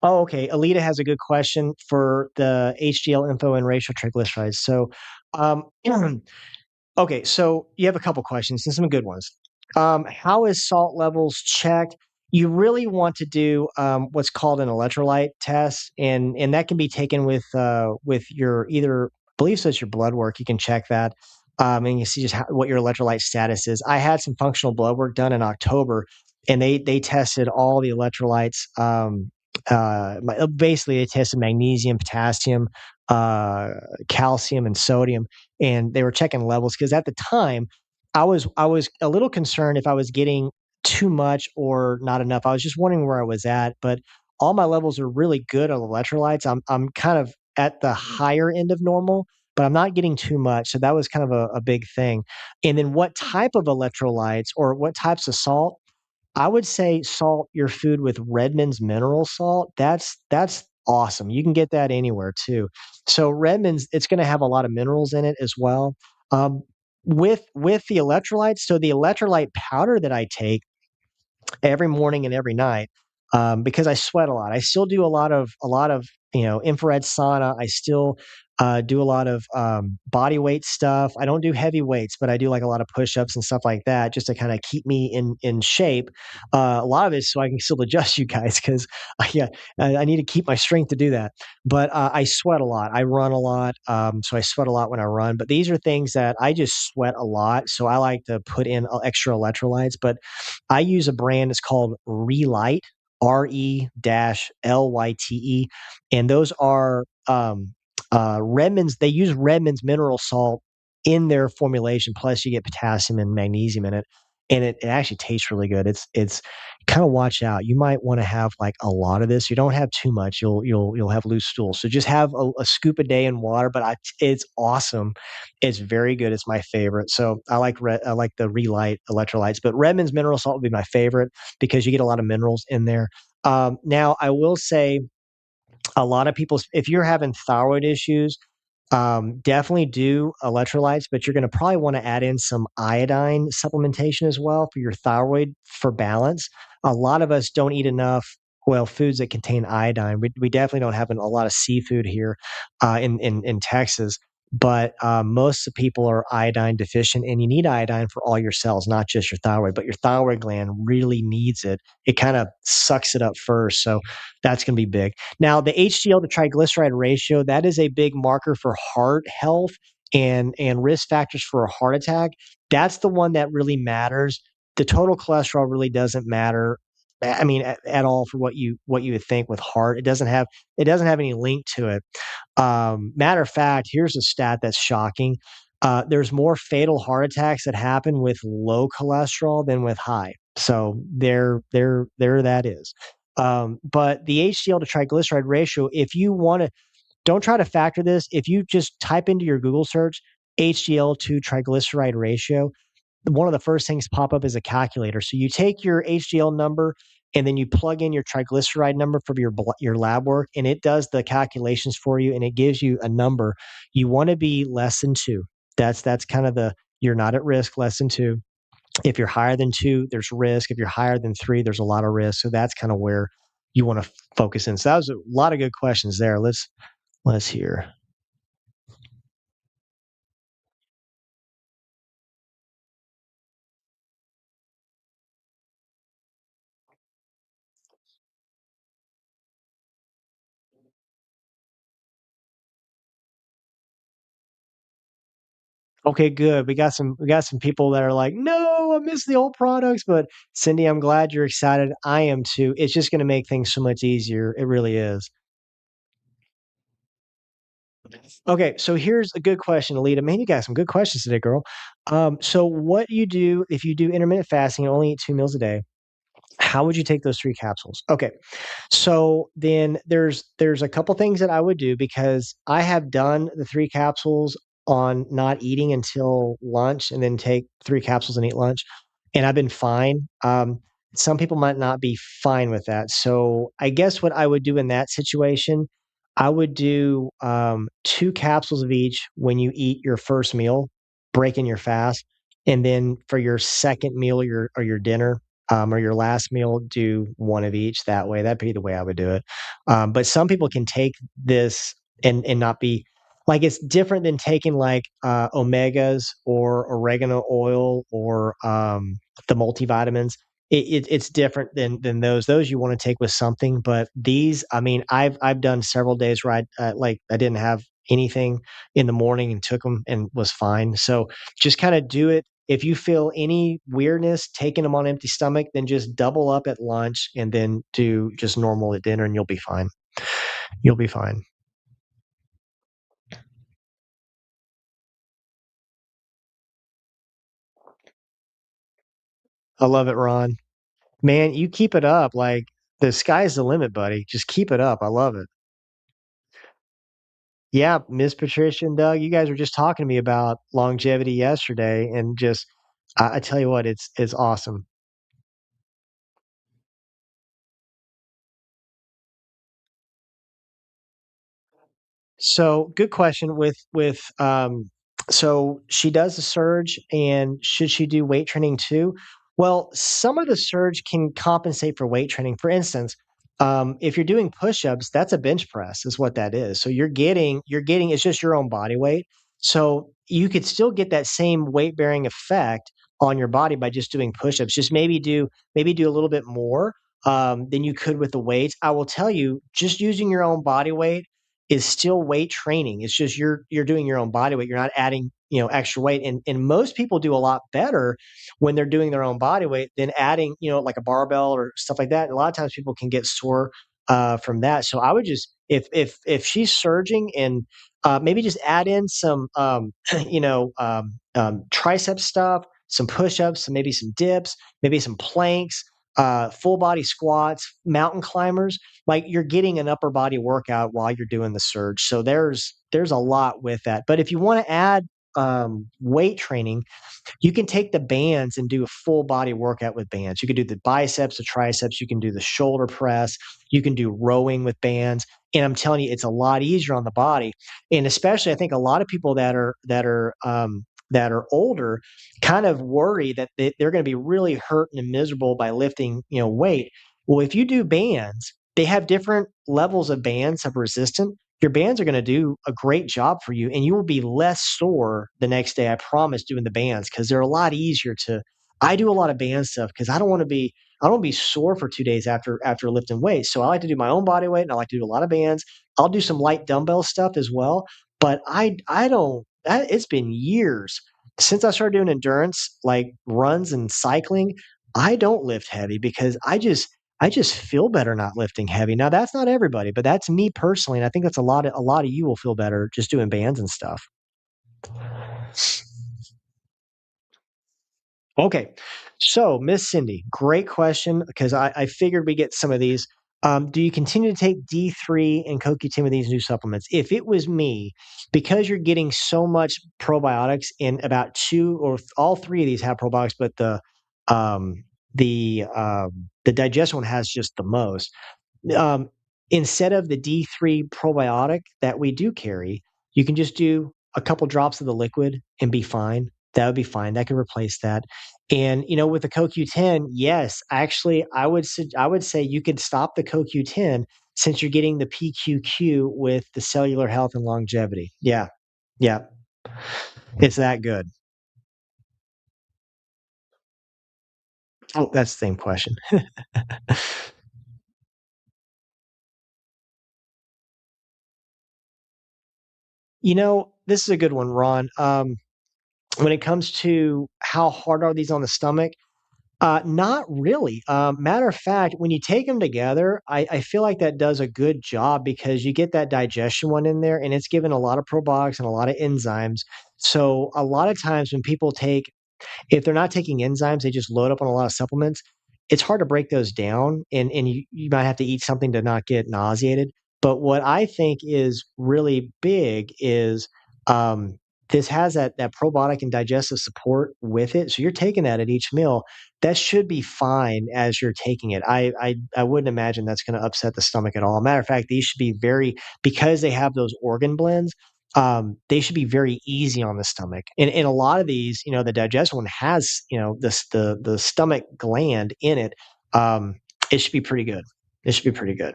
Oh, okay. Alita has a good question for the HDL info and racial triglycerides. So, um, okay, so you have a couple questions and some good ones. How is salt levels checked? You really want to do what's called an electrolyte test, and that can be taken with your either, I believe so it's your blood work. You can check that, and you see just what your electrolyte status is. I had some functional blood work done in October, and they tested all the electrolytes. Basically, they tested magnesium, potassium, uh, calcium, and sodium, and they were checking levels because at the time I was a little concerned if I was getting too much or not enough. I was just wondering where I was at, but all my levels are really good on electrolytes. I'm kind of at the higher end of normal, but I'm not getting too much. So that was kind of a big thing. And then what type of electrolytes or what types of salt? I would say salt your food with Redmond's mineral salt. That's awesome. You can get that anywhere too. So Redmond's, it's going to have a lot of minerals in it as well. Um, with the electrolytes, so the electrolyte powder that I take every morning and every night, because I sweat a lot. I still do a lot of infrared sauna. I still do a lot of body weight stuff. I don't do heavy weights, but I do like a lot of push-ups and stuff like that, just to kind of keep me in shape. A lot of it so I can still adjust you guys because yeah, I need to keep my strength to do that. But I sweat a lot. I run a lot, so I sweat a lot when I run. But these are things that I just sweat a lot, so I like to put in extra electrolytes. But I use a brand. It's called Relight, RE-LYTE, and those are Redmond's. They use Redmond's mineral salt in their formulation. Plus, you get potassium and magnesium in it, and it actually tastes really good. It's kind of watch out. You might want to have like a lot of this. You don't have too much. You'll have loose stools. So just have a scoop a day in water. But it's awesome. It's very good. It's my favorite. So I like the Relight electrolytes, but Redmond's mineral salt would be my favorite because you get a lot of minerals in there. Now I will say a lot of people, if you're having thyroid issues, definitely do electrolytes, but you're going to probably want to add in some iodine supplementation as well for your thyroid for balance. A lot of us don't eat enough, well, foods that contain iodine. We definitely don't have a lot of seafood here in Texas, but most of the people are iodine deficient, and you need iodine for all your cells, not just your thyroid, but your thyroid gland really needs it. It kind of sucks it up first. So that's going to be big. Now, the HDL to triglyceride ratio, that is a big marker for heart health and risk factors for a heart attack. That's the one that really matters. The total cholesterol really doesn't matter. I mean, at all for what you would think with heart. It doesn't have any link to it. Matter of fact, here's a stat that's shocking. There's more fatal heart attacks that happen with low cholesterol than with high. So there that is. But the HDL to triglyceride ratio, if you want to, don't try to factor this. If you just type into your Google search HDL to triglyceride ratio, one of the first things pop up is a calculator. So you take your HDL number and then you plug in your triglyceride number for your lab work, and it does the calculations for you, and it gives you a number. You want to be less than 2. That's kind of the you're not at risk, less than 2. If you're higher than 2, there's risk. If you're higher than 3, there's a lot of risk. So that's kind of where you want to focus in. So that was a lot of good questions there. Let's hear. Okay, good. We got some people that are like, "No, I miss the old products." But Cindy, I'm glad you're excited. I am too. It's just going to make things so much easier. It really is. Okay, so here's a good question, Alita. Man, you got some good questions today, girl. So what you do if you do intermittent fasting and only eat 2 meals a day? How would you take those 3 capsules? Okay, so then there's a couple things that I would do because I have done the 3 capsules on not eating until lunch and then take 3 capsules and eat lunch, and I've been fine. Some people might not be fine with that. So I guess what I would do in that situation, I would do 2 capsules of each when you eat your first meal, breaking your fast, and then for your second meal or your dinner, or your last meal, do one of each that way. That'd be the way I would do it. But some people can take this and not be like it's different than taking like omegas or oregano oil or the multivitamins. It's different than those. Those you want to take with something, but these, I mean, I've done several days where I didn't have anything in the morning and took them and was fine. So just kind of do it. If you feel any weirdness taking them on empty stomach, then just double up at lunch and then do just normal at dinner, and you'll be fine. You'll be fine. I love it, Ron. Man, you keep it up. Like the sky's the limit, buddy. Just keep it up. I love it. Yeah, Miss Patricia and Doug, you guys were just talking to me about longevity yesterday, and just I tell you what, it's awesome. So, good question so she does a surge, and should she do weight training too? Well, some of the surge can compensate for weight training. For instance, if you're doing push-ups, that's a bench press is what that is. So you're getting it's just your own body weight. So you could still get that same weight-bearing effect on your body by just doing push-ups. Just maybe do a little bit more than you could with the weights. I will tell you, just using your own body weight is still weight training. It's just you're doing your own body weight. You're not adding, extra weight. And most people do a lot better when they're doing their own body weight than adding, like a barbell or stuff like that. And a lot of times people can get sore from that. So I would just If she's surging and maybe just add in some tricep stuff, some push-ups, maybe some dips, maybe some planks, full body squats, mountain climbers, like you're getting an upper body workout while you're doing the surge. So there's a lot with that. But if you want to add weight training, you can take the bands and do a full body workout with bands. You can do the biceps, the triceps, you can do the shoulder press, you can do rowing with bands. And I'm telling you, it's a lot easier on the body. And especially, I think a lot of people that are older kind of worry that they're going to be really hurt and miserable by lifting, weight. Well, if you do bands, they have different levels of bands of resistance. Your bands are going to do a great job for you and you will be less sore the next day. I promise, doing the bands, because they're a lot easier to. I do a lot of band stuff because I don't want to be sore for 2 days after lifting weights. So I like to do my own body weight and I like to do a lot of bands. I'll do some light dumbbell stuff as well. But I don't that it's been years since I started doing endurance, like runs and cycling. I don't lift heavy because I just feel better not lifting heavy. Now that's not everybody, but that's me personally, and I think that's a lot of you will feel better just doing bands and stuff. Okay. So, Miss Cindy, great question because I figured we get some of these. Do you continue to take D3 and CoQ10 with these new supplements? If it was me, because you're getting so much probiotics in about two or all three of these have probiotics, but um, the digestion one has just the most. Um, Instead of the D3 probiotic that we do carry, you can just do a couple drops of the liquid and be fine. That would be fine. That could replace that. And with the CoQ10, yes, actually, I would say you could stop the CoQ10 since you're getting the PQQ with the cellular health and longevity. Yeah, yeah, it's that good. Oh, that's the same question. This is a good one, Ron. When it comes to how hard are these on the stomach, not really. Matter of fact, when you take them together, I feel like that does a good job because you get that digestion one in there and it's given a lot of probiotics and a lot of enzymes. So a lot of times when people take if they're not taking enzymes, they just load up on a lot of supplements. It's hard to break those down, and you might have to eat something to not get nauseated. But what I think is really big is um, this has that probiotic and digestive support with it. So you're taking that at each meal. That should be fine as you're taking it. I wouldn't imagine that's going to upset the stomach at all. Matter of fact, these should be very because they have those organ blends, they should be very easy on the stomach. And a lot of these, the digestion one has, the stomach gland in it. It should be pretty good. It should be pretty good.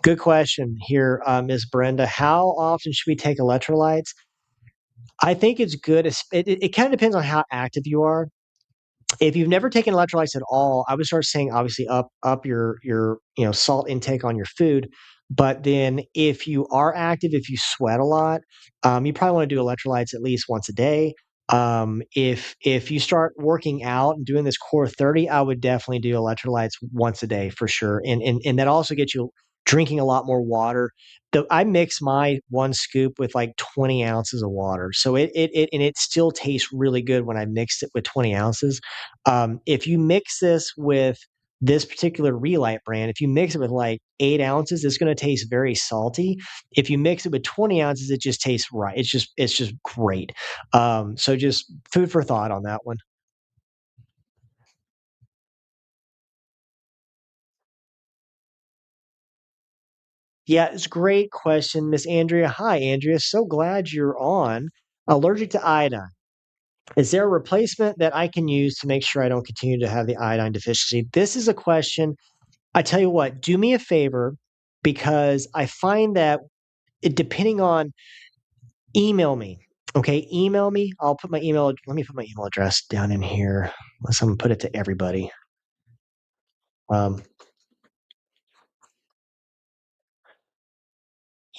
Good question here, Ms. Brenda. How often should we take electrolytes? I think it's good. It kind of depends on how active you are. If you've never taken electrolytes at all, I would start saying obviously up your salt intake on your food. But then if you are active, if you sweat a lot, you probably want to do electrolytes at least once a day. If you start working out and doing this core 30, I would definitely do electrolytes once a day for sure. And that also gets you drinking a lot more water. I mix my one scoop with like 20 ounces of water. So it still tastes really good when I mixed it with 20 ounces. If you mix this with this particular Relight brand, if you mix it with like 8 ounces, it's going to taste very salty. If you mix it with 20 ounces, it just tastes right. It's just great. So just food for thought on that one. Yeah, it's a great question, Miss Andrea. Hi, Andrea. So glad you're on. Allergic to iodine. Is there a replacement that I can use to make sure I don't continue to have the iodine deficiency? This is a question. I tell you what, do me a favor because I find that depending on email me. Okay, email me. I'll put my email. Let me put my email address down in here. Let's put it to everybody. Um,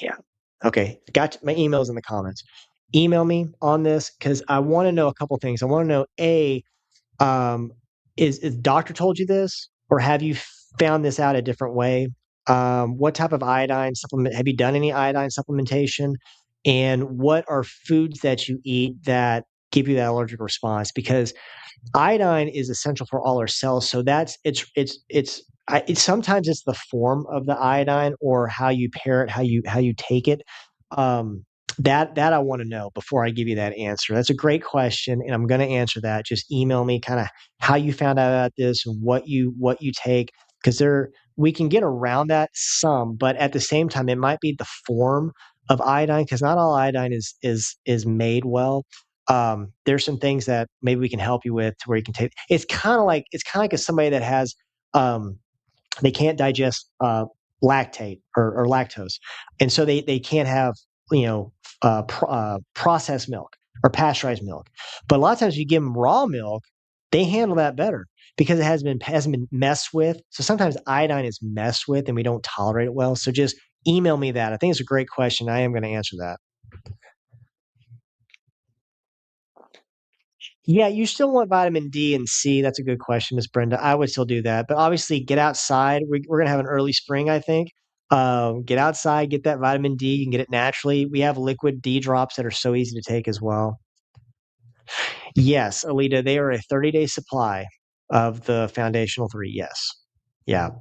yeah. Okay. Got my emails in the comments. Email me on this because I want to know a couple things. I want to know um, is doctor told you this or have you found this out a different way? What type of iodine supplement have you done any iodine supplementation? And what are foods that you eat that give you that allergic response? Because iodine is essential for all our cells, so that's it's sometimes it's the form of the iodine or how you pair it, how you take it. Um, that I wanna know before I give you that answer. That's a great question, and I'm gonna answer that. Just email me kinda how you found out about this and what you take, 'cause we can get around that some, but at the same time, it might be the form of iodine, because not all iodine is made well. There's some things that maybe we can help you with to where you can take it's kinda like if somebody that has, they can't digest, lactate or lactose, and so they can't have, you know, processed milk or pasteurized milk. But a lot of times you give them raw milk, they handle that better because it hasn't been messed with. So sometimes iodine is messed with and we don't tolerate it well. So just email me that. I think it's a great question. I am gonna answer that. Yeah, you still want vitamin D and C. That's a good question, Miss Brenda. I would still do that, but obviously get outside. We're gonna have an early spring, I think. Get outside, get that vitamin D. You can get it naturally. We have liquid D drops that are so easy to take as well. Yes, Alita, they are a 30-day supply of the foundational three. Yes. Yeah.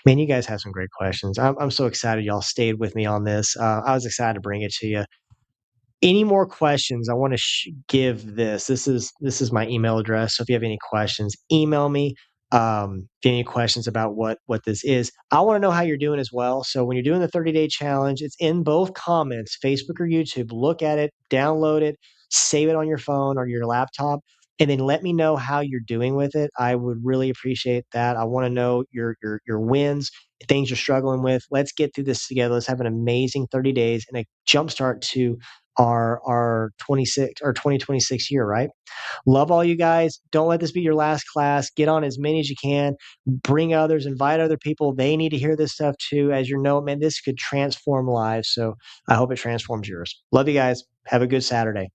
Man, you guys have some great questions. I'm so excited y'all stayed with me on this. I was excited to bring it to you. Any more questions, I wanna give this. This is my email address, so if you have any questions, email me. If you have any questions about what this is. I wanna know how you're doing as well, so when you're doing the 30-day challenge, it's in both comments, Facebook or YouTube. Look at it, download it, save it on your phone or your laptop, and then let me know how you're doing with it. I would really appreciate that. I wanna know your wins, things you're struggling with. Let's get through this together. Let's have an amazing 30 days and a jumpstart to our 26 or 2026 year, right? Love all you guys. Don't let this be your last class. Get on as many as you can. Bring others, invite other people. They need to hear this stuff too. As you know, man, this could transform lives. So I hope it transforms yours. Love you guys. Have a good Saturday.